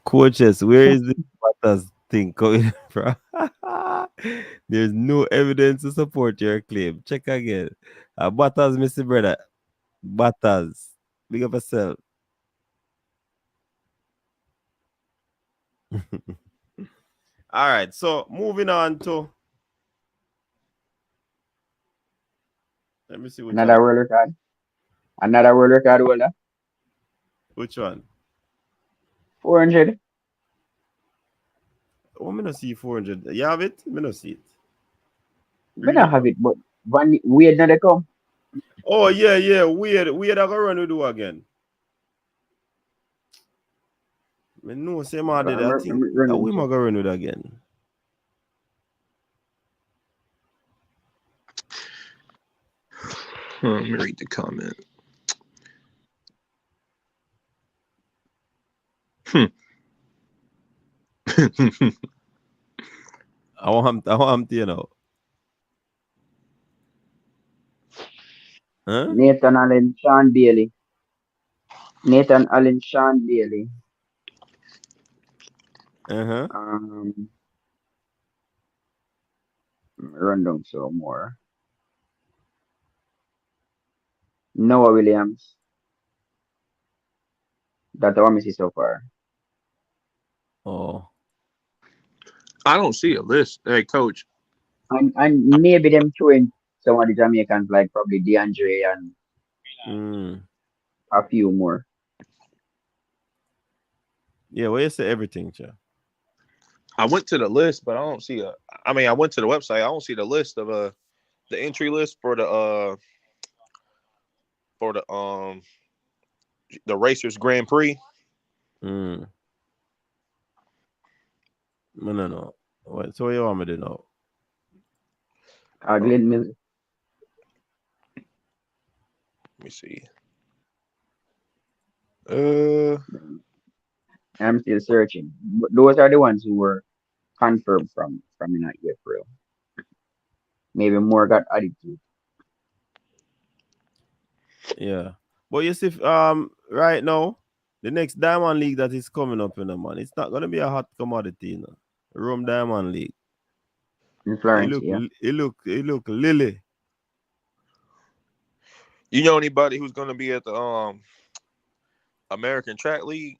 Speaker 2: Coaches, where is the Butters thing coming from? There's no evidence to support your claim. Check again. Butters, Mr. Brother. Butters. Big up yourself. All right. So moving on to let me see which
Speaker 3: Another
Speaker 2: one.
Speaker 3: world record. Another world record holder.
Speaker 2: Which one?
Speaker 3: 400.
Speaker 2: Oh, me not see 400. You have it? Me not see it.
Speaker 3: We
Speaker 2: Read
Speaker 3: don't
Speaker 2: it
Speaker 3: have
Speaker 2: out.
Speaker 3: it, but one weird now they come.
Speaker 2: Oh yeah. Weird. I go run we do again. Me know say ma did. I think we ma go run with again.
Speaker 4: Let me read the comment.
Speaker 2: I want him to, you know. Huh?
Speaker 3: Nathan Allen, Sean Bailey. Nathan Allen, Sean Bailey.
Speaker 2: Uh-huh.
Speaker 3: Run down some more. Noah Williams. That's what I see so far.
Speaker 2: Oh.
Speaker 4: I don't see a list. Hey, coach.
Speaker 3: And maybe them throwing some of the Jamaicans like probably DeAndre and a few more.
Speaker 2: Yeah, well, you say everything, Joe.
Speaker 4: I went to the list, but I don't see I went to the website. I don't see the list of the entry list for the Racers Grand Prix.
Speaker 2: No. What, so what you want me to know?
Speaker 3: Glenn Mills.
Speaker 4: Let me see.
Speaker 3: I'm still searching. But those are the ones who were confirmed from in April. Maybe more got added to.
Speaker 2: Yeah. But you see, right now, the next Diamond League that is coming up in the man, it's not gonna be a hot commodity, you know. Rome Diamond League.
Speaker 3: In Florence, yeah.
Speaker 2: He look Lily.
Speaker 4: You know anybody who's gonna be at the American Track League?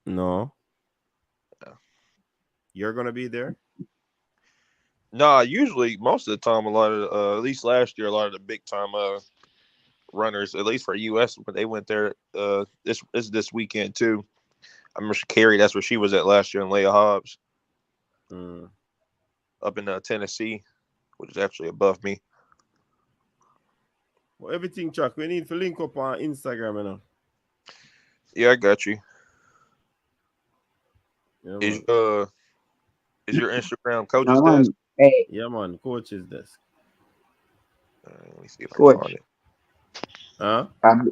Speaker 2: No.
Speaker 4: Yeah.
Speaker 2: You're gonna be there?
Speaker 4: Nah, usually most of the time, a lot of at least last year, a lot of the big time runners, at least for US, but they went there this weekend too. I remember Carrie, that's where she was at last year, and Leah Hobbs up in Tennessee, which is actually above me.
Speaker 2: Well, everything, Chuck. We need to link up on Instagram, you know.
Speaker 4: Yeah, I got you.
Speaker 2: Yeah,
Speaker 4: Is
Speaker 2: man.
Speaker 4: is your Instagram Coach's
Speaker 3: No,
Speaker 4: Desk?
Speaker 3: man. Hey,
Speaker 2: Yeah, man. Coach's desk.
Speaker 4: Let me see if I can find
Speaker 3: coach.
Speaker 4: it.
Speaker 2: Huh?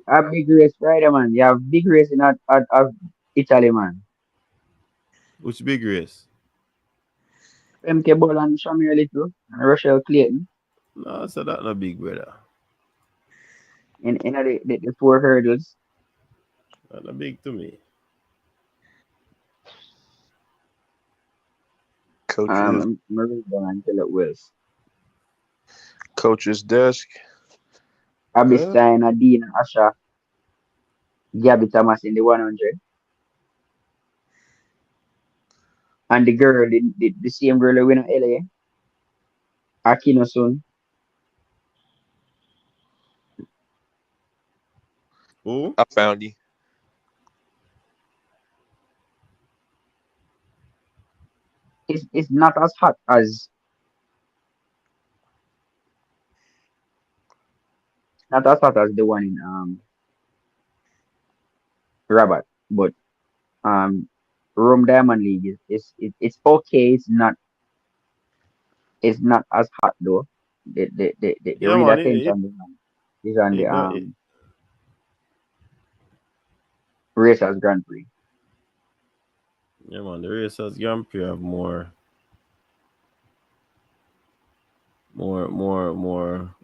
Speaker 3: A big race Friday, man. You have big race in at Italy, man.
Speaker 2: Which big race?
Speaker 3: MK Ball and Shamir Little and Rochelle Clayton
Speaker 2: No, so that not big, brother.
Speaker 3: in the 4 hurdles.
Speaker 2: That not big to me.
Speaker 4: Coach's
Speaker 3: Marie until it was.
Speaker 4: Coach's Desk.
Speaker 3: Abistine, Adina, Asha, Gabby Thomas in the 100. And the girl, the same girl who win at LA, Akino Sun.
Speaker 2: Who?
Speaker 4: I found you.
Speaker 3: It's not as hot as the one in Rabat, but Rome Diamond League it's okay. It's not as hot though. The
Speaker 2: Yeah,
Speaker 3: real
Speaker 2: man.
Speaker 3: attention is on the
Speaker 2: It don't.
Speaker 3: Racers Grand Prix.
Speaker 2: Yeah, man. The Racers Grand Prix have more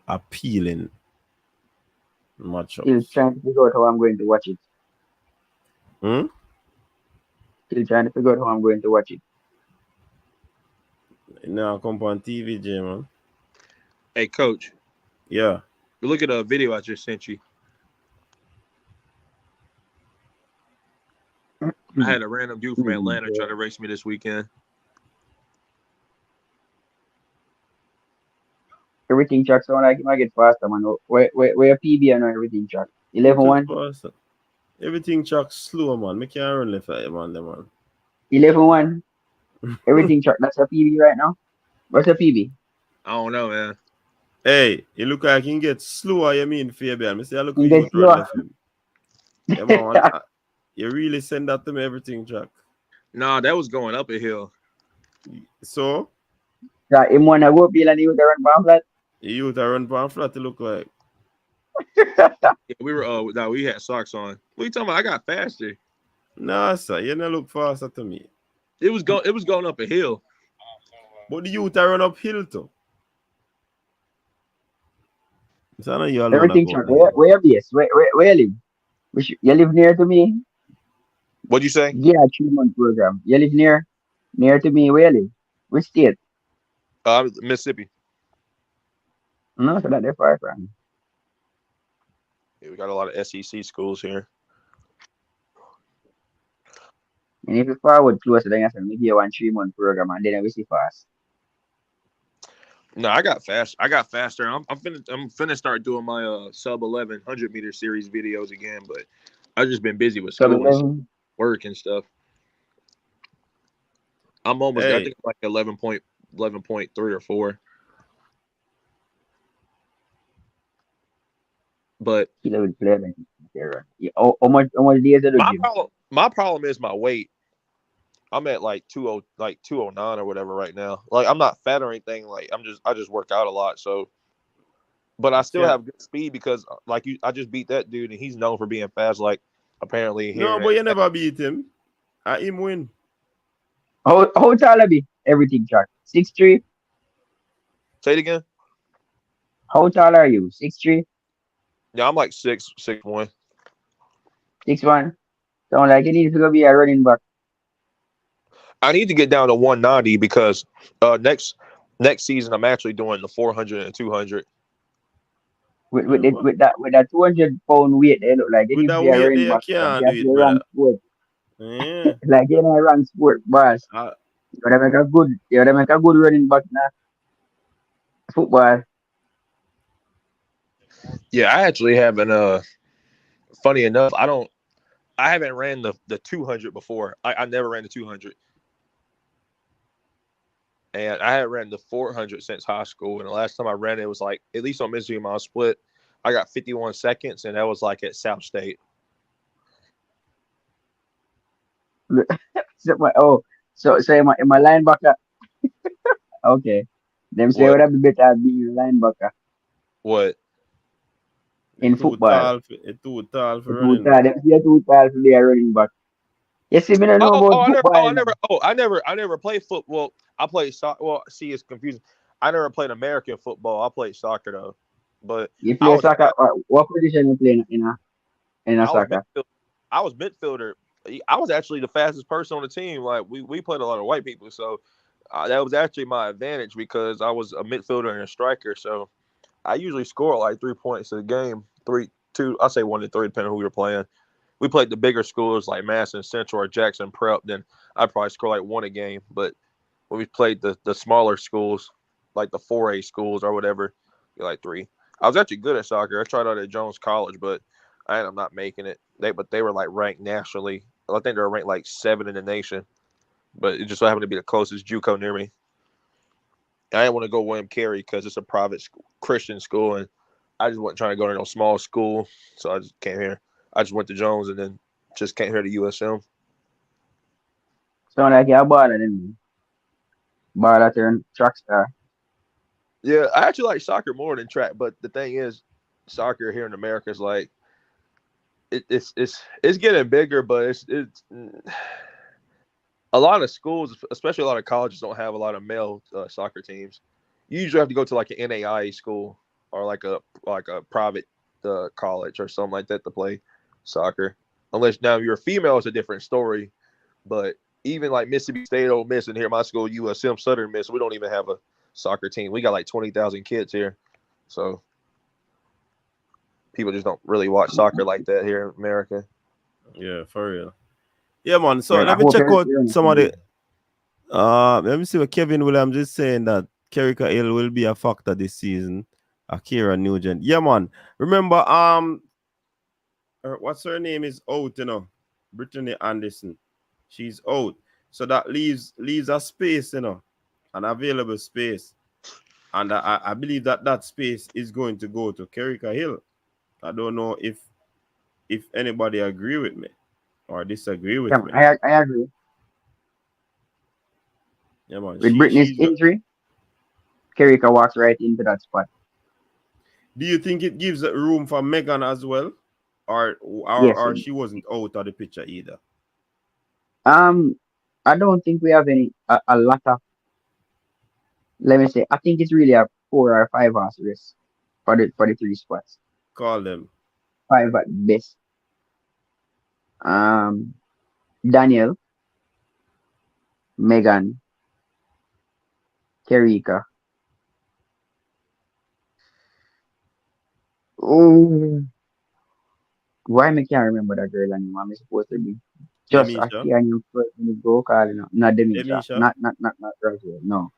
Speaker 2: appealing
Speaker 3: Still
Speaker 2: matchups.
Speaker 3: trying to figure out how I'm going to watch it.
Speaker 2: Hmm?
Speaker 3: Still trying to figure out how I'm going to watch it.
Speaker 2: Now come on TV, J, man.
Speaker 4: Hey, Coach.
Speaker 2: Yeah.
Speaker 4: Look at a video I just sent you. I had a random dude from Atlanta try to race me this weekend.
Speaker 3: Everything track sound like it might get faster, man. Where your PB and everything track?
Speaker 2: It was
Speaker 3: 11-1?
Speaker 2: fast. Everything track slow, man. Make can't run left at man, them, man.
Speaker 3: 11-1? Everything track. That's your PB right now? What's your PB?
Speaker 4: I don't know, man.
Speaker 2: Hey, it look like he can get slower, you mean, Fabian. I say, I look at
Speaker 3: You
Speaker 2: you
Speaker 3: get
Speaker 2: to run
Speaker 3: slower.
Speaker 2: left him. Yeah, man. You really send that to me, everything track.
Speaker 4: Nah, that was going up a hill.
Speaker 2: So?
Speaker 3: Yeah, him wanna go bill and he would run pamphlet.
Speaker 2: You to run pan flat, it look like.
Speaker 4: Yeah, we were no, we had socks on. What are you talking about? I got faster.
Speaker 2: Nah, sir, you don't look faster to me.
Speaker 4: It was going up a hill.
Speaker 2: But the youth are run uphill too. So you alone
Speaker 3: Everything track. Where you base? Where you live? You live near to me?
Speaker 4: What'd you say?
Speaker 3: Yeah, 3-month program. You live near to me, where you live? Which state?
Speaker 4: Mississippi.
Speaker 3: No, so that they're far from.
Speaker 4: Yeah, we got a lot of SEC schools here.
Speaker 3: And if you forward closer, then you have to maybe 1 3-month program and then we see fast.
Speaker 4: No, I got fast. I got faster. I'm finna start doing my sub 1100 meter series videos again, but I've just been busy with
Speaker 3: So
Speaker 4: school and work and stuff. I'm almost. I think I'm like 11.3 or 4. But
Speaker 3: how much days are
Speaker 4: my
Speaker 3: you?
Speaker 4: problem is my weight. I'm at like 209 or whatever right now. Like I'm not fat or anything. Like I just work out a lot. So, but I still have good speed because I just beat that dude and he's known for being fast. Like apparently here.
Speaker 2: No, but you never beat him. I him win.
Speaker 3: How tall are you? Everything track. 6'3"?
Speaker 4: Say it again.
Speaker 3: How tall are you? 6'3"?
Speaker 4: Yeah, I'm like 6'1".
Speaker 3: 6'1"? Sound like you need to go be a running back.
Speaker 4: I need to get down to 190 because next season I'm actually doing the 400 and 200.
Speaker 3: With that 200 pound weight, they look like they
Speaker 2: With
Speaker 3: need to
Speaker 2: that
Speaker 3: be a
Speaker 2: weight
Speaker 3: running
Speaker 2: there, you
Speaker 3: back.
Speaker 2: can't
Speaker 3: They
Speaker 2: do
Speaker 3: have to
Speaker 2: it,
Speaker 3: run
Speaker 2: brother.
Speaker 3: sport.
Speaker 2: Yeah.
Speaker 3: Like run sport, boss.
Speaker 2: Uh,
Speaker 3: You gotta make a good running back now. Football.
Speaker 4: Yeah, I actually haven't. Funny enough, I haven't ran the 200 before. I never ran the 200, and I haven't ran the 400 since high school. And the last time I ran it was like at least on Missouri Mile Split, I got 51 seconds, and that was like at South State.
Speaker 3: So am I linebacker? Okay. Them say
Speaker 4: What?
Speaker 3: would have be better at being a linebacker
Speaker 4: What?
Speaker 3: in football.
Speaker 2: too tall for
Speaker 3: Too
Speaker 2: running
Speaker 3: tall.
Speaker 2: back.
Speaker 3: Them say too tall to be a running back. You see, me don't know about football now.
Speaker 4: I never played football. I played soccer. Well, see, it's confusing. I never played American football. I played soccer though, but
Speaker 3: You
Speaker 4: I
Speaker 3: play
Speaker 4: was
Speaker 3: soccer. What position you play in a
Speaker 4: I was
Speaker 3: soccer?
Speaker 4: midfield, I was midfielder. I was actually the fastest person on the team. Like we played a lot of white people, so that was actually my advantage because I was a midfielder and a striker. So I usually score like 3 points a game, 3, 2. I say 1 to 3, depending on who we were playing. We played the bigger schools like Madison Central or Jackson Prep, then I'd probably score like 1 a game. But when we played the smaller schools, like the 4A schools or whatever, like 3. I was actually good at soccer. I tried out at Jones College, but I ended up not making it. They were like ranked nationally. I think they were ranked like 7 in the nation, but it just so happened to be the closest JUCO near me. I didn't want to go William Carey because it's a private school, Christian school, and I just wasn't trying to go to no small school, so I just came here. I just went to Jones and then just came here to USM.
Speaker 3: Sound like you're a baller then. Baller turn track star.
Speaker 4: Yeah, I actually like soccer more than track, but the thing is, soccer here in America is like it's getting bigger, but it's a lot of schools, especially a lot of colleges, don't have a lot of male soccer teams. You usually have to go to like an NAIA school or like a private college or something like that to play soccer. Unless now you're a female, it's a different story. But even like Mississippi State, Ole Miss, and here my school, USM Southern Miss, we don't even have a soccer team. We got like 20,000 kids here, so people just don't really watch soccer like that here in America.
Speaker 2: Yeah, for real. Yeah, man. So
Speaker 3: Well, I
Speaker 2: let me
Speaker 3: hope
Speaker 2: check out
Speaker 3: you're
Speaker 2: some of the. Let me see what Kevin Williams is saying that Kerika Hill will be a factor this season. Akira Nugent. Yeah, man. Remember, what's her name is out, Brittany Anderson. She's out. So that leaves a space, an available space. And I believe that space is going to go to Kerika Hill. I don't know if anybody agree with me or disagree with me.
Speaker 3: I agree.
Speaker 2: Yeah, man.
Speaker 3: With Britney's injury, Kerika walks right into that spot.
Speaker 2: Do you think it gives room for Megan as well? Or
Speaker 3: Yes.
Speaker 2: she wasn't out of the picture either?
Speaker 3: I don't think we have a lot of, let me say, I think it's really a 4 or 5 horse race for the 3 spots.
Speaker 2: Call them.
Speaker 3: 5 at best. Daniel, Megan, Kerika. Oh, why me can't remember that girl name? I'm supposed to be just a
Speaker 2: Demisha.
Speaker 3: Kenyan first minute go call, not Demisha.
Speaker 2: Demisha.
Speaker 3: Not Roswell. No,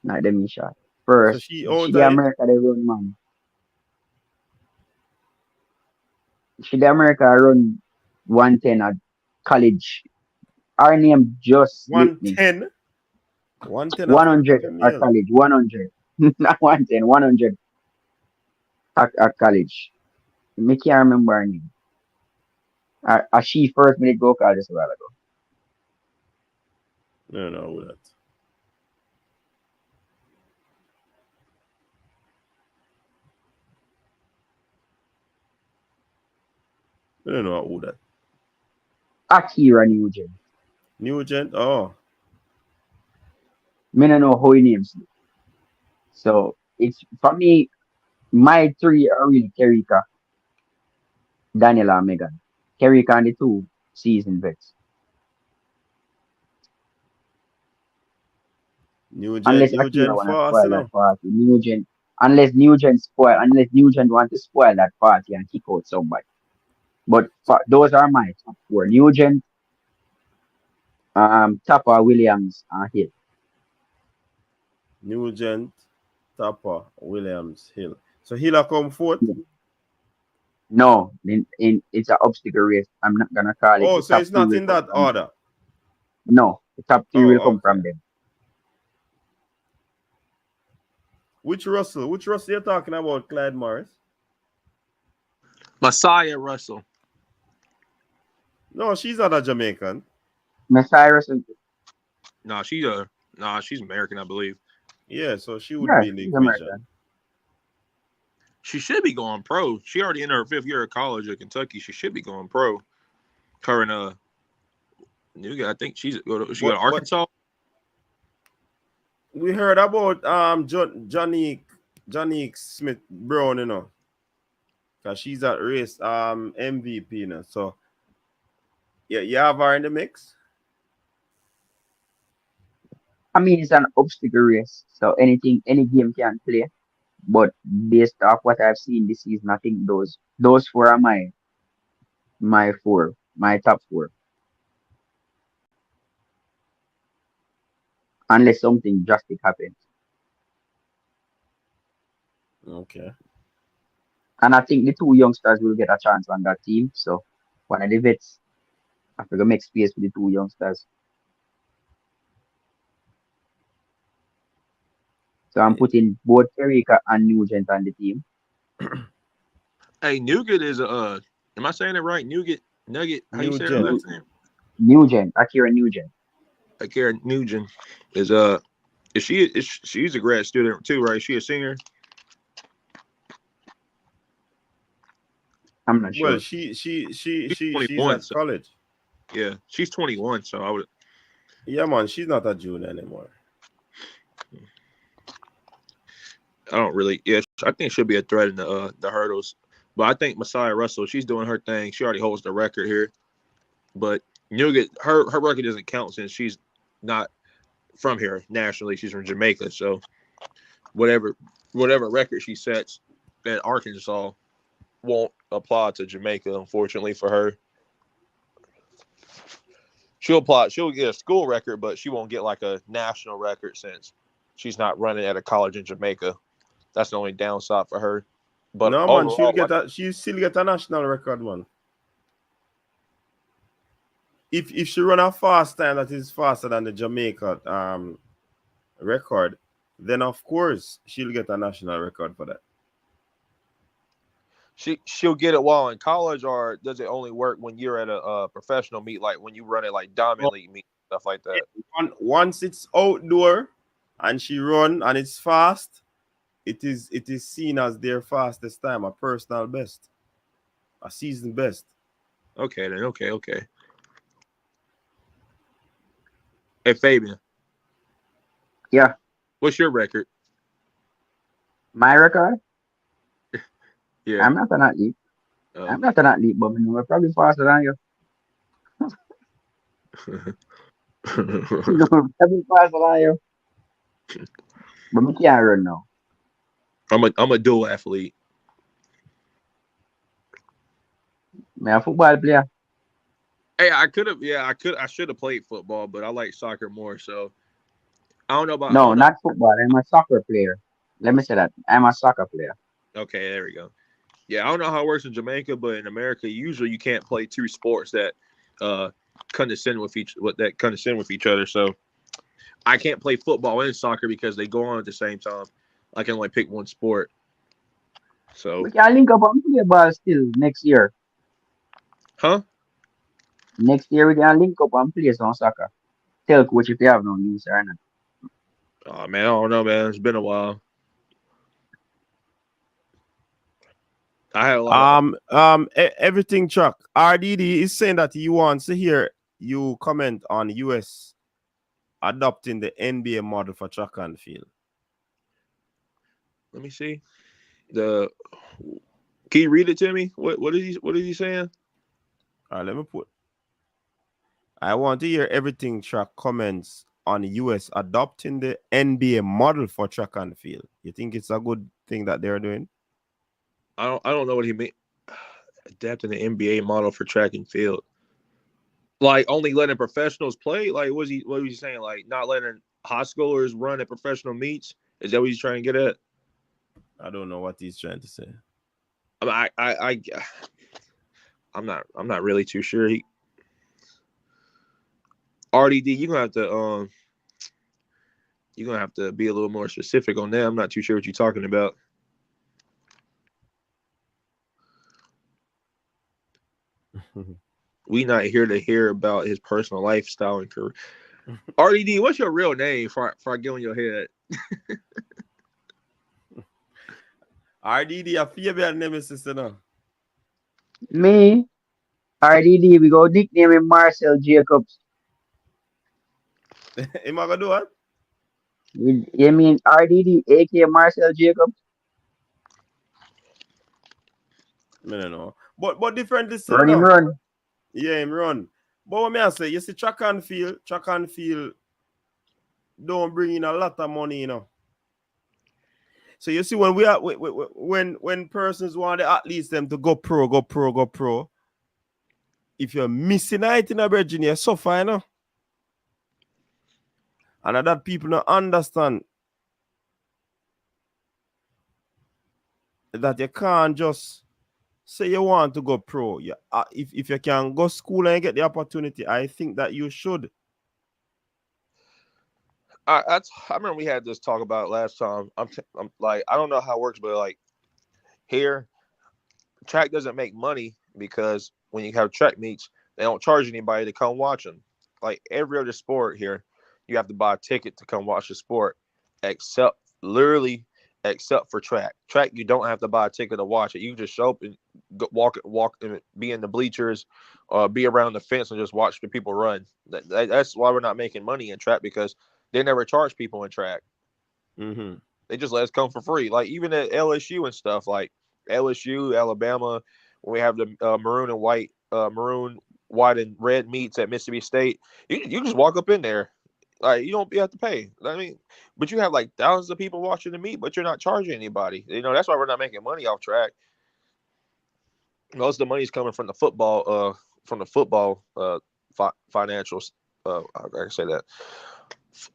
Speaker 3: not Demisha.
Speaker 2: So
Speaker 3: First,
Speaker 2: she out
Speaker 3: she
Speaker 2: of
Speaker 3: the
Speaker 2: it?
Speaker 3: America they run, man. She the America run 110 at college. Her name just slipped me.
Speaker 2: 110? 110 of
Speaker 3: 100 at
Speaker 2: Camille.
Speaker 3: college. 100. Not 110. 100 at college. Me can't remember her name. She first minute go call just a while ago.
Speaker 2: No, no, that. I don't know who that.
Speaker 3: Akira Nugent.
Speaker 2: Nugent? Oh.
Speaker 3: Me don't know how he names it. So it's for me, my 3 are really Kerika, Daniela, and Megan. Kerika and the 2 season vets. Unless Akira
Speaker 2: Nugent
Speaker 3: wanna
Speaker 2: fast,
Speaker 3: spoil
Speaker 2: you
Speaker 3: that
Speaker 2: know.
Speaker 3: party. Unless Nugent want to spoil that party and kick out somebody. But those are my top four. Nugent, Tapper, Williams, and Hill.
Speaker 2: Nugent, Tapper, Williams, Hill. So Hill come fourth.
Speaker 3: Yeah. No, it's an obstacle race. I'm not gonna call it.
Speaker 2: Oh,
Speaker 3: The
Speaker 2: so
Speaker 3: top
Speaker 2: it's
Speaker 3: three
Speaker 2: not
Speaker 3: will
Speaker 2: in
Speaker 3: come
Speaker 2: that
Speaker 3: from them.
Speaker 2: order.
Speaker 3: No, the top three will
Speaker 2: Oh,
Speaker 3: come
Speaker 2: okay.
Speaker 3: from them.
Speaker 2: Which Russell? Which Russell you're talking about, Clyde Morris?
Speaker 4: Messiah Russell.
Speaker 2: No, she's not a Jamaican.
Speaker 3: Messiris,
Speaker 4: No, she's American, I believe.
Speaker 2: Yeah, so she would
Speaker 3: yeah,
Speaker 2: be in the
Speaker 3: she's
Speaker 2: equation.
Speaker 3: American.
Speaker 4: She should be going pro. She already in her 5th year of college at Kentucky. She should be going pro. Her and Nuga, I think she got
Speaker 2: But
Speaker 4: Arkansas.
Speaker 2: we heard about Johnny Smith Brown, you know, because she's at race MVP, you know. So yeah, you have her in the mix.
Speaker 3: I mean, it's an obstacle race, so any game can play. But based off what I've seen this season, I think those four are my top four. Unless something drastic happens.
Speaker 2: Okay.
Speaker 3: And I think the two youngsters will get a chance on that team. So one of the vets have to make space for the two youngsters. So I'm putting both Sharika and Nugent on the team.
Speaker 4: Hey, Nugget is am I saying it right? Nugget. How you say her
Speaker 2: Nugent.
Speaker 4: last name?
Speaker 3: Nugent, Akira Nugent.
Speaker 4: Karen Nugent is she's a grad student too, right? Is she a senior?
Speaker 3: I'm not
Speaker 2: Well,
Speaker 3: sure.
Speaker 4: She's
Speaker 2: she's
Speaker 4: 21,
Speaker 2: at
Speaker 4: so
Speaker 2: college.
Speaker 4: yeah, she's 21. So I would.
Speaker 2: Yeah, man, she's not a junior anymore.
Speaker 4: I don't really. Yeah, I think she'll be a threat in the hurdles. But I think Messiah Russell, she's doing her thing. She already holds the record here. But Nugget, her record doesn't count since she's not from here nationally. She's from Jamaica. So whatever record she sets at Arkansas won't apply to Jamaica, unfortunately for her. She'll get a school record, but she won't get like a national record since she's not running at a college in Jamaica. That's the only downside for her. But
Speaker 2: No, man,
Speaker 4: overall,
Speaker 2: she'll still get a national record, man. If she run a fast time that is faster than the Jamaica record, then of course she'll get a national record for that.
Speaker 4: she'll get it while in college, or does it only work when you're at a professional meet, like when you run it like Diamond League meet, stuff like that?
Speaker 2: Once it's outdoor and she run and it's fast, it is seen as their fastest time, a personal best, a season best.
Speaker 4: Okay, then. Okay. Hey, Fabian,
Speaker 3: Yeah,
Speaker 4: what's your record?
Speaker 3: my record.
Speaker 4: Yeah.
Speaker 3: I'm not an athlete. I'm not an athlete, but we're probably faster than you. Probably faster than you. But we can't run now.
Speaker 4: I'm a dual athlete.
Speaker 3: I'm a football player.
Speaker 4: Hey, I should have played football, but I like soccer more. So I don't know.
Speaker 3: No, not football. I'm a soccer player. Let me say that. I'm a soccer player.
Speaker 4: Okay, there we go. Yeah, I don't know how it works in Jamaica, but in America, usually you can't play two sports that condescend with each other. So I can't play football and soccer because they go on at the same time. I can only pick one sport. So,
Speaker 3: We can link up and play ball still next year.
Speaker 4: huh?
Speaker 3: Next year we can link up and play some soccer. Tell coach if you have no news or not.
Speaker 4: Oh man, I don't know, man. It's been a while. I had a lot of
Speaker 2: Everything Chuck. RDD is saying that he wants to hear you comment on US adopting the NBA model for track and field.
Speaker 4: Let me see. Can you read it to me? What is he saying?
Speaker 2: All right, let me put. I want to hear everything Chuck comments on US adopting the NBA model for track and field. You think it's a good thing that they're doing?
Speaker 4: I don't know what he mean. Adapting the NBA model for track and field. Like only letting professionals play? Like what was he saying? Like not letting high schoolers run at professional meets? Is that what he's trying to get at?
Speaker 2: I don't know what he's trying to say.
Speaker 4: I'm not really too sure. RDD, you're gonna have to be a little more specific on that. I'm not too sure what you're talking about. We not here to hear about his personal lifestyle and career. RDD, what's your real name before I get on your head?
Speaker 2: RDD, a favorite nemesis, you know.
Speaker 3: Me, RDD, we go nickname him Marcel Jacobs.
Speaker 2: Am I gonna do what?
Speaker 3: You mean RDD, aka Marcel Jacobs?
Speaker 2: I don't know. But differently still,
Speaker 3: Run him
Speaker 2: no.
Speaker 3: run.
Speaker 2: Yeah, him run. But what may I say, you see, track and field don't bring in a lot of money, you know. So you see, when we are when persons want the athletes them to go pro, if you're missing out in a virgin, you suffer, you know. And that people don't understand that you can't just say you want to go pro. If you can go school and get the opportunity, I think that you should.
Speaker 4: I remember we had this talk about it last time. I'm like, I don't know how it works, but like here, track doesn't make money because when you have track meets, they don't charge anybody to come watch them. Like every other sport here, you have to buy a ticket to come watch the sport, except for track. Track, you don't have to buy a ticket to watch it. You just show up and walk and be in the bleachers, be around the fence and just watch the people run. That's why we're not making money in track, because they never charge people in track.
Speaker 2: Mm-hmm.
Speaker 4: They just let us come for free. Like even at LSU and stuff, like LSU, Alabama, when we have the maroon, white, and red meets at Mississippi State, you just walk up in there. Like you don't have to pay. I mean, but you have like thousands of people watching the meet, but you're not charging anybody. You know, that's why we're not making money off track. Most of the money is coming from the football, financials. I can say that.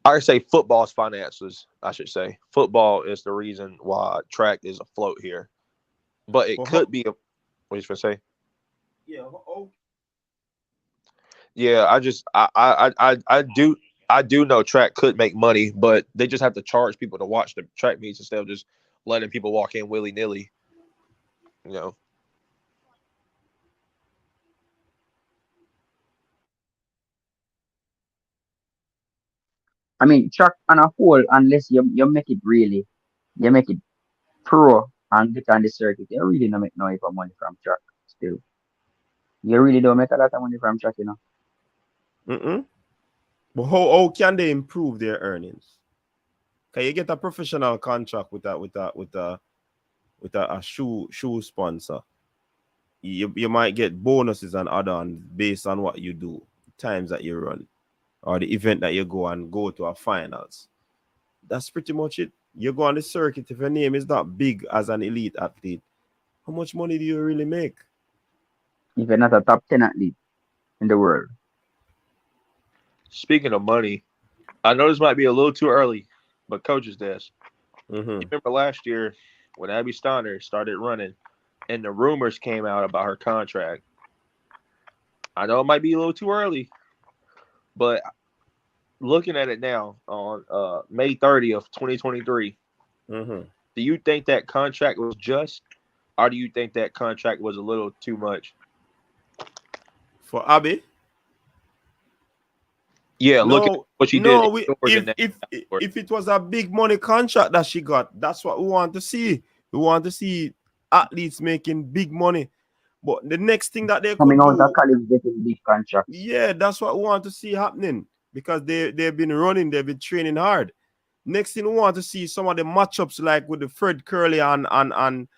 Speaker 4: I say football's finances. I should say football is the reason why track is afloat here, but it could be. What are you going to say?
Speaker 2: Yeah.
Speaker 4: Yeah, I do know track could make money, but they just have to charge people to watch the track meets instead of just letting people walk in willy nilly. You know.
Speaker 3: I mean, track on a whole, unless you make it really, you make it pro and get on the circuit, you really don't make no heap of money from track still. You really don't make a lot of money from track, you know.
Speaker 2: Mm-mm. But how can they improve their earnings? Can you get a professional contract with a shoe sponsor? You might get bonuses and add-ons based on what you do, times that you run, or the event that you go to a finals. That's pretty much it. You go on the circuit. If your name is not big as an elite athlete, how much money do you really make?
Speaker 3: If you're not a top 10 athlete in the world.
Speaker 4: Speaking of money, I know this might be a little too early, but coach's desk.
Speaker 2: Mm-hmm.
Speaker 4: You remember last year when Abby Steiner started running and the rumors came out about her contract? I know it might be a little too early, but looking at it now on May 30th, 2023,
Speaker 2: Mm-hmm.
Speaker 4: do you think that contract was just, or do you think that contract was a little too much?
Speaker 2: For Abby?
Speaker 4: Yeah, look at what she did.
Speaker 2: If it was a big money contract that she got, that's what we want to see. We want to see athletes making big money. But the next thing that they
Speaker 3: coming
Speaker 2: could
Speaker 3: out
Speaker 2: do,
Speaker 3: of college getting big contracts.
Speaker 2: yeah, that's what we want to see happening, because they've been running, they've been training hard. Next thing we want to see some of the matchups like with the Fred Curley and the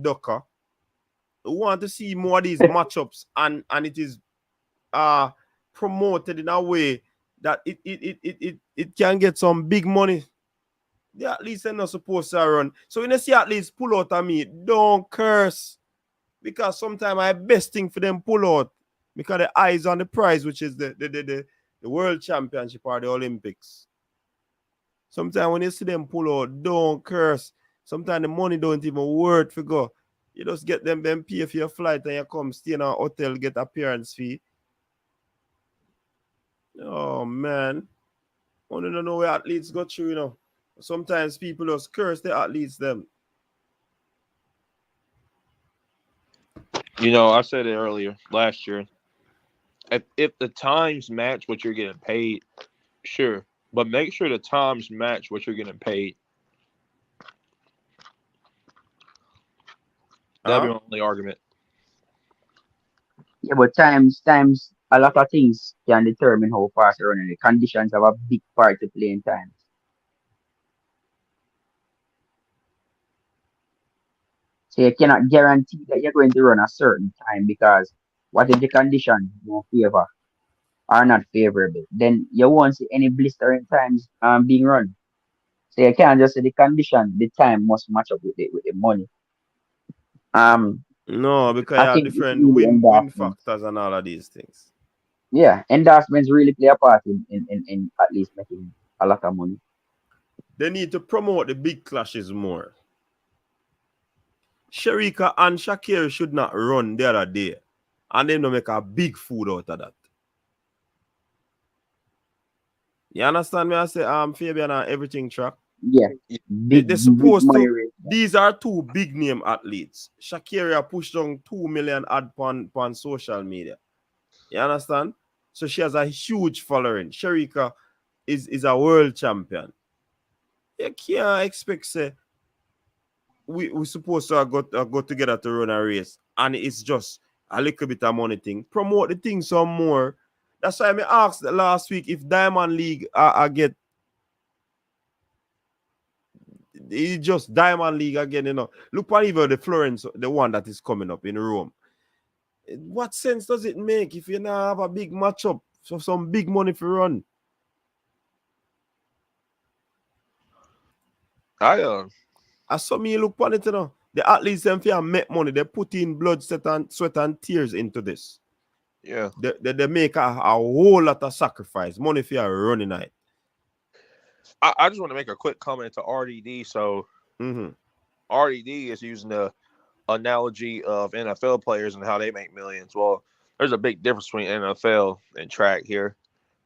Speaker 2: Ducker. We want to see more of these matchups and it is promoted in a way that it can get some big money. The athletes are not supposed to run. So when you see athletes pull out of me, don't curse. Because sometimes my best thing for them pull out. Because the eyes on the prize, which is the world championship or the Olympics. Sometimes when you see them pull out, don't curse. Sometimes the money don't even worth for go. You just get them pay for your flight and you come stay in a hotel, get appearance fee. Oh man. I don't know where athletes go through, you know. Sometimes people just curse the athletes them.
Speaker 4: You know, I said it earlier last year. If the times match what you're getting paid, sure. But make sure the times match what you're getting paid. That'd be my only argument.
Speaker 3: Yeah, but times a lot of things can determine how fast you're running. The conditions have a big part to play in times. So you cannot guarantee that you're going to run a certain time because what if the conditions don't favor are not favorable? Then you won't see any blistering times being run. So you can't just say the condition, the time must match up with the money.
Speaker 2: No, because you
Speaker 3: I
Speaker 2: have
Speaker 3: think it's
Speaker 2: different
Speaker 3: really
Speaker 2: win
Speaker 3: endorsements.
Speaker 2: factors and all of these things.
Speaker 3: Yeah, endorsements really play a part in at least making a lot of money.
Speaker 2: They need to promote the big clashes more. Sharika and Shakira should not run the other day. And they don't make a big food out of that. You understand me? I say, Fabian and everything track.
Speaker 3: Yeah,
Speaker 2: They're
Speaker 3: big
Speaker 2: supposed
Speaker 3: money
Speaker 2: to.
Speaker 3: race.
Speaker 2: These are two big name athletes. Shakira pushed on 2 million ad on social media. You understand? So she has a huge following. Sharika is a world champion. You can't expect say we supposed to go together to run a race, and it's just a little bit of money thing. Promote the thing some more. That's why I asked last week if Diamond League I get. It's just Diamond League again, you know. Look at even the Florence, the one that is coming up in Rome. What sense does it make if you now have a big matchup for some big money for run?
Speaker 4: I
Speaker 2: saw me look on it, you know. The athletes them fear make money. They put in blood, sweat and tears into this.
Speaker 4: Yeah.
Speaker 2: They make a whole lot of sacrifice. Money for running night.
Speaker 4: I just want to make a quick comment to RDD. So RDD is using the analogy of NFL players and how they make millions. Well, there's a big difference between NFL and track here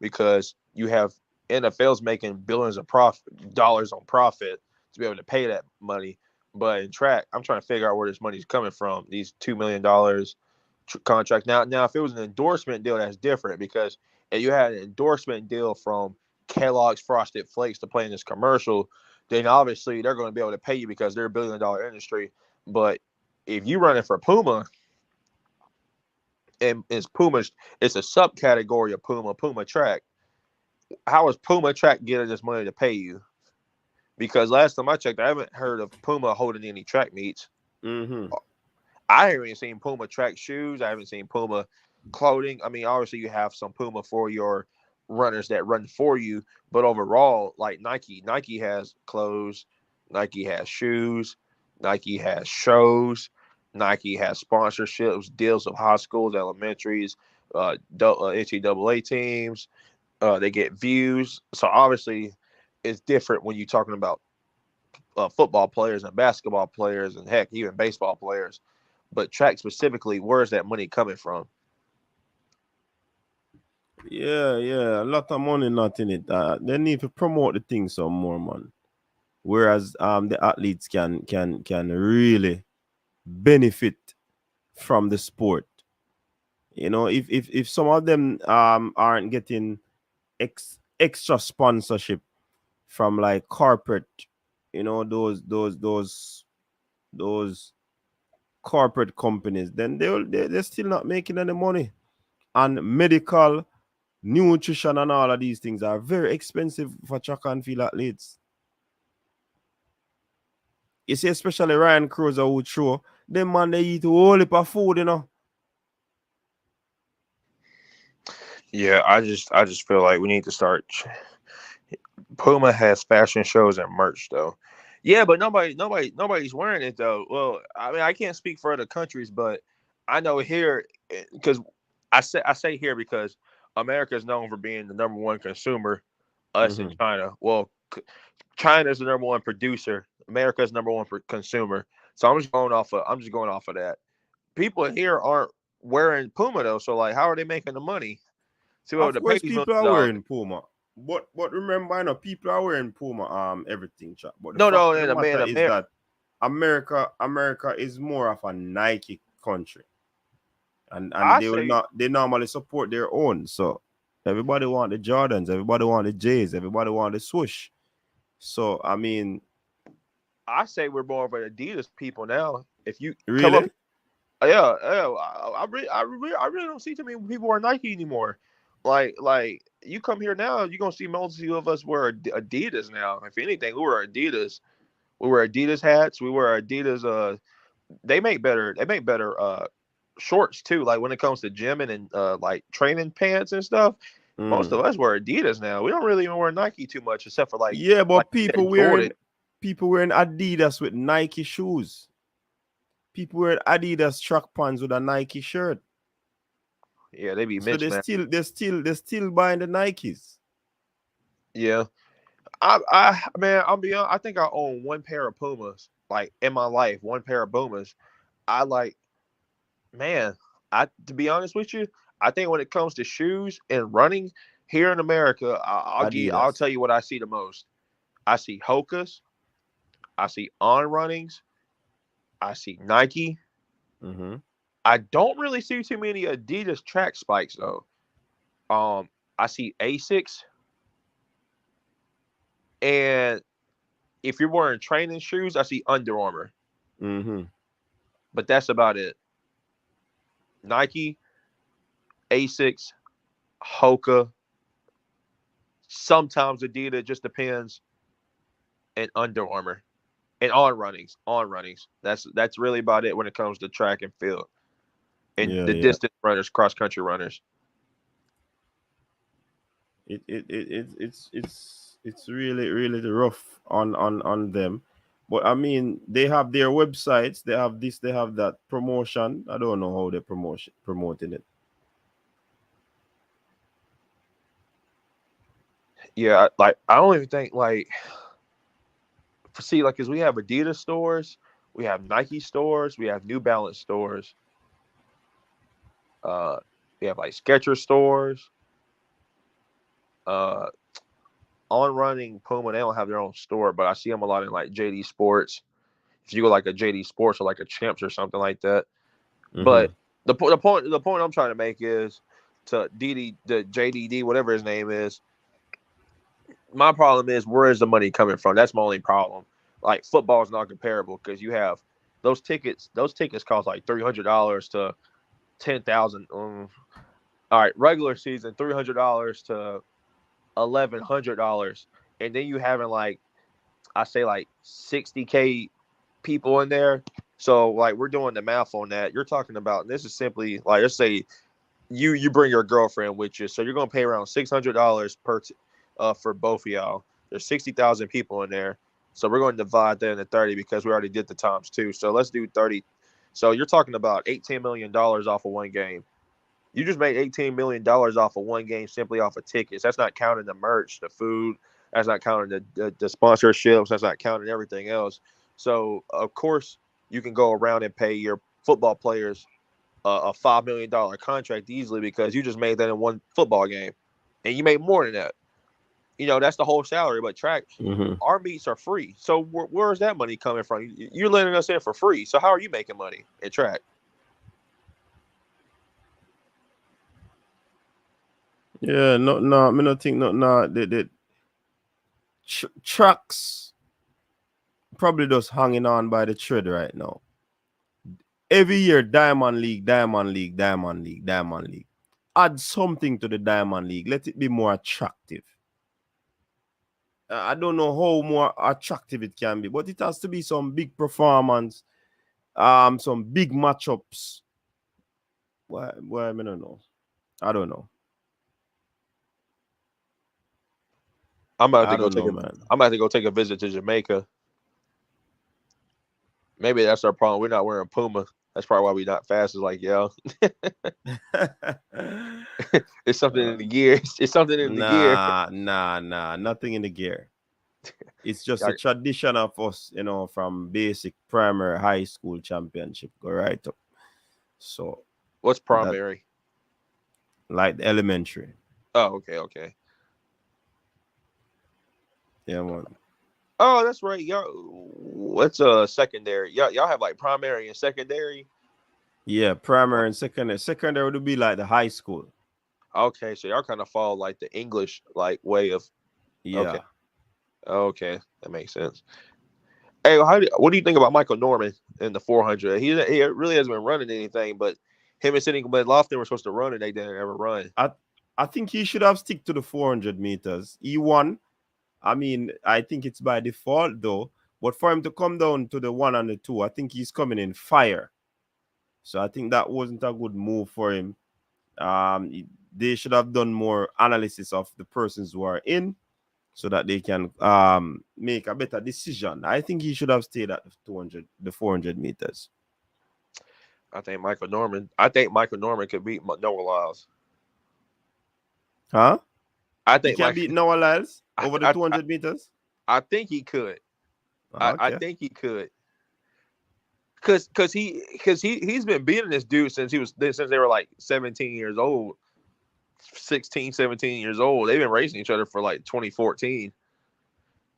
Speaker 4: because you have NFL's making billions of dollars on profit to be able to pay that money. But in track, I'm trying to figure out where this money's coming from. These $2 million contract. Now, if it was an endorsement deal, that's different because if you had an endorsement deal from Kellogg's Frosted Flakes to play in this commercial, then obviously they're going to be able to pay you because they're a $1 billion industry. But if you run it for Puma, and it's a subcategory of Puma track. How is Puma track getting this money to pay you? Because last time I checked, I haven't heard of Puma holding any track meets. I haven't even seen Puma track shoes. I haven't seen Puma clothing. I mean, obviously you have some Puma for your runners that run for you, but overall, like Nike has clothes, Nike has shoes, Nike has shows, Nike has sponsorships, deals with high schools, elementaries, NCAA teams. They get views. So obviously, it's different when you're talking about football players and basketball players and heck, even baseball players. But track specifically, where's that money coming from?
Speaker 2: Yeah, a lot of money not in it. They need to promote the thing some more, man. Whereas the athletes can really benefit from the sport. You know, if some of them aren't getting extra sponsorship from like corporate, you know, those corporate companies, then they're still not making any money. And medical, nutrition, and all of these things are very expensive for track and field athletes. You see, especially Ryan Cruiser who throw, them man they eat a whole heap of food, you know.
Speaker 4: Yeah, I just feel like we need to start. Puma has fashion shows and merch though. Yeah, but nobody's wearing it though. Well, I mean, I can't speak for other countries, but I know here because I say here because America is known for being the number one consumer. Us in
Speaker 2: Mm-hmm.
Speaker 4: China. Well, China is the number one producer. America is number one consumer. So I'm just going off of that. People here aren't wearing Puma though. So like, how are they making the money to be able
Speaker 2: Of
Speaker 4: to pay
Speaker 2: course,
Speaker 4: these millions
Speaker 2: people
Speaker 4: of
Speaker 2: are
Speaker 4: dollars?
Speaker 2: wearing Puma, but remember, people are wearing Puma, everything. But the
Speaker 4: No,
Speaker 2: fact
Speaker 4: no,
Speaker 2: of the
Speaker 4: in
Speaker 2: matter is
Speaker 4: America.
Speaker 2: that America is more of a Nike country, and
Speaker 4: I
Speaker 2: they will
Speaker 4: say
Speaker 2: not they normally support their own. So everybody want the Jordans, everybody want the J's, everybody want the swoosh. So I mean,
Speaker 4: I say we're more of an Adidas people now. If you come up,
Speaker 2: really,
Speaker 4: yeah, yeah, I really don't see too many people wear Nike anymore. Like you come here now, you're gonna see most of us wear Adidas now. If anything, we wear Adidas. We wear Adidas hats. We wear Adidas. They make better shorts too. Like when it comes to gymming and like training pants and stuff. Most
Speaker 2: mm.
Speaker 4: of us wear Adidas now. We don't really even wear Nike too much, except for
Speaker 2: Yeah,
Speaker 4: like
Speaker 2: but
Speaker 4: you said, Jordan.
Speaker 2: people wearing Adidas with Nike shoes. People wearing Adidas track pants with a Nike shirt.
Speaker 4: Yeah, they be
Speaker 2: So
Speaker 4: mentioning that.
Speaker 2: they're still buying the Nikes.
Speaker 4: Yeah. I man, I'll be honest. I think I own one pair of Pumas, like in my life, one pair of Pumas. I like, man. I to be honest with you, I think when it comes to shoes and running here in America, I'll
Speaker 2: Adidas.
Speaker 4: tell you what I see the most. I see Hokas, I see On Runnings, I see Nike.
Speaker 2: Mm-hmm.
Speaker 4: I don't really see too many Adidas track spikes though. I see Asics, and if you're wearing training shoes, I see Under Armour,
Speaker 2: Mm-hmm.
Speaker 4: but that's about it. Nike, Asics, Hoka, sometimes Adidas, just depends, and Under Armour, and on runnings. That's really about it when it comes to track and field and
Speaker 2: Yeah,
Speaker 4: the
Speaker 2: yeah.
Speaker 4: distance runners, cross country runners.
Speaker 2: It's really really rough on them. But I mean, they have their websites, they have this, they have that promotion. I don't know how they're promoting it.
Speaker 4: Yeah, like I don't even think like see like because we have Adidas stores, we have Nike stores, we have New Balance stores, uh, we have like Skechers stores, uh, on running Puma. They don't have their own store, but I see them a lot in like JD Sports. If you go like a JD Sports or like a Champs or something like that.
Speaker 2: Mm-hmm.
Speaker 4: But the point I'm trying to make is to DD the JDD whatever his name is. My problem is where is the money coming from? That's my only problem. Like football is not comparable because you have those tickets. Those tickets cost like $300 to 10,000. All right, regular season $300 to $1,100, and then you having like I say like 60K people in there. So like we're doing the math on that. You're talking about this is simply like let's say you bring your girlfriend with you, so you're gonna pay around $600 for both of y'all. There's 60,000 people in there, so we're going to divide that into 30 because we already did the times two. So let's do 30. So you're talking about $18 million off of one game. You just made $18 million off of one game simply off of tickets. That's not counting the merch, the food. That's not counting the sponsorships. That's not counting everything else. So of course you can go around and pay your football players a $5 million contract easily because you just made that in one football game, and you made more than that. That's the whole salary. But track,
Speaker 2: Mm-hmm.
Speaker 4: our meets are free. So where is that money coming from? You're letting us in for free. So how are you making money in track?
Speaker 2: Yeah, no, me not think no. The tracks probably just hanging on by the thread right now. Every year, Diamond League, Diamond League, Diamond League, Diamond League. Add something to the Diamond League. Let it be more attractive. I don't know how more attractive it can be, but it has to be some big performance, some big matchups. Why I don't know. I don't know.
Speaker 4: I'm about to
Speaker 2: I
Speaker 4: go
Speaker 2: don't
Speaker 4: take
Speaker 2: know,
Speaker 4: a.
Speaker 2: man.
Speaker 4: I'm about to go take a visit to Jamaica. Maybe that's our problem. We're not wearing Puma. That's probably why we're not fast as like yo. It's something in the gear. It's something in the gear.
Speaker 2: Nah. Nothing in the gear. It's just a
Speaker 4: Y'all-
Speaker 2: tradition of us, from basic, primary, high school championship, go right up. So
Speaker 4: What's
Speaker 2: that,
Speaker 4: primary?
Speaker 2: like the elementary.
Speaker 4: Oh, okay.
Speaker 2: Yeah, man.
Speaker 4: Oh, that's right. Y'all, what's secondary? Y'all have like primary and secondary.
Speaker 2: Yeah, primary and secondary. Secondary would be like the high school.
Speaker 4: Okay, so y'all kind of follow like the English like way of. Okay,
Speaker 2: Yeah.
Speaker 4: okay, that makes sense. Hey, what do you think about Michael Norman in the 400? He really hasn't been running anything, but him and Sidney Lofton were supposed to run and they didn't ever run.
Speaker 2: I think he should have stick to the 400 meters. He won. I mean, I think it's by default though. But for him to come down to the 1 and the 2, I think he's coming in fire. So I think that wasn't a good move for him. They should have done more analysis of the persons who are in, so that they can make a better decision. I think he should have stayed at the 400 meters.
Speaker 4: I think Michael Norman could beat Noah Lyles.
Speaker 2: Huh?
Speaker 4: I
Speaker 2: He
Speaker 4: think
Speaker 2: can beat Noah Lyles over the
Speaker 4: I,
Speaker 2: 200 meters?
Speaker 4: I think he could. I
Speaker 2: Okay.
Speaker 4: think he could. Cause he's been beating this dude since they were like 17 years old, 16, 17 years old. They've been racing each other for like 2014.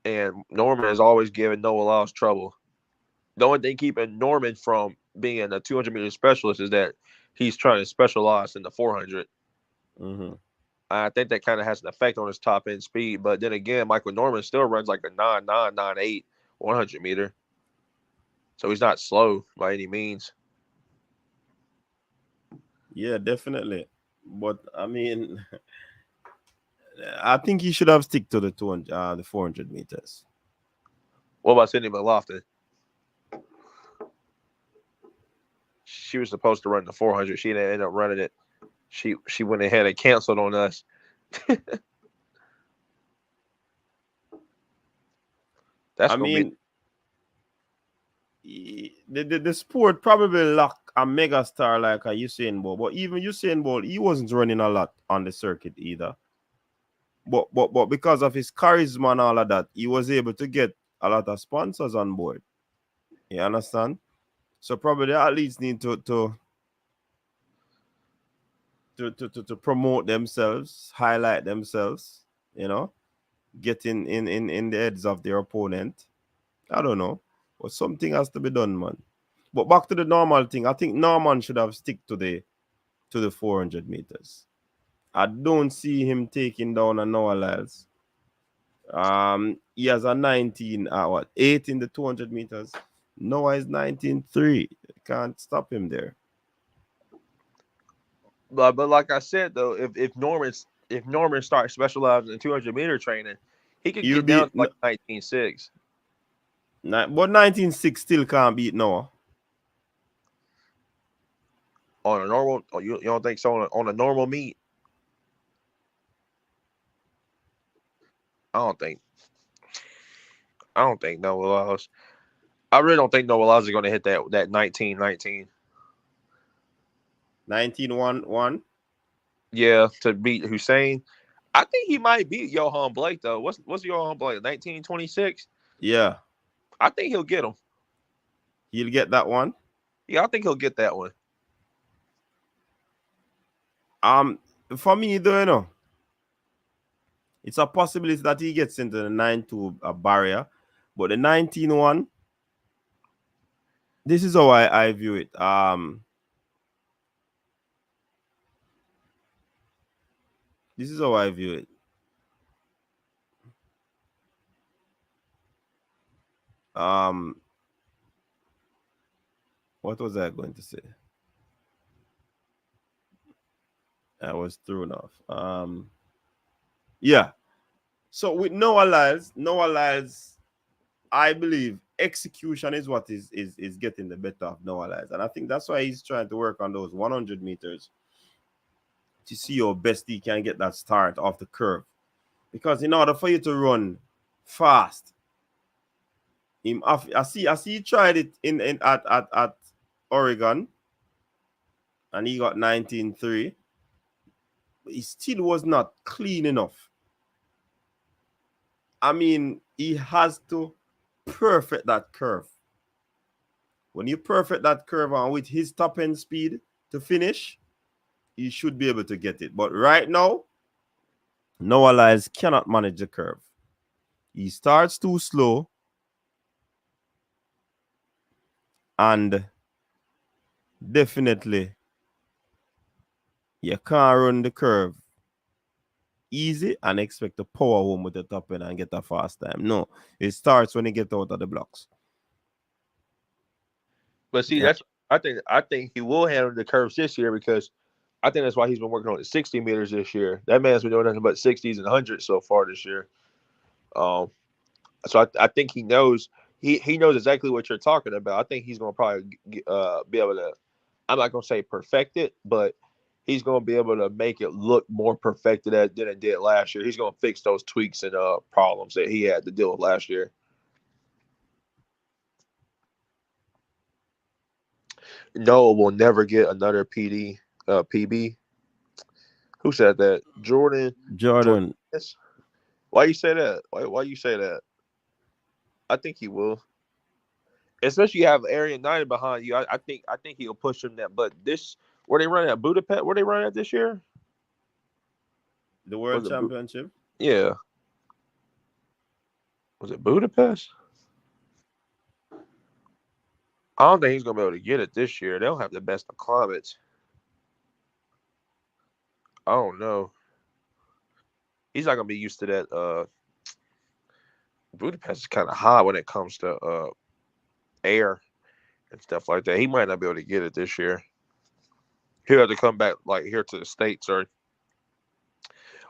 Speaker 4: And Norman has always given Noah Lyles trouble. The only thing keeping Norman from being a 200-meter specialist is that he's trying to specialize in the 400.
Speaker 2: Mm-hmm.
Speaker 4: I think that kind of has an effect on his top end speed. But then again, Michael Norman still runs like a 9.998 100 meter. So he's not slow by any means.
Speaker 2: Yeah, definitely. But I mean, I think he should have stick to the 200, the 400 meters.
Speaker 4: What about Sidney McLaughlin? She was supposed to run the 400. She didn't end up running it. She went ahead and canceled on us. That's
Speaker 2: I
Speaker 4: gonna
Speaker 2: mean, the sport probably lack a mega star like a Usain Bolt, but even Usain Bolt, he wasn't running a lot on the circuit either. But because of his charisma and all of that, he was able to get a lot of sponsors on board. You understand? So probably the athletes need to promote themselves, highlight themselves, get in the heads of their opponent. I don't know. But something has to be done, man. But back to the normal thing, I think Norman should have stick to the 400 meters. I don't see him taking down a Noah Lyles. He has a 19 8 in the 200 meters. Noah is 19.3. Can't stop him there.
Speaker 4: but like I said though, if Norman starts specializing in 200-meter training, he could
Speaker 2: He'll
Speaker 4: get
Speaker 2: be
Speaker 4: down to like 19.6.
Speaker 2: but 19.6 still can't beat Noah.
Speaker 4: On a normal. Oh, you don't think so on a normal meet? I don't think. I don't think Noah Lyles. I really don't think Noah Lyles is going to hit that 19-19.
Speaker 2: 19.1.
Speaker 4: Yeah, to beat Hussein. I think he might beat Johan Blake though. What's Johan Blake? 19.26.
Speaker 2: Yeah,
Speaker 4: I think he'll get him.
Speaker 2: he'll get that one.
Speaker 4: Yeah, I think he'll get that one.
Speaker 2: For me, though, it's a possibility that he gets into the 9.2 barrier, but the 19.1, this is how I view it. This is how I view it. What was I going to say? I was thrown off. Yeah. So with Noah Lyles, I believe execution is what is getting the better of Noah Lyles, and I think that's why he's trying to work on those 100 meters to see how best he can get that start off the curve, Because in order for you to run fast, I see he tried it in at Oregon, and he got 19.3. But he still was not clean enough. I mean, he has to perfect that curve. When you perfect that curve and with his top end speed to finish, he should be able to get it. But right now, Noah Lyles cannot manage the curve. He starts too slow, and definitely you can't run the curve easy and expect to power home with the top end and get a fast time. No, it starts when you get out of the blocks.
Speaker 4: But see,
Speaker 2: Yeah.
Speaker 4: I think he will handle the curves this year because I think that's why he's been working on the 60 meters this year. That man's been doing nothing but 60s and 100s so far this year. So I think he knows exactly what you're talking about. I think he's gonna probably be able to. I'm not gonna say perfect it, but he's gonna be able to make it look more perfected than it did last year. He's gonna fix those tweaks and problems that he had to deal with last year. Noah will never get another PB. Who said that? Jordan. Yes. Why you say that? Why you say that? I think he will. Especially you have Arian 9 behind you. I think he'll push him that. But this, where they running at Budapest? Where they running at this year?
Speaker 2: The World Championship?
Speaker 4: Yeah. Was it Budapest? I don't think he's gonna be able to get it this year. They don't have the best of climates. I don't know. He's not gonna be used to that. Budapest is kind of high when it comes to air and stuff like that. He might not be able to get it this year. He'll have to come back like here to the States or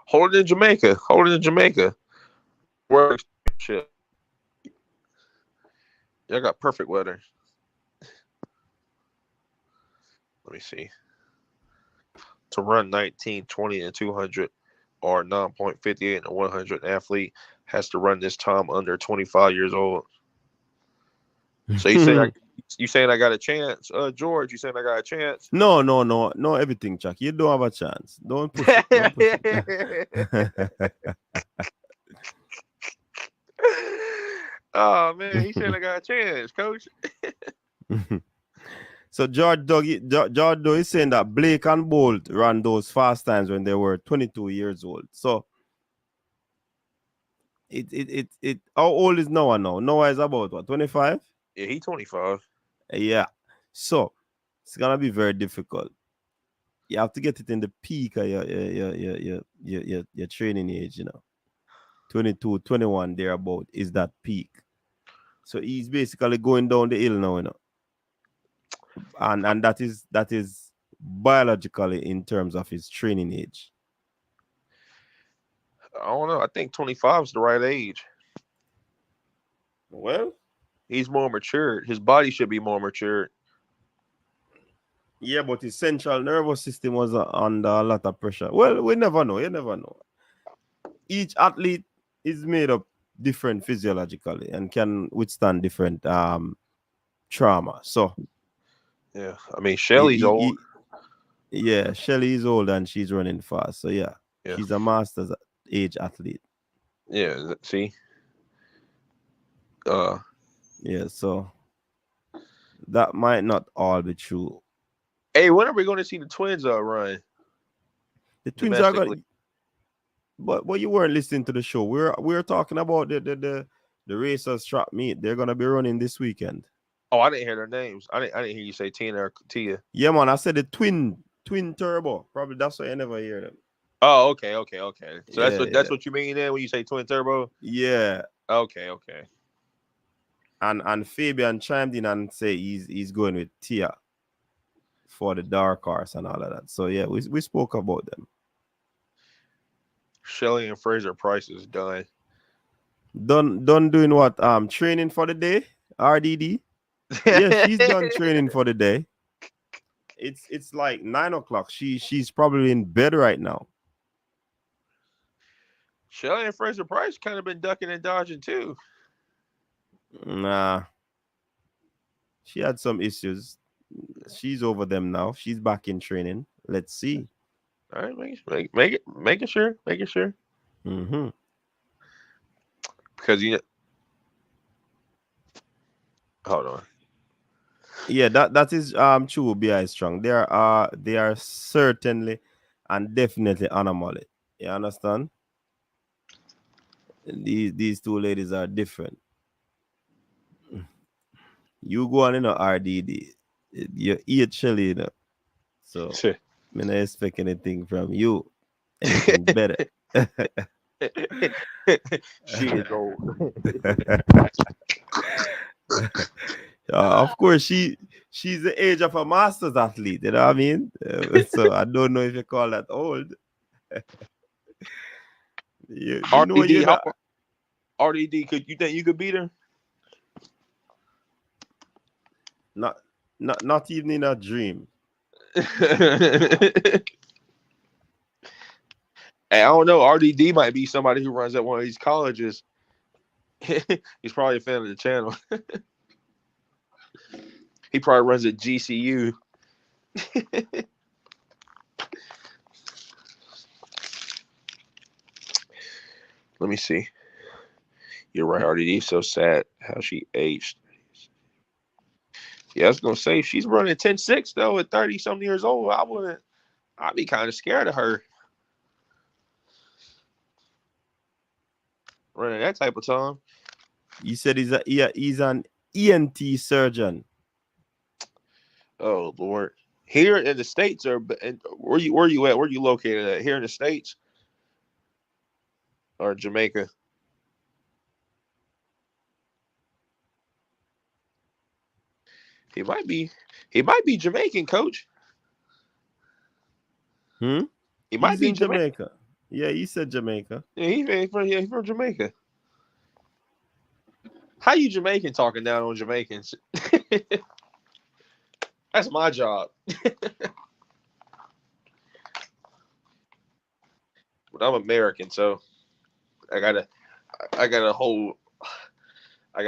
Speaker 4: hold it in Jamaica. Work shit. Y'all got perfect weather. Let me see. To run 19, 20, and 200 or 9.58 and 100, an athlete has to run this time under 25 years old. So you saying I got a chance, George? You saying I got a chance?
Speaker 2: No, everything, Chuck. You don't have a chance. Don't push it.
Speaker 4: Oh man, he said I got a chance, coach.
Speaker 2: So George Doug is saying that Blake and Bolt ran those fast times when they were 22 years old. So it how old is Noah now? Noah is about what, 25?
Speaker 4: Yeah, he's 25.
Speaker 2: Yeah. So it's gonna be very difficult. You have to get it in the peak of your training age, 22, 21, thereabout is that peak. So he's basically going down the hill now, And that is biologically in terms of his training age.
Speaker 4: I don't know. I think 25 is the right age.
Speaker 2: Well,
Speaker 4: he's more matured. His body should be more matured.
Speaker 2: Yeah, but his central nervous system was under a lot of pressure. Well, we never know. You never know. Each athlete is made up different physiologically and can withstand different trauma. So,
Speaker 4: yeah, I mean, Shelly's old.
Speaker 2: Yeah, Shelly is old and she's running fast. So, yeah. She's a master's age athlete.
Speaker 4: Yeah, see?
Speaker 2: Yeah, so that might not all be true.
Speaker 4: Hey, when are we going to see the Twins run?
Speaker 2: The Twins are going. But you weren't listening to the show. We're talking about the racers track meet. They're gonna be running this weekend.
Speaker 4: Oh, I didn't hear their names. I didn't hear you say Tina or Tia.
Speaker 2: Yeah, man. I said the twin turbo. Probably that's why I never hear them.
Speaker 4: Oh, okay. So that's what you mean then when you say twin turbo?
Speaker 2: Yeah.
Speaker 4: Okay.
Speaker 2: And Fabian chimed in and say he's going with Tia for the dark horse and all of that. So yeah, we spoke about them.
Speaker 4: Shelly and Fraser Price is done.
Speaker 2: Done doing what? Training for the day? RDD? Yeah, she's done training for the day. It's like 9 o'clock. She's probably in bed right now.
Speaker 4: Shelly and Fraser Price kind of been ducking and dodging too.
Speaker 2: Nah, she had some issues. She's over them now. She's back in training. Let's see.
Speaker 4: All right, making sure.
Speaker 2: Mm-hmm.
Speaker 4: Because hold on.
Speaker 2: Yeah, that is true. BI strong. They are certainly and definitely anomaly. You understand? These two ladies are different. You go on in a RDD, you eat Shelly, so I'm not expect anything from you. Anything better.
Speaker 4: She is old.
Speaker 2: Of course, she's the age of a masters athlete. You know what I mean? So I don't know if you call that old. you know
Speaker 4: RDD,
Speaker 2: you're not.
Speaker 4: RDD, you think you could beat her?
Speaker 2: Not even in a dream.
Speaker 4: Hey, I don't know. RDD might be somebody who runs at one of these colleges. He's probably a fan of the channel. He probably runs at GCU. Let me see. You're right, RDD. So sad how she aged. Yeah, I was gonna say she's running 10.6 though at 30-something years old. I'd be kind of scared of her running that type of time.
Speaker 2: You said he's an ENT surgeon.
Speaker 4: Oh Lord. Here in the States where you at? Where you located at? Here in the States or Jamaica? He might be Jamaican, coach. He might
Speaker 2: He's
Speaker 4: be
Speaker 2: in
Speaker 4: Jamaican.
Speaker 2: Jamaica. Yeah, he said Jamaica.
Speaker 4: Yeah, he's from Jamaica. How you Jamaican talking down on Jamaicans? That's my job. But I'm American, so I gotta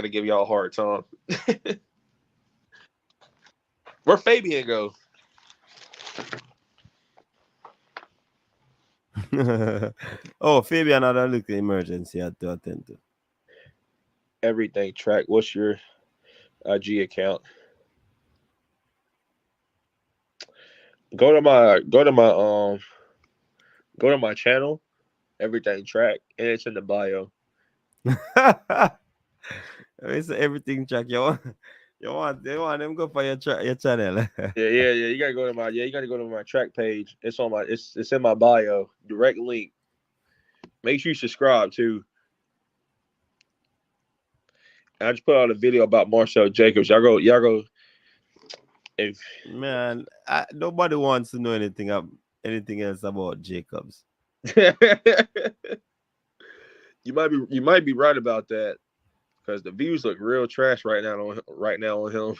Speaker 4: give y'all a hard time. Where Fabian go?
Speaker 2: Oh, Fabian had a little emergency had to attend to.
Speaker 4: Everything track. What's your IG account? Go to my channel. Everything track, and it's in the bio.
Speaker 2: It's everything track. You want them go for your channel.
Speaker 4: Yeah. You gotta go to my track page. It's on it's in my bio. Direct link. Make sure you subscribe too. I just put out a video about Marcel Jacobs. Y'all go. If
Speaker 2: Man, nobody wants to know anything else about Jacobs.
Speaker 4: you might be right about that because the views look real trash right now on him.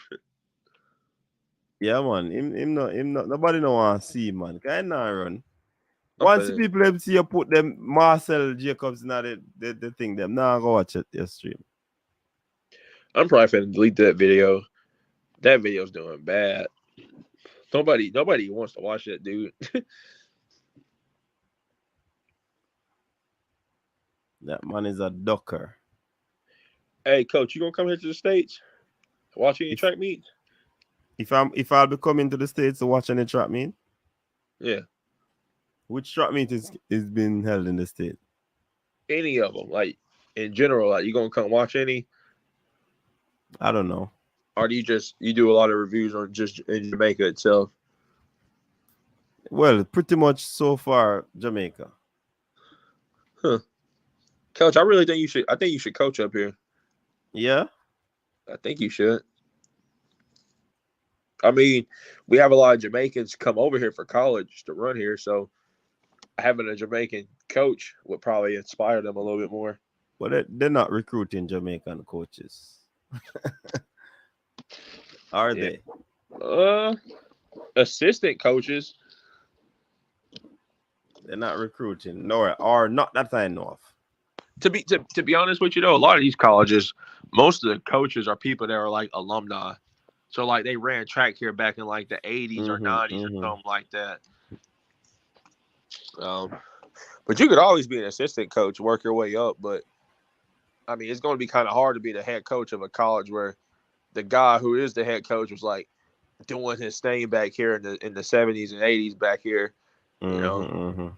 Speaker 2: Yeah, man. Him not. Nobody no want to see him, man. Can not run. Once people them see you put them Marcel Jacobs in the thing, them now go watch it your stream.
Speaker 4: I'm probably finna delete that video. That video's doing bad. Nobody wants to watch that dude.
Speaker 2: That man is a ducker.
Speaker 4: Hey, coach, you gonna come here to the States? Watch any track meets?
Speaker 2: If I'll be coming to the States to watch any track meet?
Speaker 4: Yeah.
Speaker 2: Which track meet is being held in the States?
Speaker 4: Any of them, like in general, like you gonna come watch any?
Speaker 2: I don't know.
Speaker 4: Or do you do a lot of reviews on just in Jamaica itself?
Speaker 2: Well, pretty much so far Jamaica.
Speaker 4: Huh. Coach, I really think you should. I think you should coach up here.
Speaker 2: Yeah.
Speaker 4: I think you should. I mean, we have a lot of Jamaicans come over here for college to run here, so having a Jamaican coach would probably inspire them a little bit more.
Speaker 2: Well, they're not recruiting Jamaican coaches. Are they?
Speaker 4: Assistant coaches.
Speaker 2: They're not recruiting, or not that I know of.
Speaker 4: To be honest with you though, a lot of these colleges, most of the coaches are people that are like alumni. So like they ran track here back in like the 80s or 90s or something like that. But you could always be an assistant coach, work your way up. But I mean, it's going to be kind of hard to be the head coach of a college where the guy who is the head coach was like doing his thing back here in the 70s and 80s back here. You know.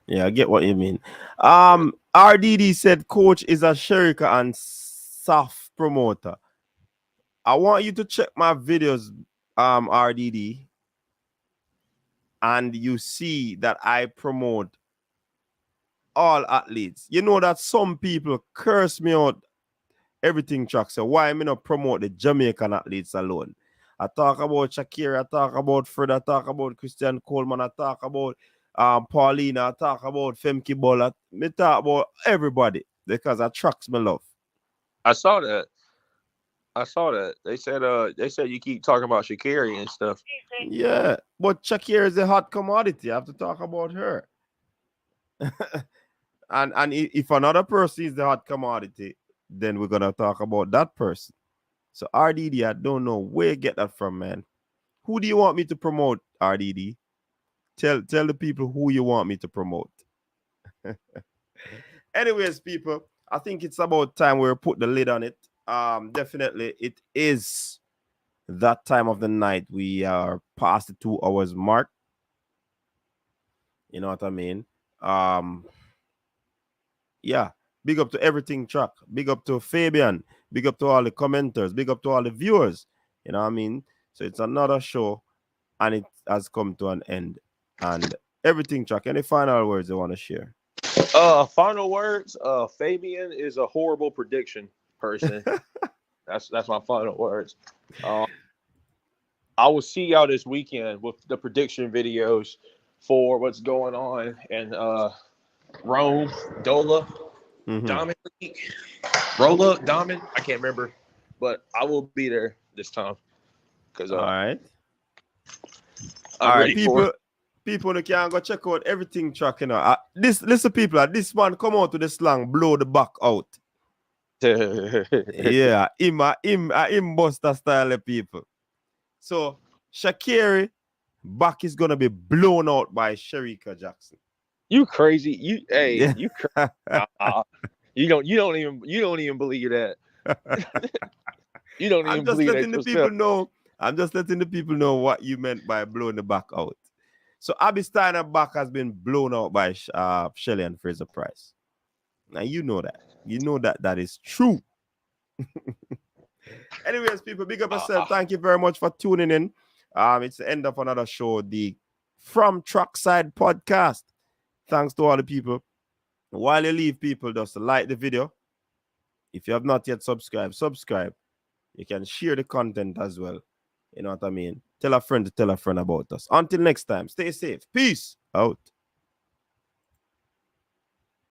Speaker 2: Yeah, I get what you mean. RDD said coach is a Sharika and soft promoter. I want you to check my videos, RDD, and you see that I promote all athletes. You know that some people curse me out everything track. So why me not promote the Jamaican athletes alone? I talk about Shakira, I talk about Fred, I talk about Christian Coleman, I talk about Paulina, I talk about Femke Bola. Me talk about everybody because that tracks me love.
Speaker 4: I saw that. They said you keep talking about Shakira and stuff.
Speaker 2: Yeah, but Shakira is a hot commodity. I have to talk about her. and if another person is the hot commodity, then we're gonna talk about that person. So RDD, I don't know where you get that from, man. Who do you want me to promote, RDD? Tell the people who you want me to promote. Anyways, people, I think it's about time we put the lid on it. Definitely, it is that time of the night. We are past the 2 hours mark. You know what I mean? Yeah. Big up to everything track. Big up to Fabian. Big up to all the commenters. Big up to all the viewers. You know what I mean? So it's another show, and it has come to an end. And everything track. Any final words you want to share?
Speaker 4: Final words. Fabian is a horrible prediction person. That's my final words. I will see y'all this weekend with the prediction videos for what's going on in Rome, Dola, Diamond League, Roll Up, Diamond. I can't remember, but I will be there this time. All
Speaker 2: right.
Speaker 4: I'm ready
Speaker 2: people,
Speaker 4: for it.
Speaker 2: People who can go check out everything track, you know. Listen, people, this man come out to the slang, blow the back out. Yeah, him buster style of people. So Shakira back is gonna be blown out by Sharika Jackson.
Speaker 4: You crazy? You crazy. You don't even believe that. You don't even believe that yourself.
Speaker 2: I'm just letting the people know what you meant by blowing the back out. So Abby Steiner back has been blown out by Shelley and Fraser Price. Now you know that. You know that is true. Anyways, people, big up yourself. Thank you very much for tuning in. It's the end of another show, the From Trackside podcast. Thanks to all the people. While you leave, people, just like the video. If you have not yet subscribed. You can share the content as well. You know what I mean? Tell a friend to tell a friend about us. Until next time, stay safe. Peace out.